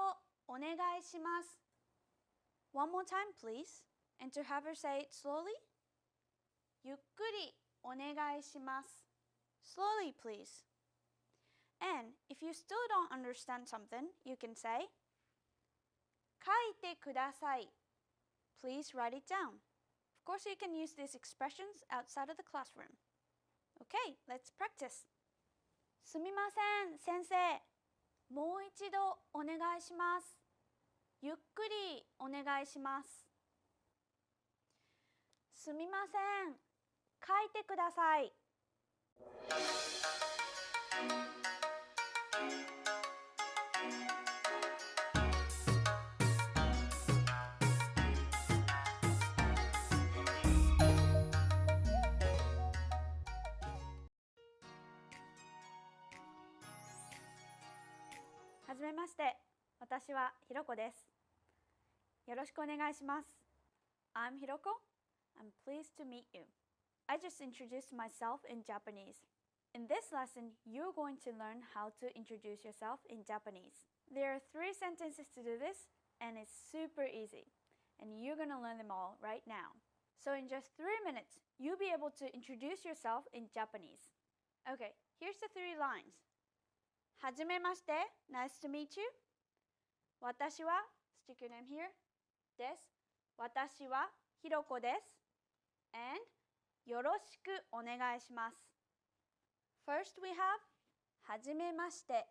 Speaker 16: お願いします. One more time, please. And to have her say it slowly. ゆっくりお願いします. Slowly, please. And if you still don't understand something, you can say, 書いてください. Please write it down. Of course, you can use these expressions outside of the classroom. Okay, let's practice. すみません、先生。もう一度お願いします。ゆっくりお願いします。すみません。書いてください。はじめまして。私はひろこです。よろしくお願いします。I'm Hiroko. I'm pleased to meet you. I just introduced myself in Japanese. In this lesson, you're going to learn how to introduce yourself in Japanese. There are 3 sentences to do this, and it's super easy. And you're going to learn them all right now. So in just 3 minutes, you'll be able to introduce yourself in Japanese. Okay, here's the 3 lines. はじめまして, nice to meet you. 私は, stick your name here, です。私はひろこです。And よろしくお願いします。First we have はじめまして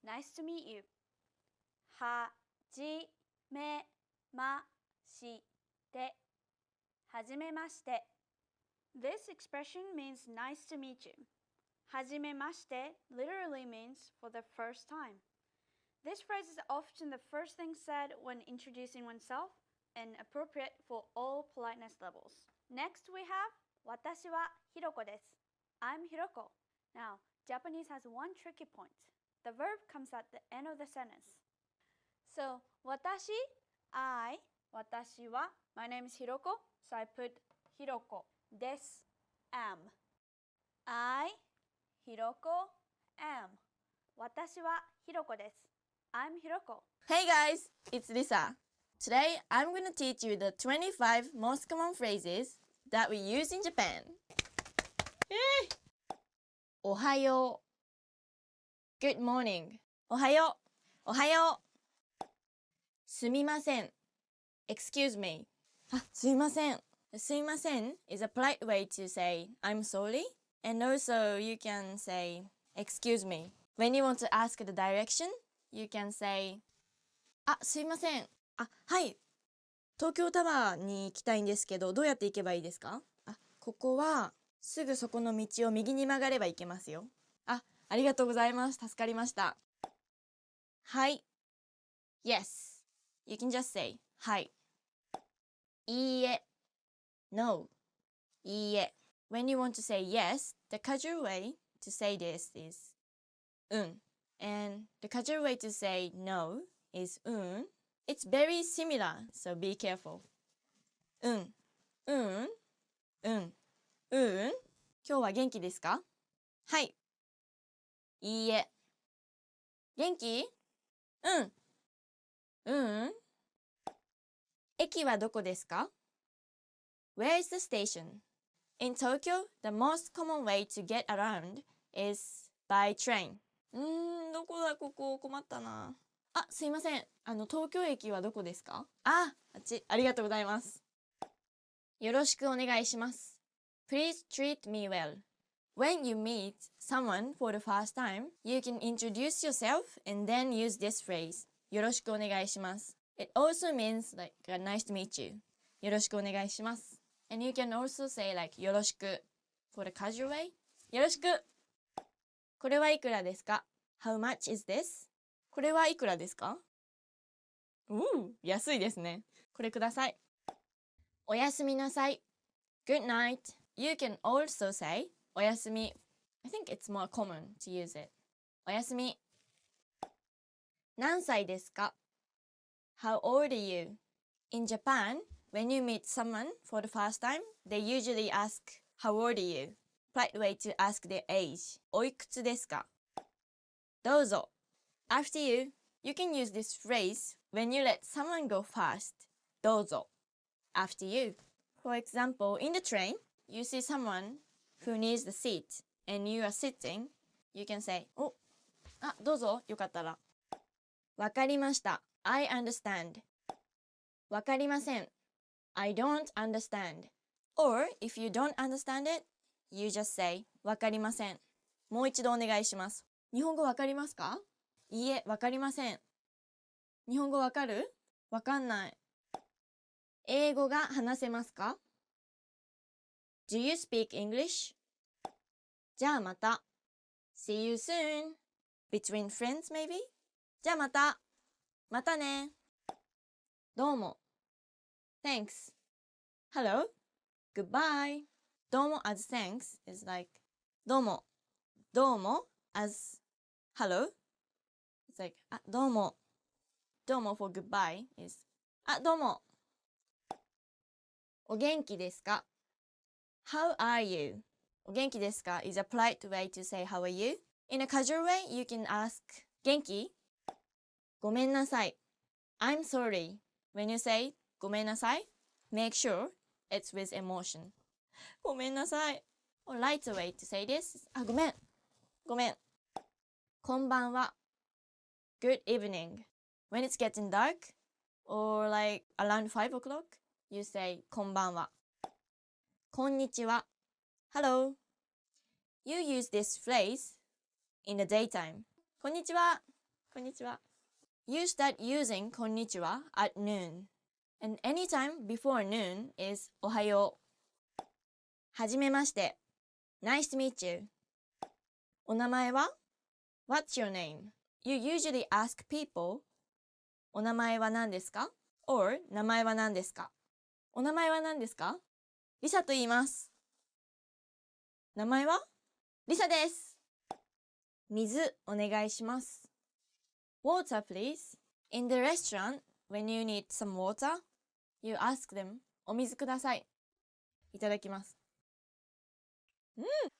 Speaker 16: Nice to meet you はじめましてはじめまして This expression means nice to meet you. はじめまして literally means for the first time. This phrase is often the first thing said when introducing oneself and appropriate for all politeness levels. Next we have 私はひろこです. I'm Hiroko. Now, Japanese has one tricky point. The verb comes at the end of the sentence. So, 私, I, 私は, my name is Hiroko, so I put Hiroko. です, am. I, Hiroko, am. 私はひろこです. I'm Hiroko.
Speaker 2: Hey guys, it's Lisa. Today, I'm going to teach you the 25 most common phrases that we use in Japan. Yay! おはよう Good morning. おはようおはようすみません Excuse me. すいませんすいません is a polite way to say I'm sorry. And also you can say excuse me. When you want to ask the direction, you can say すいませんはい。東京タワーに行きたいんですけど、どうやって行けばいいですか？ここは、すぐそこの道を右に曲がれば行けますよ。ありがとうございます。助かりました。はい。Yes. You can just say はい。いいえ。No. いいえ。When you want to say yes, the casual way to say this is うん。And the casual way to say no is うん。It's very similar, so be careful. うん。今日は元気ですか？はい。いいえ。元気？うん。うん。駅はどこですか？ Where is the station? In Tokyo, the most common way to get around is by train. どこだここ、困ったな。あ、すいません。東京駅はどこですか？あっち。ありがとうございます。よろしくお願いします。Please treat me well. When you meet someone for the first time, you can introduce yourself and then use this phrase. よろしくお願いします。It also means like nice to meet you. よろしくお願いします。And you can also say like よろしく for the casual way. よろしく。これはいくらですか？ How much is this? これはいくらですか？安いですね。これください。おやすみなさい。Good night. You can also say おやすみ。I think it's more common to use it. おやすみ。何歳ですか？ How old are you? In Japan, when you meet someone for the first time, they usually ask, How old are you? Polite way to ask their age. おいくつですか？どうぞ。After you, you can use this phrase when you let someone go first. どうぞ。After you. For example, in the train, you see someone who needs the seat and you are sitting. You can say, どうぞ。よかったら。わかりました。I understand. わかりません。I don't understand. Or, if you don't understand it, you just say, わかりません。もう一度お願いします。日本語わかりますか？いいえ、わかりません。日本語わかる？わかんない。英語が話せますか？ Do you speak English? じゃあまた。See you soon. Between friends, maybe? じゃあまた。またね。どうも。Thanks. Hello. Goodbye. どうも as thanks is like どうも。どうも as hello. It's like どうも。どうも for goodbye is どうも。お元気ですか？ How are you? お元気ですか is a polite way to say how are you? In a casual way, you can ask 元気？ごめんなさい。I'm sorry. When you say ごめんなさい, make sure it's with emotion. ごめんなさい。Or lighter way to say this. ごめん。ごめん。こんばんは。Good evening. When it's getting dark, or like around 5 o'clock, you say こんばんは。こんにちは。Hello. You use this phrase in the daytime. こんにちは。こんにちは。You start using こんにちは at noon. And anytime before noon is おはよう。はじめまして。Nice to meet you. お名前は？ What's your name? You usually ask people お名前は何ですか？ Or 名前は何ですか？お名前は何ですか？リサと言います。名前は？リサです。水お願いします。Water, please. In the restaurant, when you need some water, you ask them, お水ください。いただきます。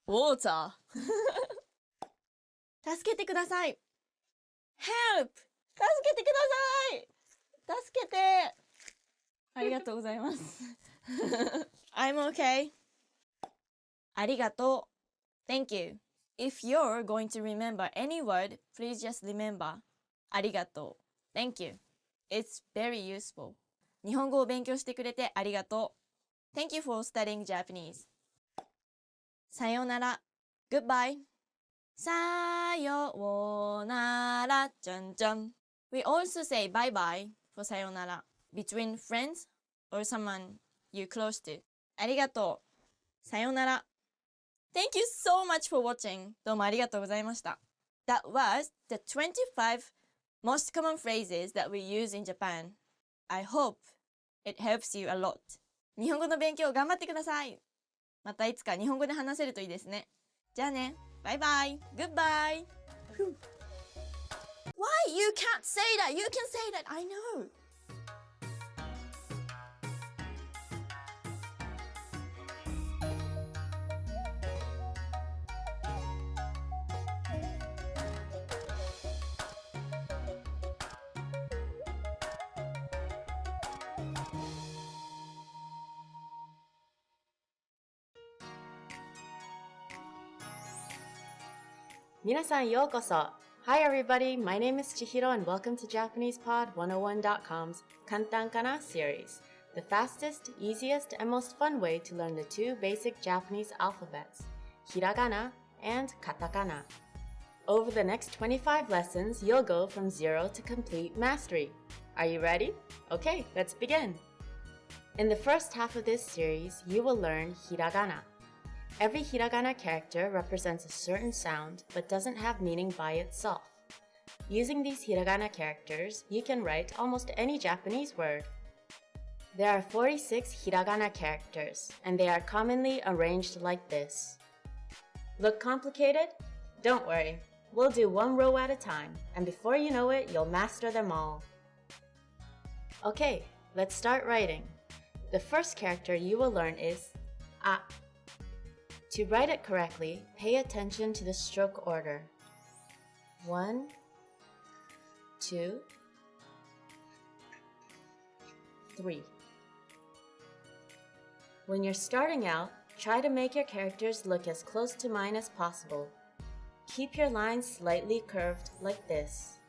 Speaker 2: Water. 助けてください。Help! 助けてください。助けて。ありがとうございます。I'm okay. ありがとう。Thank you. If you're going to remember any word, please just remember ありがとう。Thank you. It's very useful. 日本語を勉強してくれてありがとう。Thank you for studying Japanese. さようなら。Goodbye. さようなら。じゃんじゃん。We also say bye bye for さようなら。Between friends or someone you close to. ありがとう。さようなら。Thank you so much for watching. どうもありがとうございました。That was the 25 most common phrases that we use in Japan. I hope it helps you a lot. 日本語の勉強頑張ってください。またいつか日本語で話せるといいですね。じゃあね。バイバイ。Goodbye. Why? You can't say that. You can say that. I know.
Speaker 13: Minasan yokoso! Hi everybody, my name is Chihiro and welcome to JapanesePod101.com's Kantan Kana series, the fastest, easiest, and most fun way to learn the two basic Japanese alphabets, Hiragana and Katakana. Over the next 25 lessons, you'll go from zero to complete mastery. Are you ready? Okay, let's begin. In the first half of this series, you will learn Hiragana. Every Hiragana character represents a certain sound but doesn't have meaning by itself. Using these Hiragana characters, you can write almost any Japanese word. There are 46 Hiragana characters, and they are commonly arranged like this. Look complicated? Don't worry, we'll do one row at a time, and before you know it, you'll master them all. Okay, let's start writing. The first character you will learn is A. To write it correctly, pay attention to the stroke order. 1, 2, 3. When you're starting out, try to make your characters look as close to mine as possible. Keep your lines slightly curved like this.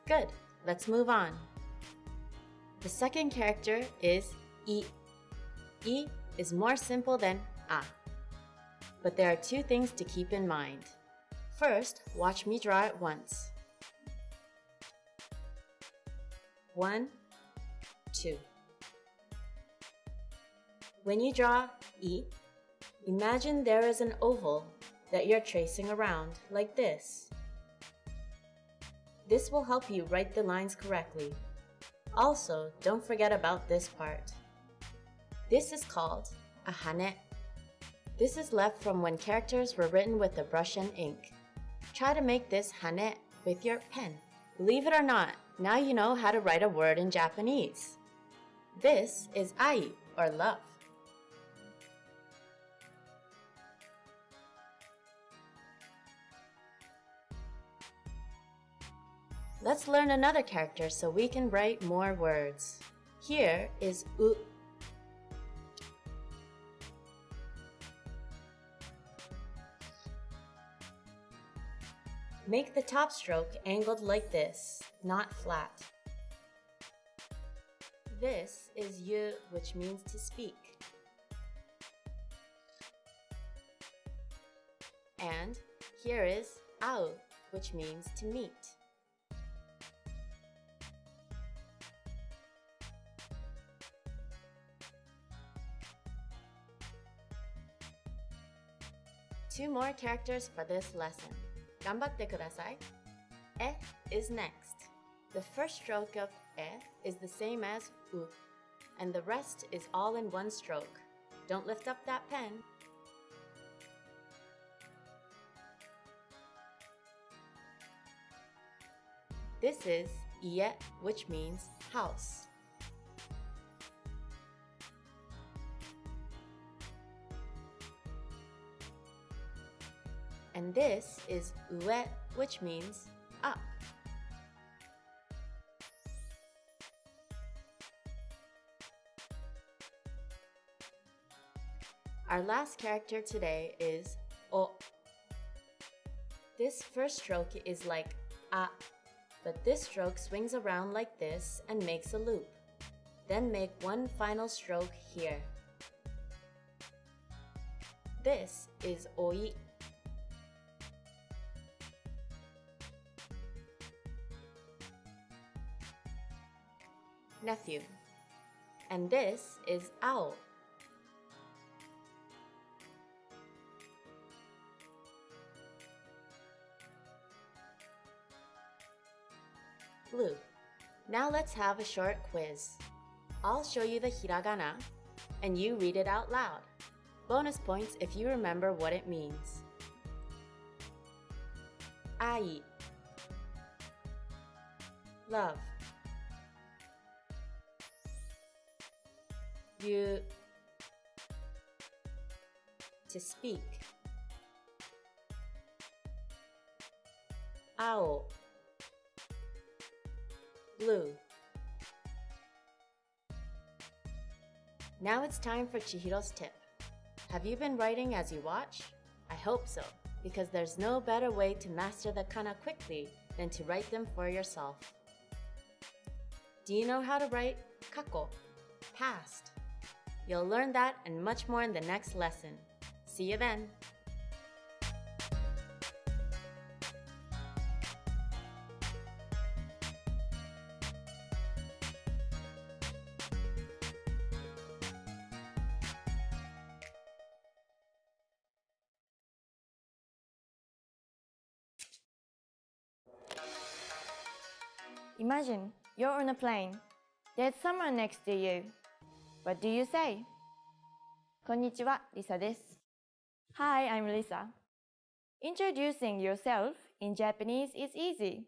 Speaker 13: Good, let's move on. The second character is I. I is more simple than A. But there are two things to keep in mind. First, watch me draw it once. 1, 2. When you draw I, imagine there is an oval that you're tracing around like this. This will help you write the lines correctly. Also, don't forget about this part. This is called a hane. This is left from when characters were written with a brush and ink. Try to make this hane with your pen. Believe it or not, now you know how to write a word in Japanese. This is ai, or love. Let's learn another character so we can write more words. Here is u. Make the top stroke angled like this, not flat. This is yu, which means to speak. And here is au, which means to meet. Two more characters for this lesson. Ganbatte kudasai. E is next. The first stroke of e is the same as u, and the rest is all in one stroke. Don't lift up that pen. This is ie, which means house. And this is ue, which means up. Our last character today is o. This first stroke is like a, but this stroke swings around like this and makes a loop. Then make one final stroke here. This is oi. Nephew. And this is ao. Blue. Now let's have a short quiz. I'll show you the hiragana, and you read it out loud. Bonus points if you remember what it means. Ai. Love. Yu. To speak. Ao. Blue. Now it's time for Chihiro's tip. Have you been writing as you watch? I hope so. because there's no better way to master the kana quickly than to write them for yourself. Do you know how to write kako, past? You'll learn that and much more in the next lesson. See you then!
Speaker 2: Imagine you're on a plane. There's someone next to you. What do you say? こんにちは、リサです。Hi, I'm Lisa. Introducing yourself in Japanese is easy.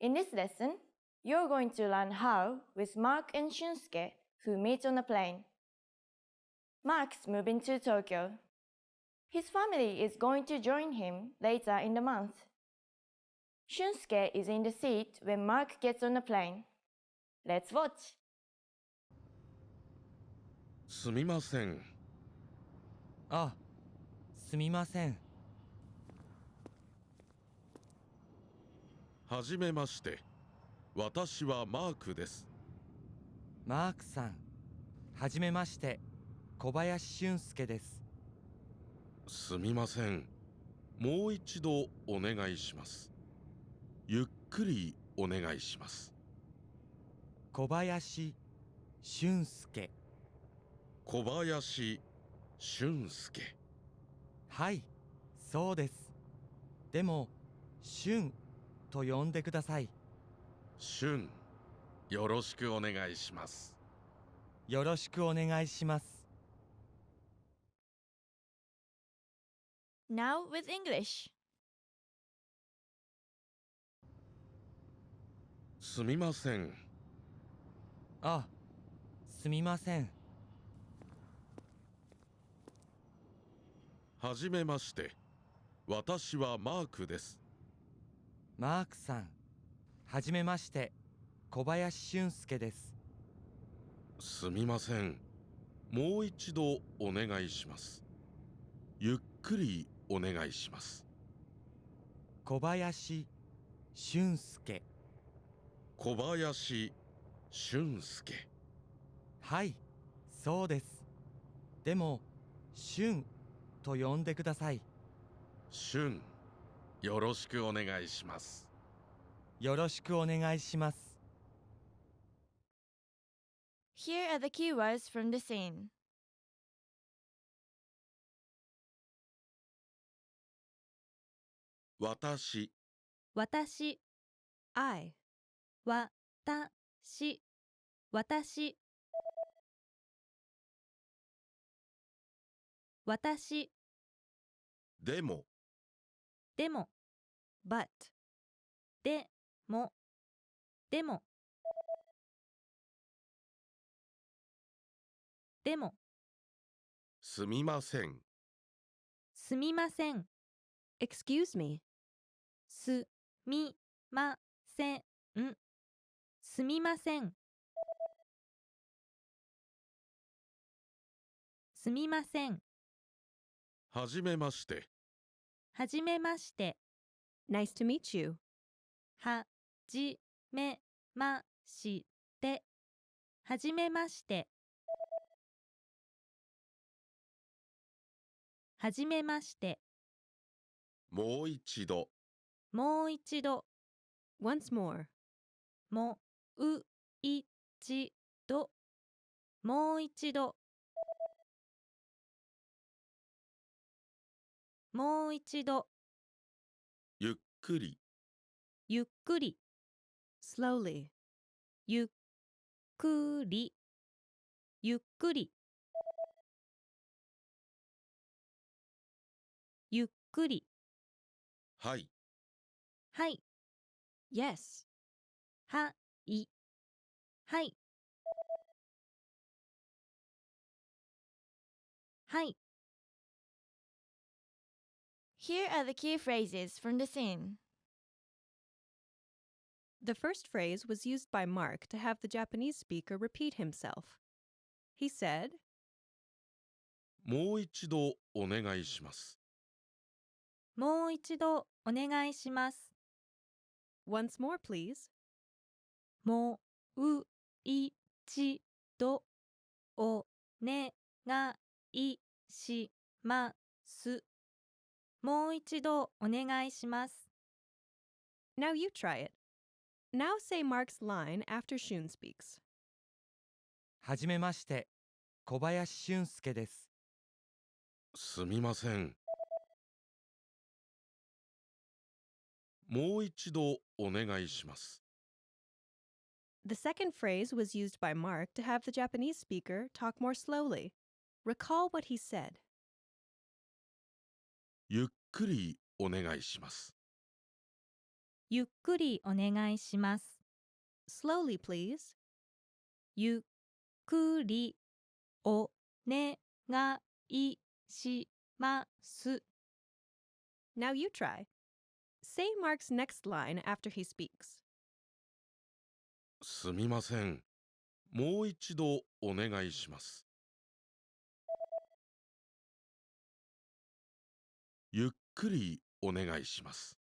Speaker 2: In this lesson, you're going to learn how with Mark and Shunsuke, who meet on a plane. Mark's moving to Tokyo. His family is going to join him later in the month. Shunsuke is in the seat when Mark gets on the plane. Let's watch.
Speaker 18: すみません。
Speaker 19: あ、すみません。
Speaker 18: はじめまして。私はマークです。
Speaker 19: マークさん、はじめまして。小林俊介です。
Speaker 18: すみません。もう一度お願いします。ゆっくりお願いします。
Speaker 19: 小林俊介。
Speaker 18: 小林俊介。
Speaker 19: はい、そうです。でも、俊と呼んでください。
Speaker 18: 俊、よろしくお願いします。
Speaker 19: よろしくお願いします。
Speaker 2: Now with English.
Speaker 18: すみません。
Speaker 19: あ、すみません。
Speaker 18: はじめまして。私はマークです。
Speaker 19: マークさん、はじめまして。小林俊介です。
Speaker 18: すみません。もう一度お願いします。ゆっくりお願いします。
Speaker 19: 小林俊介。
Speaker 18: 小林俊介。
Speaker 19: はい、そうです。でも、俊と呼んでください。
Speaker 18: 俊、よろしくお願いします。
Speaker 19: よろしくお願いします。
Speaker 2: Here are the keywords from the scene.
Speaker 18: 私、
Speaker 14: 私 I 私私私
Speaker 18: でも、
Speaker 14: でも but でもでもでも
Speaker 18: すみません。
Speaker 14: すみません Excuse me すみませんすみませんすみません
Speaker 18: はじめまして。
Speaker 14: はじめまして Nice to meet you はじめましてはじめましてはじめまして
Speaker 18: もう一度。
Speaker 14: もう一度 Once more もう一度もう一度もう一度
Speaker 18: ゆっくり。
Speaker 14: ゆっくり slowly ゆっくりゆっくりゆっくり
Speaker 18: はい。
Speaker 14: はい Yes はいはいはい
Speaker 2: Here are the key phrases from the scene.
Speaker 20: The first phrase was used by Mark to have the Japanese speaker repeat himself. He said,
Speaker 18: もう一度お願いします。
Speaker 14: もう一度お願いします。
Speaker 20: Once more, please.
Speaker 14: もう一度お願いします。もう一度お願いします。
Speaker 20: Now you try it. Now say Mark's line after Shun speaks.
Speaker 19: はじめまして、小林俊介です。
Speaker 18: すみません。もう一度お願いします。
Speaker 20: The second phrase was used by Mark to have the Japanese speaker talk more slowly. Recall what he said.
Speaker 18: ゆっくりお願いします。
Speaker 14: ゆっくりお願いします。
Speaker 20: Slowly, please.
Speaker 14: ゆっくりお願いします。
Speaker 20: Now you try. Say Mark's next line after he speaks.
Speaker 18: すみません。もう一度お願いします。ゆっくりお願いします。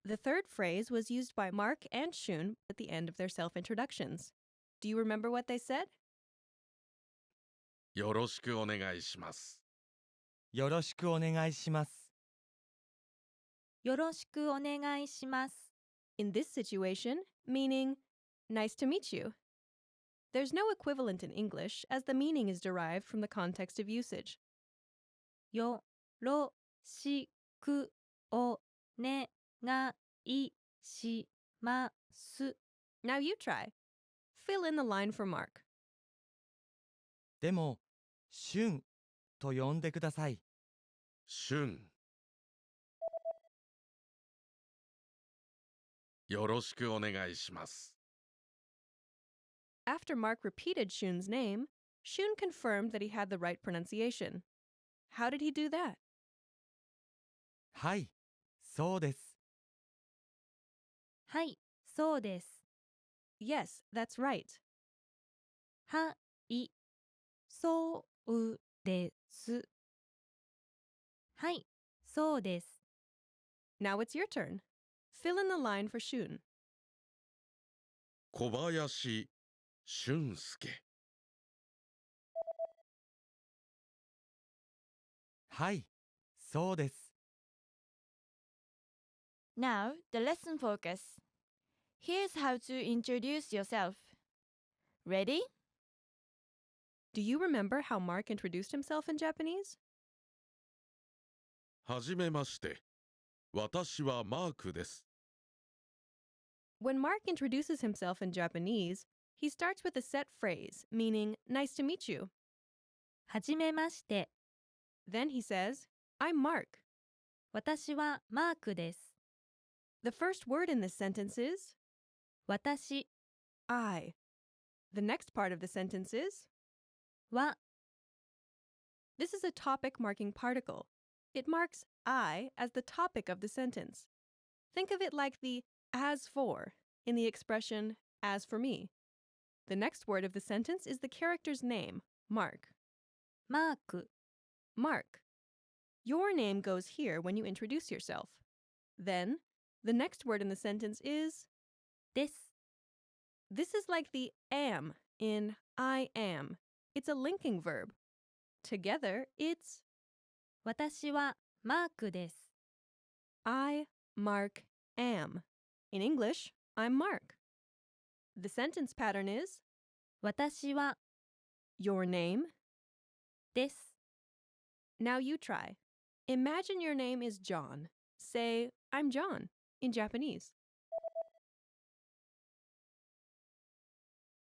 Speaker 20: The third phrase was used by Mark and Shun at the end of their self-introductions. Do you remember what they said?
Speaker 18: よろしくお願いします。
Speaker 19: よろしくお願いします。
Speaker 14: よろしくお願いします。
Speaker 20: In this situation, meaning, nice to meet you. There's no equivalent in English as the meaning is derived from the context of usage.
Speaker 14: よろしくお願いします。
Speaker 20: Now you try. Fill in the line for Mark.
Speaker 19: でも、俊と呼んでください。
Speaker 18: しゅん。よろしくお願いします。
Speaker 20: After Mark repeated Shun's name, Shun confirmed that he had the right pronunciation. How did he do that?
Speaker 19: はい、そうです。
Speaker 14: はい、そうです。
Speaker 20: Yes, that's right.
Speaker 14: はい、そうです。はい、そうです。
Speaker 20: Now it's your turn. Fill in the line for Shun.
Speaker 18: 小林俊介。
Speaker 19: はい、そうです。
Speaker 2: Now, the lesson focus. Here's how to introduce yourself. Ready?
Speaker 20: Do you remember how Mark introduced himself in Japanese?
Speaker 18: はじめまして。私はマークです。
Speaker 20: When Mark introduces himself in Japanese, he starts with a set phrase, meaning, nice to meet you.
Speaker 14: はじめまして。
Speaker 20: Then he says, I'm Mark.
Speaker 14: 私はマークです。
Speaker 20: The first word in this sentence is
Speaker 14: 私
Speaker 20: I. The next part of the sentence is
Speaker 14: は
Speaker 20: This is a topic marking particle. It marks I as the topic of the sentence. Think of it like the as for in the expression as for me. The next word of the sentence is the character's name, Mark.
Speaker 14: マーク
Speaker 20: Mark. Your name goes here when you introduce yourself. Then, the next word in the sentence is
Speaker 14: です。
Speaker 20: This is like the am in I am. It's a linking verb. Together, it's
Speaker 14: 私はマークです。
Speaker 20: I, Mark, am. In English, I'm Mark. The sentence pattern is
Speaker 14: 私は
Speaker 20: your name.
Speaker 14: です。
Speaker 20: Now you try. Imagine your name is John. Say, I'm John, in Japanese.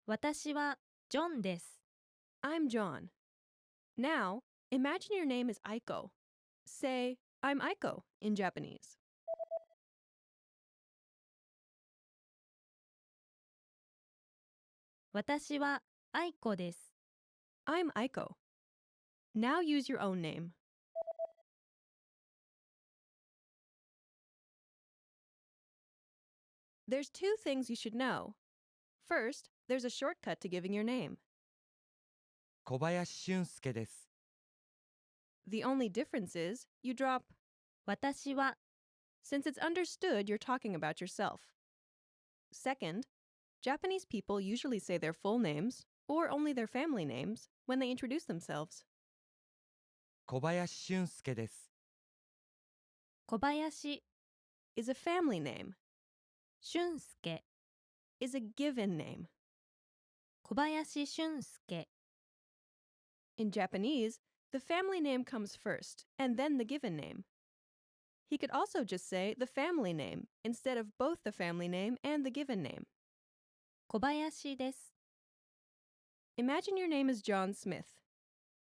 Speaker 14: 私はジョンです。
Speaker 20: I'm John. Now, imagine your name is Aiko. Say, I'm Aiko, in Japanese.
Speaker 14: 私はアイコです。
Speaker 20: I'm Aiko. Now use your own name. There's two things you should know. First, there's a shortcut to giving your name.
Speaker 19: 小林俊介です。
Speaker 20: The only difference is you drop
Speaker 14: 私は
Speaker 20: since it's understood you're talking about yourself. Second, Japanese people usually say their full names, or only their family names, when they introduce themselves.
Speaker 19: 小林俊介です。
Speaker 14: 小林
Speaker 20: is a family name,
Speaker 14: 俊介
Speaker 20: is a given name.
Speaker 14: 小林俊介
Speaker 20: In Japanese, the family name comes first, and then the given name. He could also just say the family name instead of both the family name and the given name.
Speaker 14: 小林です。
Speaker 20: Imagine your name is John Smith.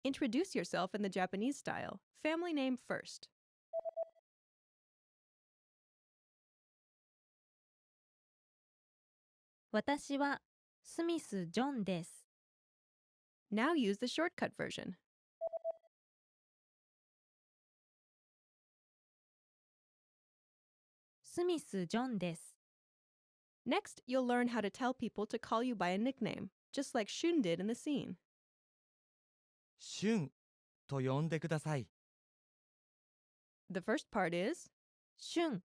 Speaker 20: Introduce yourself in the Japanese style, family name first.
Speaker 14: 私はスミス・ジョンです。
Speaker 20: Now use the shortcut version.
Speaker 14: スミス・ジョンです。
Speaker 20: Next, you'll learn how to tell people to call you by a nickname, just like Shun did in the scene.
Speaker 19: 俊と呼んでください。
Speaker 20: The first part is
Speaker 14: 俊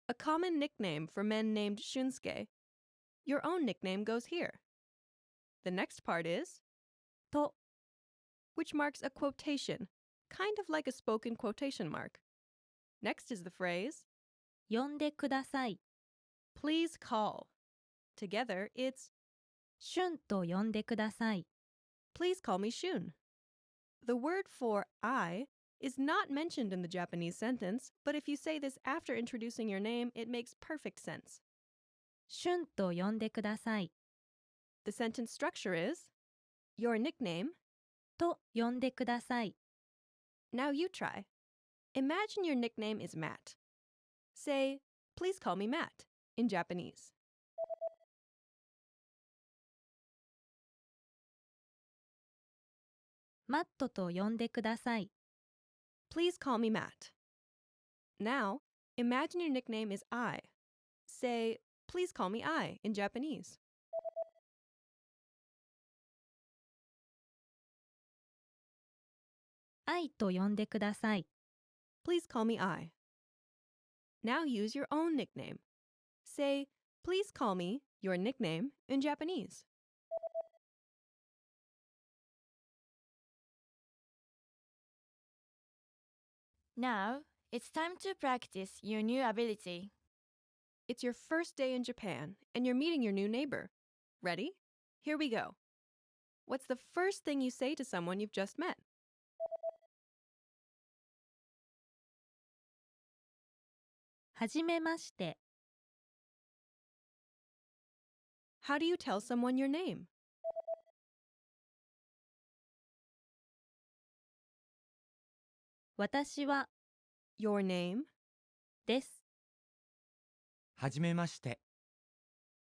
Speaker 20: a common nickname for men named Shunsuke. Your own nickname goes here. The next part is
Speaker 14: と
Speaker 20: which marks a quotation, kind of like a spoken quotation mark. Next is the phrase
Speaker 14: 呼んでください。
Speaker 20: please call. Together, it's
Speaker 14: 俊と呼んでください。
Speaker 20: please call me Shun. The word for I is not mentioned in the Japanese sentence, but if you say this after introducing your name, it makes perfect sense.
Speaker 14: 俊と呼んでください。
Speaker 20: The sentence structure is your nickname
Speaker 14: と呼んでください。
Speaker 20: Now you try. Imagine your nickname is Matt. Say, please call me Matt, in Japanese.
Speaker 14: マットと呼んでください。
Speaker 20: Please call me Matt. Now, imagine your nickname is I. Say, please call me I, in Japanese.
Speaker 14: 愛と呼んでください。
Speaker 20: Please call me I. Now use your own nickname. Say, please call me your nickname in Japanese.
Speaker 2: Now, it's time to practice your new ability.
Speaker 20: It's your first day in Japan, and you're meeting your new neighbor. Ready? Here we go. What's the first thing you say to someone you've just met?
Speaker 14: はじめまして。
Speaker 20: How do you tell someone your name?
Speaker 14: 私は
Speaker 20: Your name?
Speaker 14: です。
Speaker 19: はじめまして。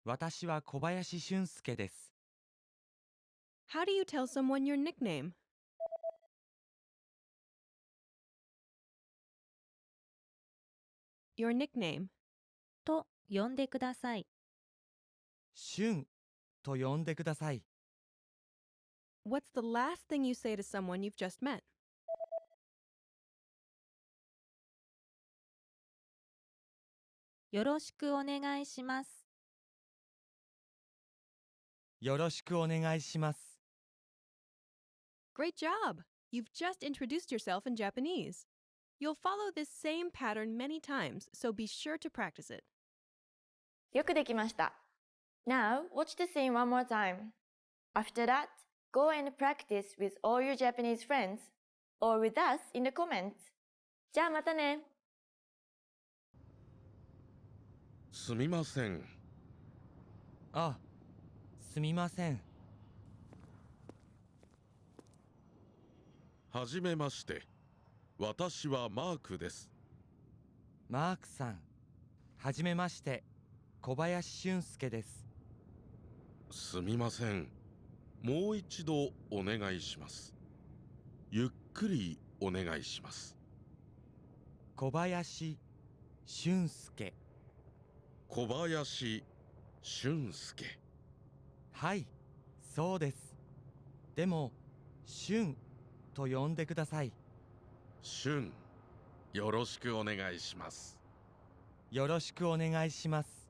Speaker 19: 私は小林俊介です。
Speaker 20: How do you tell someone your nickname? Your nickname.
Speaker 14: と呼んでください。
Speaker 19: 俊と呼んでください。
Speaker 20: What's the last thing you say to someone you've just met?
Speaker 14: よろしくお願いします。
Speaker 19: よろしくお願いします。
Speaker 20: Great job! You've just introduced yourself in Japanese. You'll follow this same pattern many times, so be sure to practice it.
Speaker 2: よくできました。Now, watch the scene one more time. After that, go and practice with all your Japanese friends or with us in the comments. じゃあまたね。
Speaker 18: すみません。
Speaker 19: あ、すみません。
Speaker 18: はじめまして。私はマークです。
Speaker 19: マークさん。はじめまして。小林俊介です。
Speaker 18: すみません。もう一度お願いします。ゆっくりお願いします。
Speaker 19: 小林俊介。
Speaker 18: 小林俊介。
Speaker 19: はい、そうです。でも、俊と呼んでください。
Speaker 18: 俊よろしくお願いします。
Speaker 19: よろしくお願いします。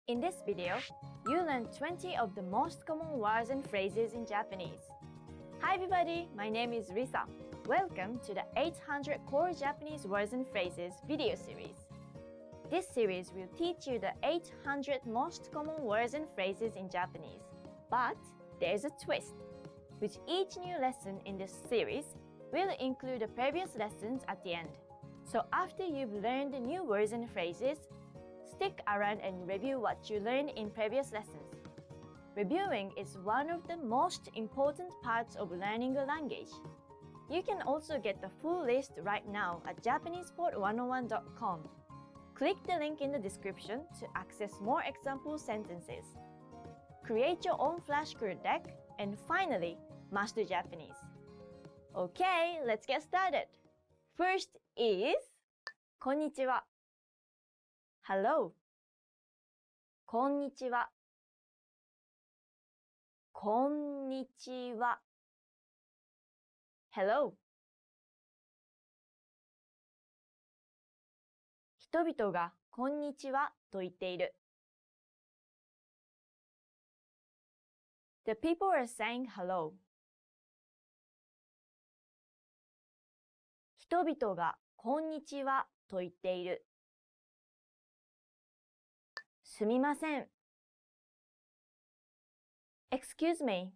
Speaker 2: In this video, you learn 20 of the most common words and phrases in Japanese. Hi everybody, my name is Risa. Welcome to the 800 Core Japanese Words and Phrases video series. This series will teach you the 800 most common words and phrases in Japanese. But there's a twist, which each new lesson in this series will include the previous lessons at the end. So after you've learned the new words and phrases, stick around and review what you learned in previous lessons. Reviewing is one of the most important parts of learning a language. You can also get the full list right now at JapanesePod101.com. Click the link in the description to access more example sentences. Create your own flashcard deck and finally master Japanese. Okay, let's get started. First is こんにちは Hello こんにちはこんにちは Hello 人々がこんにちはと言っている The people are saying hello 人々がこんにちはと言っているすみません Excuse me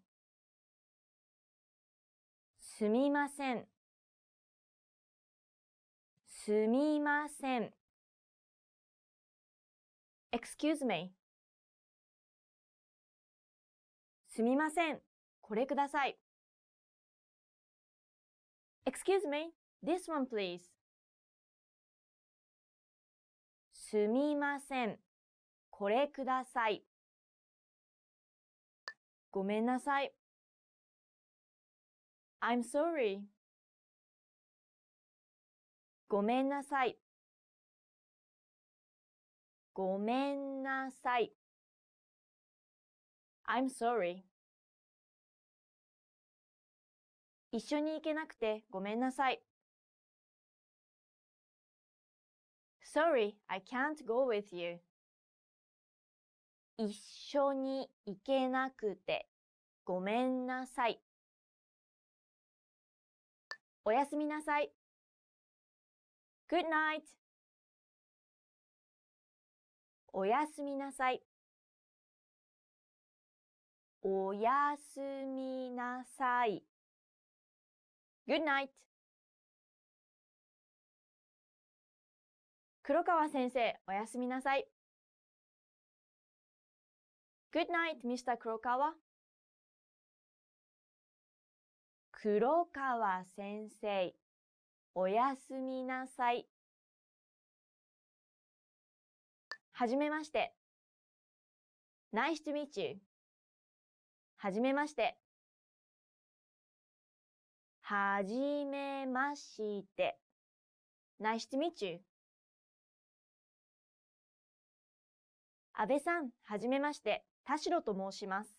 Speaker 2: すみませんすみません Excuse me すみませんこれください Excuse me This one please すみませんこれくださいごめんなさい I'm sorry ごめんなさいごめんなさい I'm sorry 一緒に行けなくてごめんなさい Sorry, I can't go with you 一緒に行けなくてごめんなさいおやすみなさい Good night おやすみなさいおやすみなさい Good night 黒川先生おやすみなさい Good night, Mr. 黒川黒川先生おやすみなさいはじめまして Nice to meet you はじめましてはじめまして Nice to meet you 安倍さん、はじめまして、田代と申します。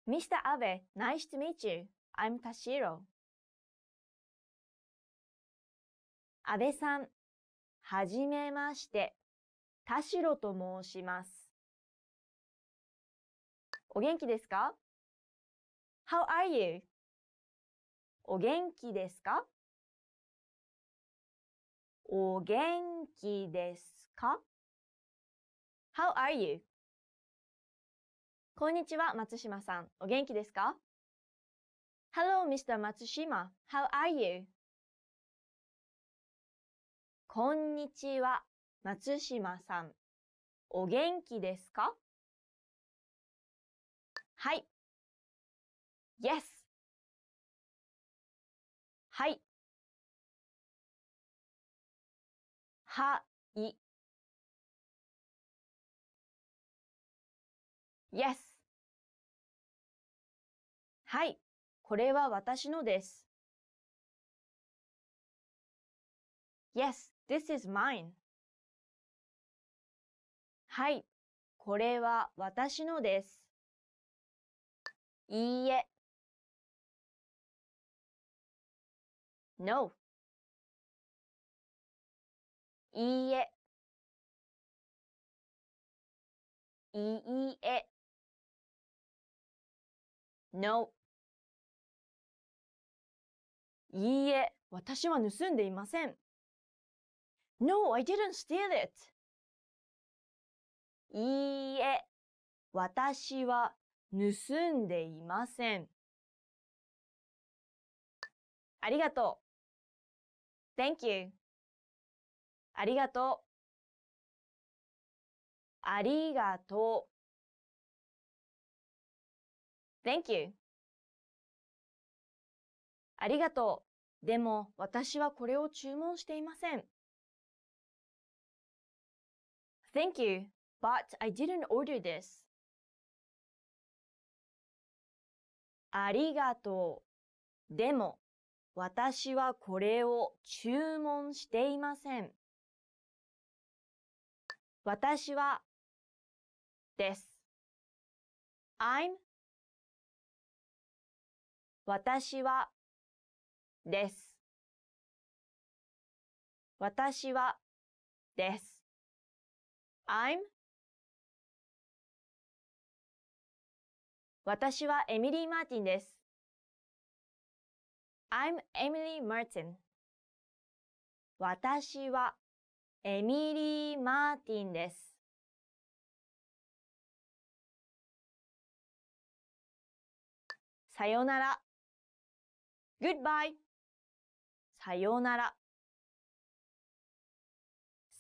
Speaker 2: Mr. Abe, nice to meet you. I'm Tashiro. 安倍さん、はじめまして、田代と申します。お元気ですか ?How are you? お元気ですかお元気ですか ?How are you? こんにちは、松島さん。お元気ですか ?Hello, Mr. 松島。How are you? こんにちは、松島さん。お元気ですかはい。Yes. はい。はい。Yes. はい。これは私のです。Yes, this is mine. はい、これは私のです。いいえ。No。いいえ。いいえ。No。いいえ、私は盗んでいません。No, I didn't steal it. いいえ、私は盗んでいません。ありがとう。Thank you. ありがとう。ありがとう。Thank you. ありがとう。でも私はこれを注文していません。Thank you, but I didn't order this. ありがとう。でも私はこれを注文していません。私はです。I'm 私はです。私はです。I'm 私はエミリー・マーティンです。I'm Emily Martin. 私はエミリー・マーティンです。さよなら。Goodbye. さよなら。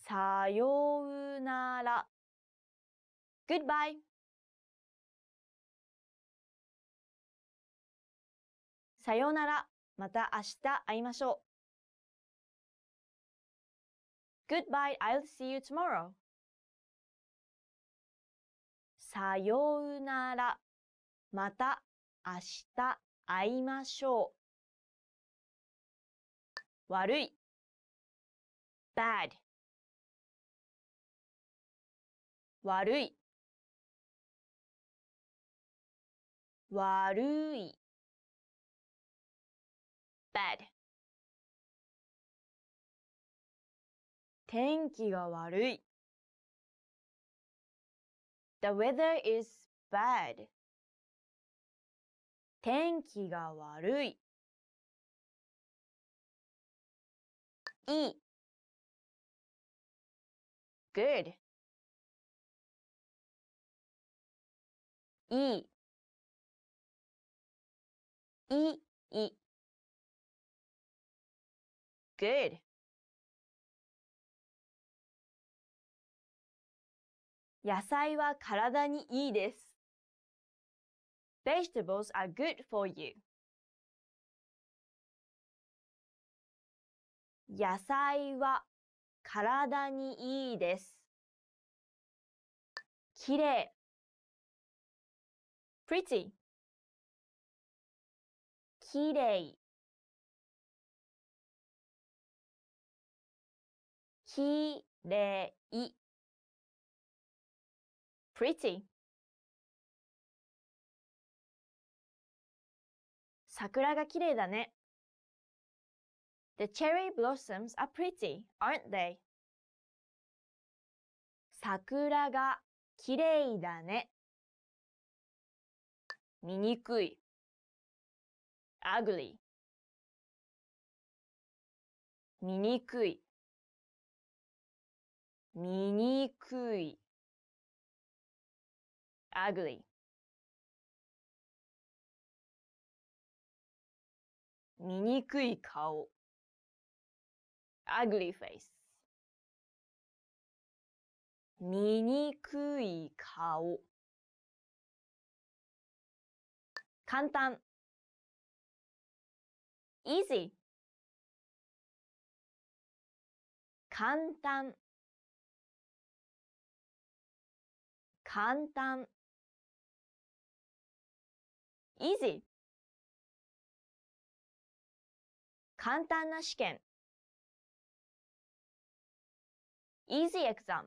Speaker 2: さようなら。Goodbye. さようなら。また明日会いましょう。Goodbye, I'll see you tomorrow. さようなら。また明日会いましょう。悪い。bad。悪い。悪い。bad。天気が悪い。The weather is bad. 天気が悪い。いい。good。いい。いい。good。野菜は体にいいです。Vegetables are good for you. 野菜は体にいいです。きれい。pretty。きれい。きれい。pretty。桜がきれいだね。The cherry blossoms are pretty, aren't they? 桜がきれいだね。醜い。ugly。醜い。醜い。ugly。醜い顔。ugly face。醜い顔。簡単。easy。簡単。簡単。easy。簡単な試験。easy exam。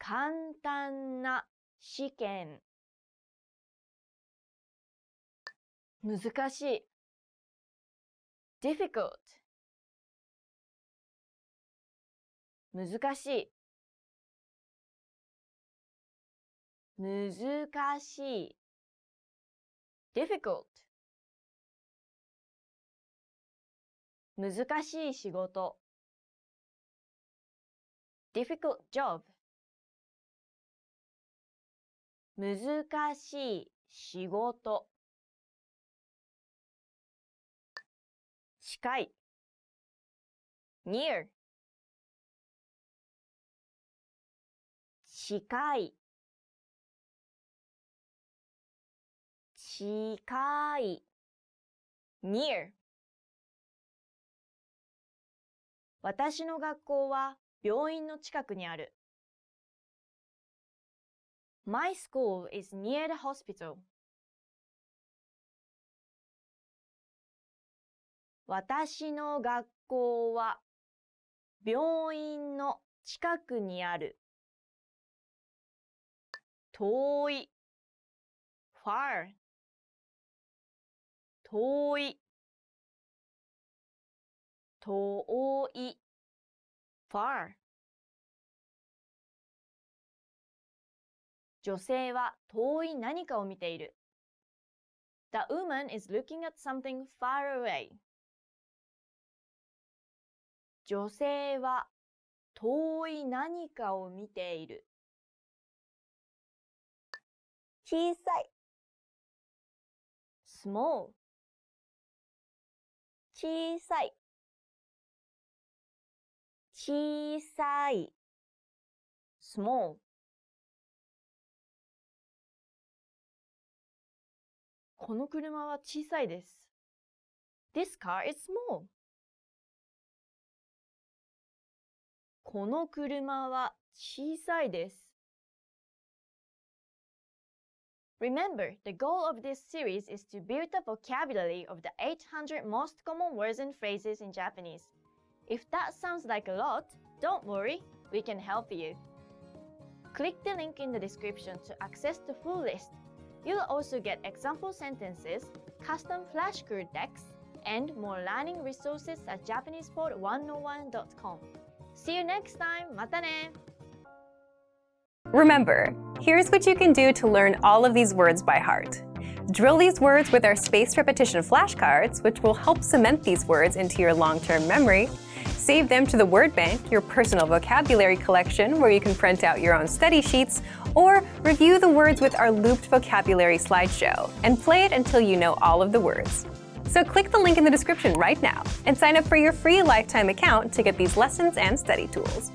Speaker 2: 簡単な試験。難しい。difficult。難しい。難しい。difficult。難しい仕事。difficult job。難しい仕事。近い。near。近い。近い。near。私の学校は病院の近くにある。My school is near the hospital. 私の学校は病院の近くにある。遠い。far。遠い。遠い。far。女性は遠い何かを見ている。The woman is looking at something far away. 女性は遠い何かを見ている。小さい。small。小さい。小さい。small。この車は小さいです。This car is small. この車は小さいです。Remember, the goal of this series is to build the vocabulary of the 800 most common words and phrases in Japanese. If that sounds like a lot, don't worry, we can help you. Click the link in the description to access the full list. You'll also get example sentences, custom flashcard decks, and more learning resources at JapanesePod101.com. See you next time! またね!
Speaker 1: Remember, here's what you can do to learn all of these words by heart. Drill these words with our spaced repetition flashcards, which will help cement these words into your long-term memory. Save them to the word bank, your personal vocabulary collection, where you can print out your own study sheets, or review the words with our looped vocabulary slideshow, and play it until you know all of the words. So click the link in the description right now and sign up for your free lifetime account to get these lessons and study tools.